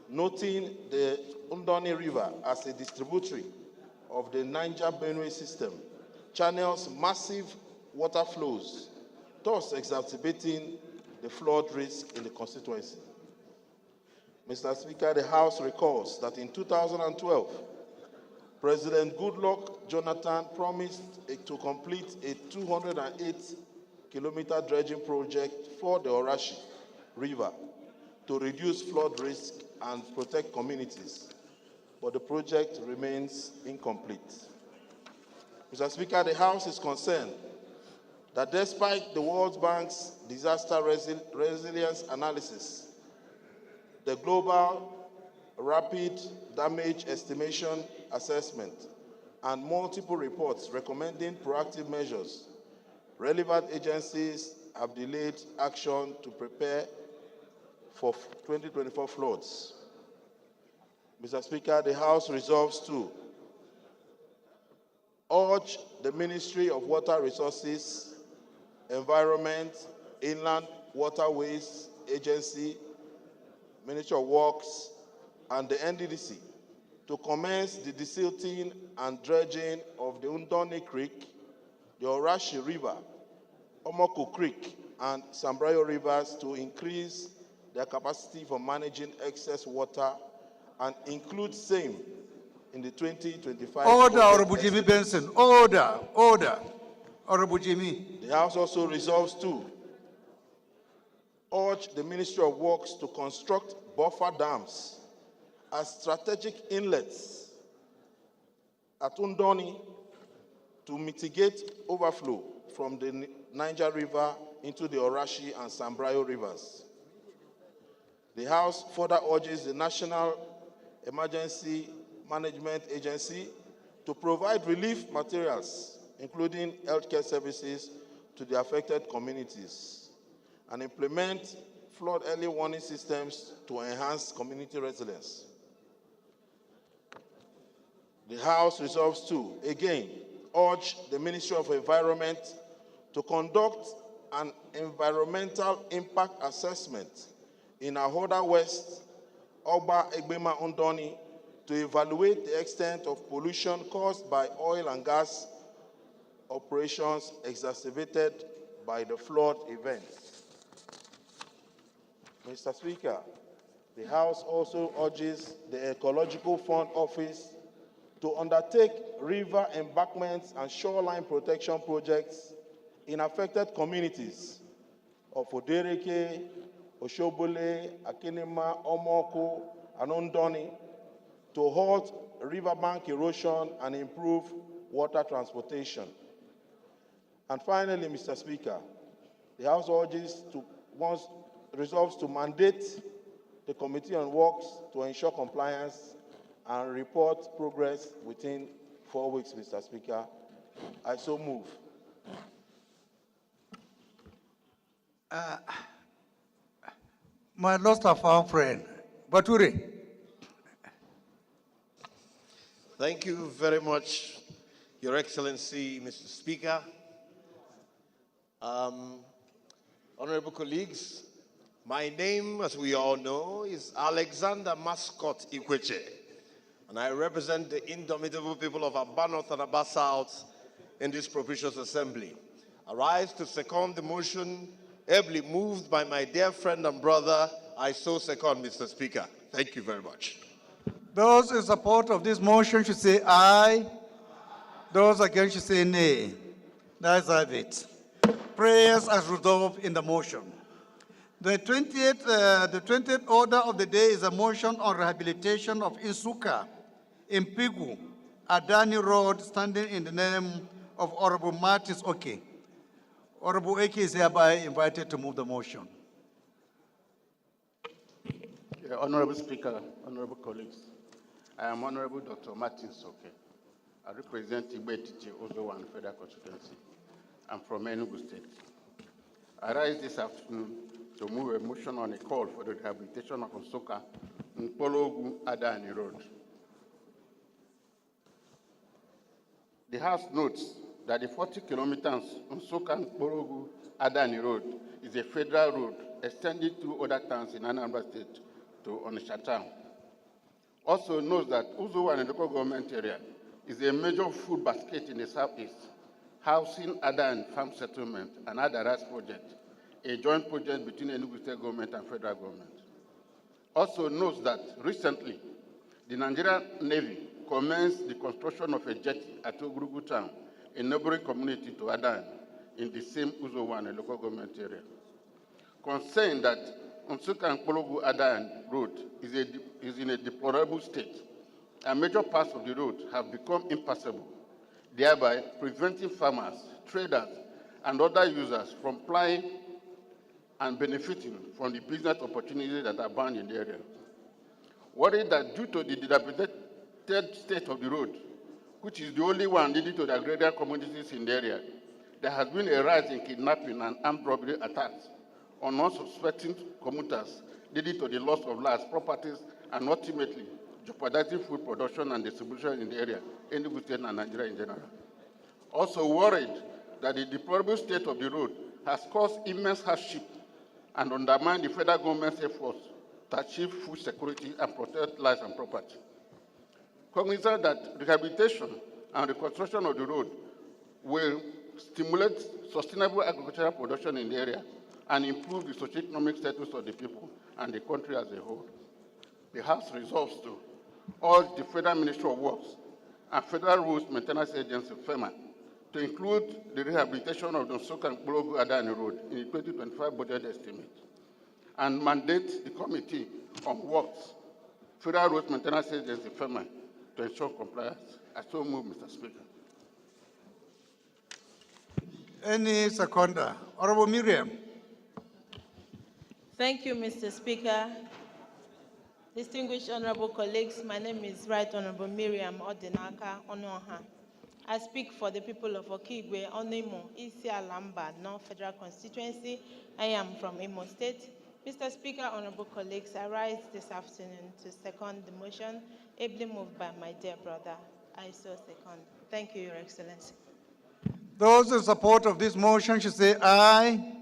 noting the Ondoni River as a distributary of the Niger-Benue system, channels massive water flows, thus exacerbating the flood risk in the constituency. Mr. Speaker, the House recalls that in 2012, President Goodluck Jonathan promised to complete a 208-kilometer dredging project for the Orashi River to reduce flood risk and protect communities, but the project remains incomplete. Mr. Speaker, the House is concerned that despite the World Bank's disaster resilience analysis, the Global Rapid Damage Estimation Assessment, and multiple reports recommending proactive measures, relevant agencies have delayed action to prepare for 2024 floods. Mr. Speaker, the House resolves to urge the Ministry of Water Resources, Environment, Inland Waterways Agency, Ministry of Works, and the NDDC to commence the desilting and dredging of the Ondoni Creek, the Orashi River, Omoko Creek, and Sambrayo Rivers to increase their capacity for managing excess water and include same in the 2025. Order, Honorable Jimmy Benson. Order, order. Honorable Jimmy. The House also resolves to urge the Ministry of Works to construct buffer dams as strategic inlets at Ondoni to mitigate overflow from the Niger River into the Orashi and Sambrayo rivers. The House further urges the National Emergency Management Agency to provide relief materials, including healthcare services, to the affected communities, and implement flood early warning systems to enhance community resilience. The House resolves to, again, urge the Ministry of Environment to conduct an environmental impact assessment in Ahoda West, Oba Egbema Undoni, to evaluate the extent of pollution caused by oil and gas operations exacerbated by the flood event. Mr. Speaker, the House also urges the Ecological Fund Office to undertake river embankments and shoreline protection projects in affected communities of Odereke, Oshobole, Akinima, Omoko, and Ondoni to halt riverbank erosion and improve water transportation. And finally, Mr. Speaker, the House resolves to mandate the Committee on Works to ensure compliance and report progress within 4 weeks, Mr. Speaker. I so move. My lost and found friend, Bature. Thank you very much, Your Excellency, Mr. Speaker. Honorable colleagues, my name, as we all know, is Alexander Mascot Ikweche, and I represent the indomitable people of Aba North and Aba South in this propitious assembly. I rise to second the motion ably moved by my dear friend and brother. I so second, Mr. Speaker. Thank you very much. Those in support of this motion should say aye. Those against should say nay. That's it. Prayers as resolved in the motion. The 20th order of the day is a motion on rehabilitation of Insuka, Impigu, Adani Road, standing in the name of Honorable Martins Oke. Honorable Oke is hereby invited to move the motion. Honorable Speaker, honorable colleagues, I am Honorable Dr. Martins Oke. I represent Igbetiti Ozowan Federal Constituency. I'm from Enugu State. I rise this afternoon to move a motion on a call for the rehabilitation of Nsoka Nkpologu Adani Road. The House notes that the 40 kilometers Nsoka Nkpologu Adani Road is a federal road extending through other towns in Anambra State to Onitsha town. Also notes that Uzowan local government area is a major food basket in the southeast, housing Adan Farm Settlement and Adaras project, a joint project between Enugu State government and federal government. Also notes that recently, the Nigerian Navy commenced the construction of a jetty at Ogrugu town, a neighboring community to Adan, in the same Uzowan local government area. Concerned that Nsuka Nkpologu Adan Road is in a deplorable state, and major parts of the road have become impassable, thereby preventing farmers, traders, and other users from plying and benefiting from the business opportunities that are abound in the area. Worried that due to the dilapidated state of the road, which is the only one leading to the agrarian communities in the area, there has been a rise in kidnapping and armed robbery attacks on unsuspecting commuters, leading to the loss of lives, properties, and ultimately jeopardizing food production and distribution in the area, Enugu State and Nigeria in general. Also worried that the deplorable state of the road has caused immense hardship and undermined the federal government's efforts to achieve food security and protect lives and property. Cognizant that rehabilitation and reconstruction of the road will stimulate sustainable agricultural production in the area and improve the socio-economic status of the people and the country as a whole. The House resolves to urge the Federal Ministry of Works and Federal Roads Maintenance Agency, FEMA, to include the rehabilitation of the Nsoka Nkpologu Adani Road in the 2025 budget estimate, and mandate the Committee on Works, Federal Roads Maintenance Agency, FEMA, to ensure compliance. I so move, Mr. Speaker. Any seconder? Honorable Miriam. Thank you, Mr. Speaker. Distinguished honorable colleagues, my name is Right Honorable Miriam Odinaka Onoha. I speak for the people of Okigwe, Onimo, Isi Alamba, non-federal constituency. I am from Imo State. Mr. Speaker, honorable colleagues, I rise this afternoon to second the motion, ably moved by my dear brother. I so second. Thank you, Your Excellency. Those in support of this motion should say aye.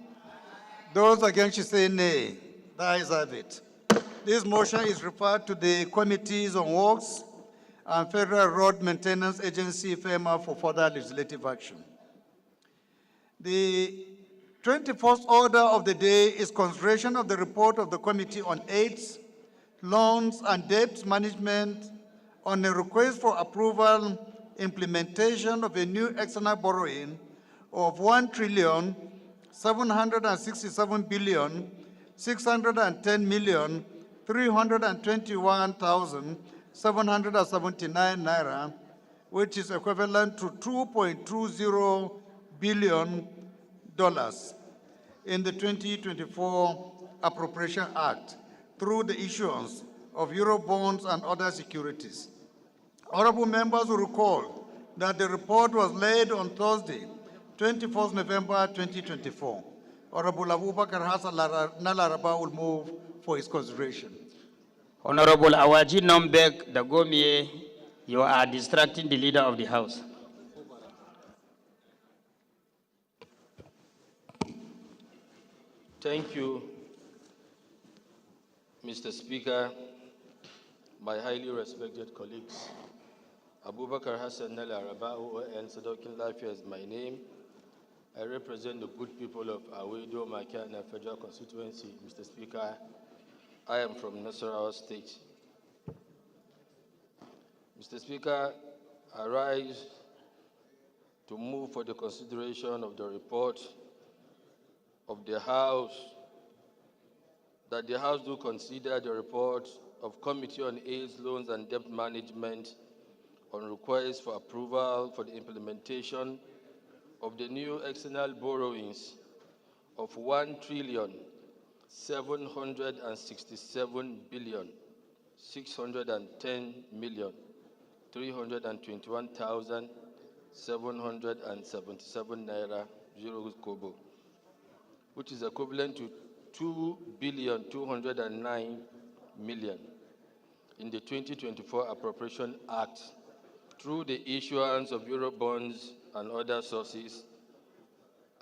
Those against should say nay. The ayes have it. This motion is referred to the Committees on Works and Federal Road Maintenance Agency, FEMA, for further legislative action. The 21st order of the day is consideration of the report of the Committee on AIDS, Loans and Debt Management on a request for approval, implementation of a new external borrowing of 1,767,321,779 naira, which is equivalent to $2.20 billion in the 2024 Appropriation Act through the issuance of Eurobonds and other securities. Honorable members will recall that the report was laid on Thursday, 21st November 2024. Honorable Abubakar Hassan Nalaraba will move for his consideration. Honorable Awaji Nombek Dagomie, you are distracting the leader of the House. Thank you, Mr. Speaker, my highly respected colleagues. Abubakar Hassan Nalaraba, ON Sadokin Lafia is my name. I represent the good people of Edo Makana Federal Constituency. Mr. Speaker, I am from Nasarawa State. Mr. Speaker, I rise to move for the consideration of the report of the House, that the House do consider the report of Committee on AIDS, Loans and Debt Management on request for approval for the implementation of the new external borrowings of 1,767,610,321,777 naira 0 kobo, which is equivalent to 2,209,000,000 in the 2024 Appropriation Act through the issuance of Eurobonds and other sources,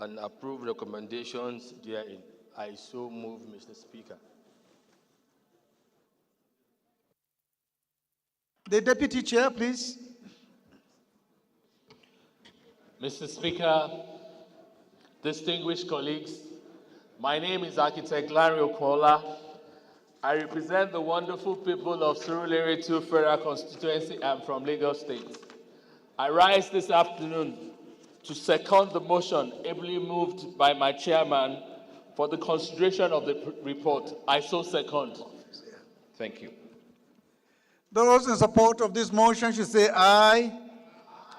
and approve recommendations therein. I so move, Mr. Speaker. The Deputy Chair, please. Mr. Speaker, distinguished colleagues, my name is Architect Larry Okola. I represent the wonderful people of Surulere 2 Federal Constituency. I'm from Edo State. I rise this afternoon to second the motion ably moved by my chairman for the consideration of the report. I so second. Thank you. Those in support of this motion should say aye.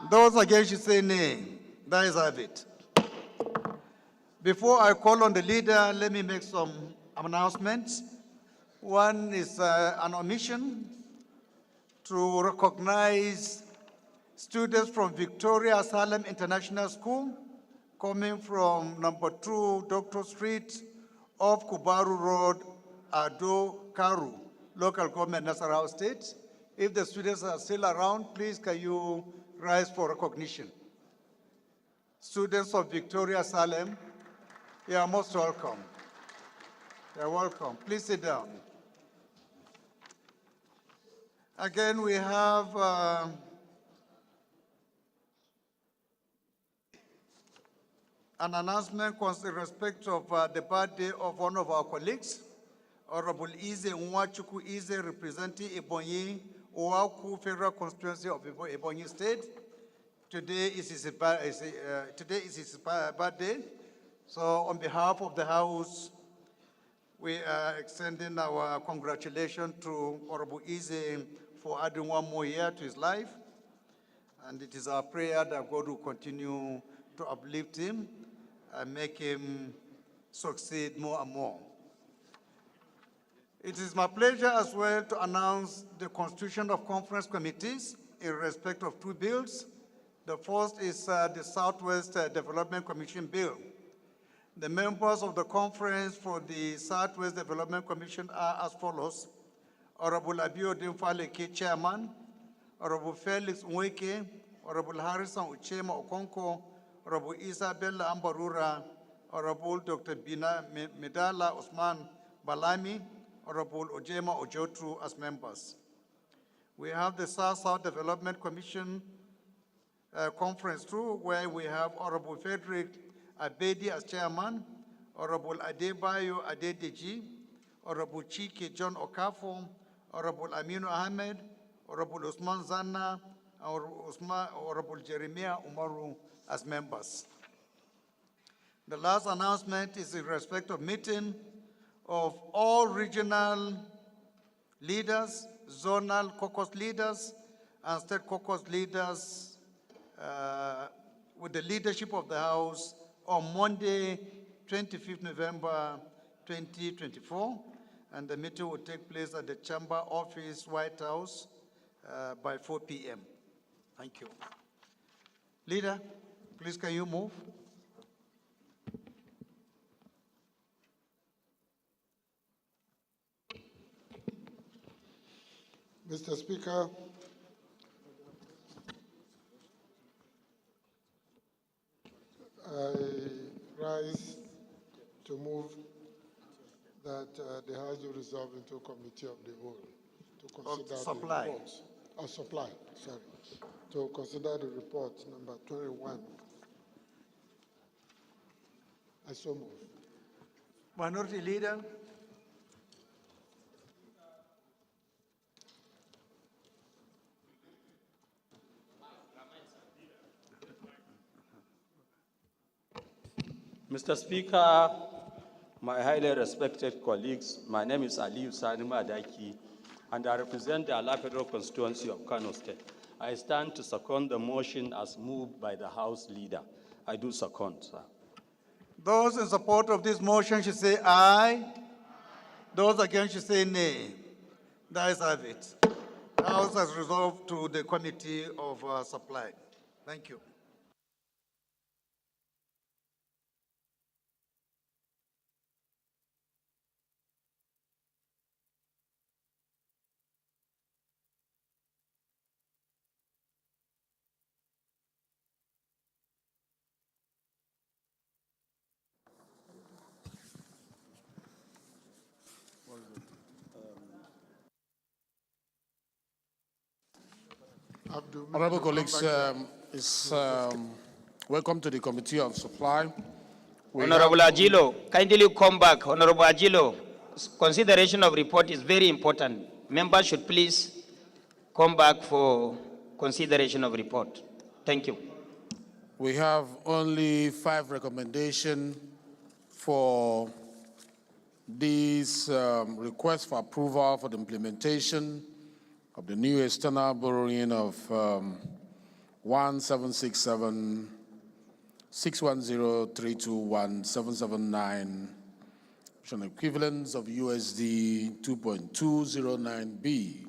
Those against should say nay. The ayes have it. Before I call on the leader, let me make some announcements. One is an omission to recognize students from Victoria Salem International School coming from number 2 Doctor Street off Kubaru Road, Ado Karu, local government, Nasarawa State. If the students are still around, please can you rise for recognition? Students of Victoria Salem, you are most welcome. You're welcome. Please sit down. Again, we have an announcement in respect of the birthday of one of our colleagues, Honorable Ize Nwachuku Ize, representing Ebonyi Owaku Federal Constituency of Ebonyi State. Today is his birthday. So on behalf of the House, we are extending our congratulations to Honorable Ize for adding one more year to his life. And it is our prayer that God will continue to uplift him and make him succeed more and more. It is my pleasure as well to announce the constitution of conference committees in respect of two bills. The first is the Southwest Development Commission bill. The members of the conference for the Southwest Development Commission are as follows: Honorable Abiodun Faleke, Chairman; Honorable Felix Nweke; Honorable Harrison Uchema Okonko; Honorable Isabella Ambarura; Honorable Dr. Bina Medala Osman Balami; Honorable Ojema Ojotru as members. We have the South-South Development Commission Conference too, where we have Honorable Frederick Abedi as chairman, Honorable Adebayo Adedeji, Honorable Chike John Okafo, Honorable Aminu Ahmed, Honorable Usman Zanna, Honorable Jeremiah Umaru as members. The last announcement is in respect of meeting of all regional leaders, zonal caucus leaders, and state caucus leaders with the leadership of the House on Monday, 25th November 2024. And the meeting will take place at the Chamber Office, White House, by 4 p.m. Thank you. Leader, please can you move? Mr. Speaker, I rise to move that the House will resolve into a committee of the whole to consider supply. the report. Supply, sorry. To consider the report number 21. I so move. Minority Leader. Mr. Speaker, my highly respected colleagues, my name is Aliyu Sani Madaki, and I represent the Ala Federal constituency of Kano State. I stand to second the motion as moved by the House Leader. I do second, sir. Those in support of this motion should say aye. Those against should say nay. The ayes have it. The House has resolved to the Committee of Supply. Thank you. Honorable colleagues, welcome to the Committee of Supply. Honorable Agilo, kindly come back. Honorable Agilo, consideration of report is very important. Members should please come back for consideration of report. Thank you. We have only 5 recommendations for this request for approval for the implementation of the new external borrowing of 1767 610-321-779, which is an equivalence of USD 2.209B.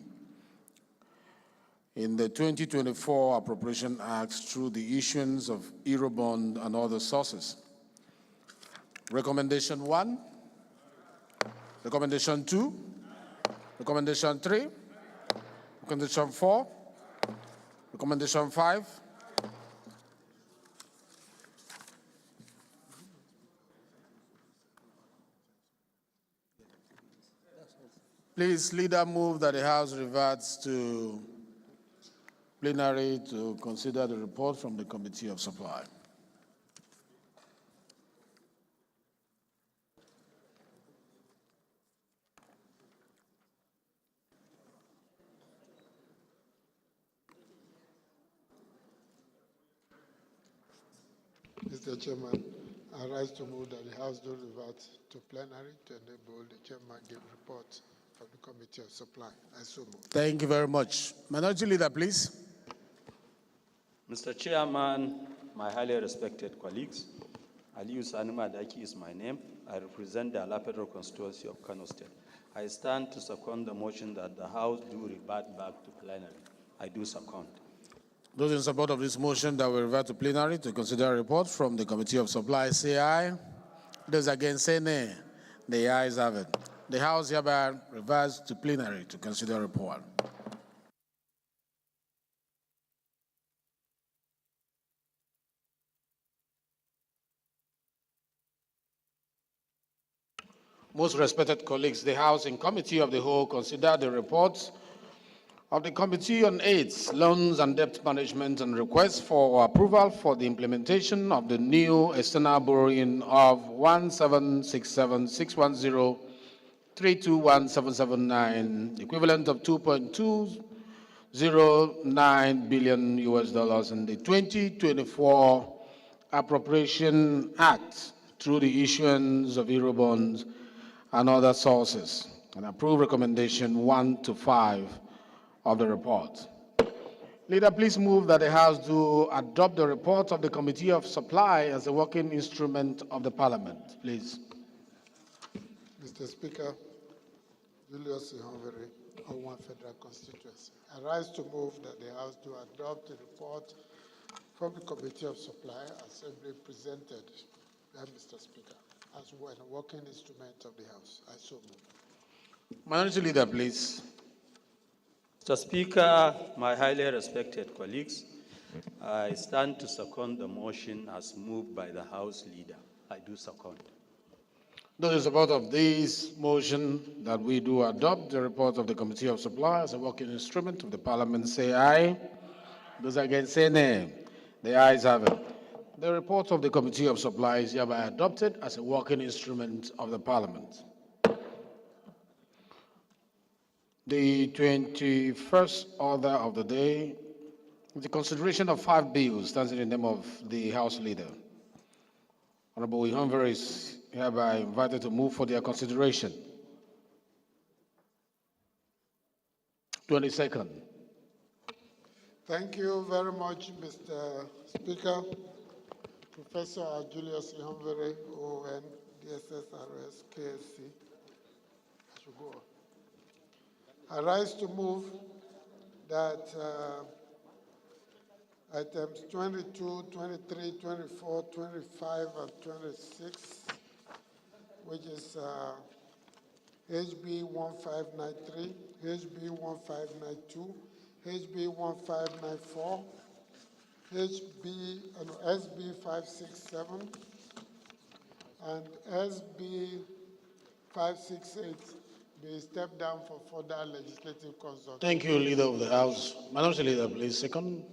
In the 2024 Appropriation Act through the issuance of Eurobond and other sources. Recommendation 1, Recommendation 2, Recommendation 3, Recommendation 4, Recommendation 5, Please, Leader, move that the House reverts to plenary to consider the report from the Committee of Supply. Mr. Chairman, I rise to move that the House do revert to plenary to enable the chairman give report from the Committee of Supply. I so move. Thank you very much. Minority Leader, please. Mr. Chairman, my highly respected colleagues, Aliyu Sanima Daki is my name. I represent the Alapedro constituency of Kano State. I stand to second the motion that the House do revert back to plenary. I do second. Those in support of this motion that will revert to plenary to consider a report from the Committee of Supply, say aye. Those against, say nay. The ayes have it. The House hereby reverts to plenary to consider a report. Most respected colleagues, the House in Committee of the Whole considered the reports of the Committee on AIDS, Loans and Debt Management and requests for approval for the implementation of the new external borrowing of 1767610321779, equivalent of 2.209 billion US dollars in the 2024 Appropriation Act through the issuance of Eurobonds and other sources, and approve recommendation 1 to 5 of the report. Leader, please move that the House do adopt the report of the Committee of Supply as a working instrument of the Parliament, please. Mr. Speaker, Julius Ihonvere, Owan Federal Constituency. I rise to move that the House do adopt the report from the Committee of Supply as presented by Mr. Speaker as a working instrument of the House. I so move. Minority Leader, please. Mr. Speaker, my highly respected colleagues, I stand to second the motion as moved by the House Leader. I do second. Those in support of this motion that we do adopt the report of the Committee of Supply as a working instrument of the Parliament, say aye. Those against, say nay. The ayes have it. The report of the Committee of Supply is hereby adopted as a working instrument of the Parliament. The 21st order of the day is the consideration of 5 bills stands in the name of the House Leader. Honorable Ihonvere is hereby invited to move for their consideration. 22nd. Thank you very much, Mr. Speaker. Professor Julius Ihonvere, ON, DSSRS, KSC. I should go on. I rise to move that items 22, 23, 24, 25, and 26, which is HB 1593, HB 1592, HB 1594, SB 567, and SB 568 be stepped down for further legislative consultation. Thank you, Leader of the House. Minority Leader, please. Second.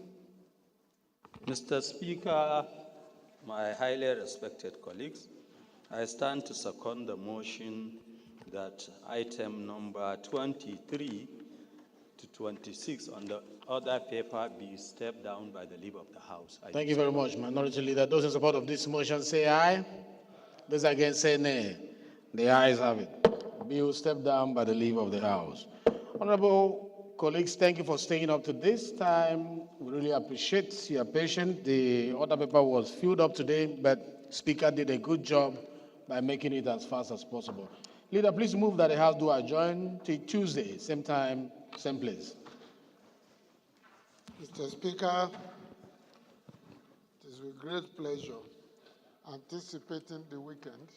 Mr. Speaker, my highly respected colleagues, I stand to second the motion that item number 23 to 26 on the other paper be stepped down by the leave of the House. Thank you very much, Minority Leader. Those in support of this motion say aye. Those against say nay. The ayes have it. Bill stepped down by the leave of the House. Honorable colleagues, thank you for staying up to this time. We really appreciate your patience. The order paper was filled up today, but Speaker did a good job by making it as fast as possible. Leader, please move that the House do adjourn till Tuesday, same time, same place. Mr. Speaker, it is with great pleasure, anticipating the weekend,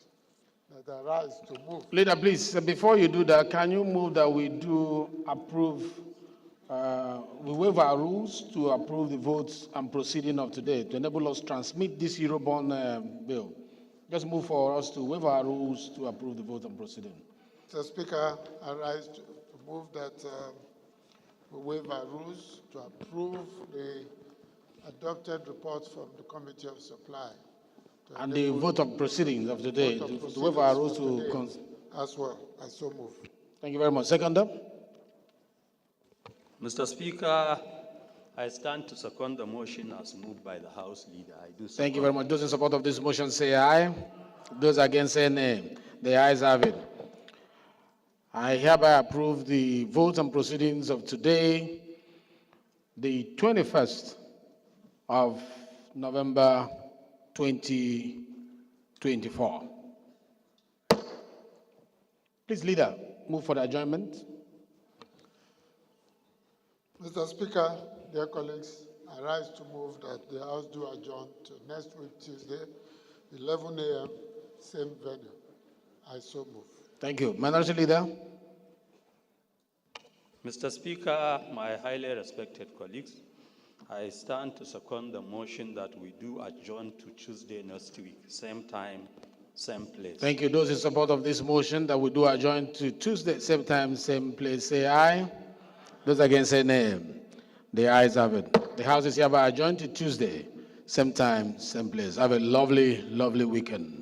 that I rise to move. Leader, please, before you do that, can you move that we do approve, we waive our rules to approve the votes and proceeding of today to enable us to transmit this Eurobond bill? Just move for us to waive our rules to approve the vote and proceeding. Mr. Speaker, I rise to move that we waive our rules to approve the adopted reports from the Committee of Supply. And the vote of proceedings of the day, to waive our rules to... As well, I so move. Thank you very much. Seconder? Mr. Speaker, I stand to second the motion as moved by the House Leader. I do second. Thank you very much. Those in support of this motion say aye. Those against say nay. The ayes have it. I hereby approve the votes and proceedings of today, the 21st of November 2024. 24. Please, Leader, move for the adjournment. Mr. Speaker, dear colleagues, I rise to move that the House do adjourn to next week, Tuesday, 11 a.m., same venue. I so move. Thank you. Minority Leader. Mr. Speaker, my highly respected colleagues, I stand to second the motion that we do adjourn to Tuesday next week, same time, same place. Thank you. Those in support of this motion that we do adjourn to Tuesday, same time, same place, say aye. Those against, say nay. The ayes have it. The House is hereby adjourned to Tuesday, same time, same place. Have a lovely, lovely weekend.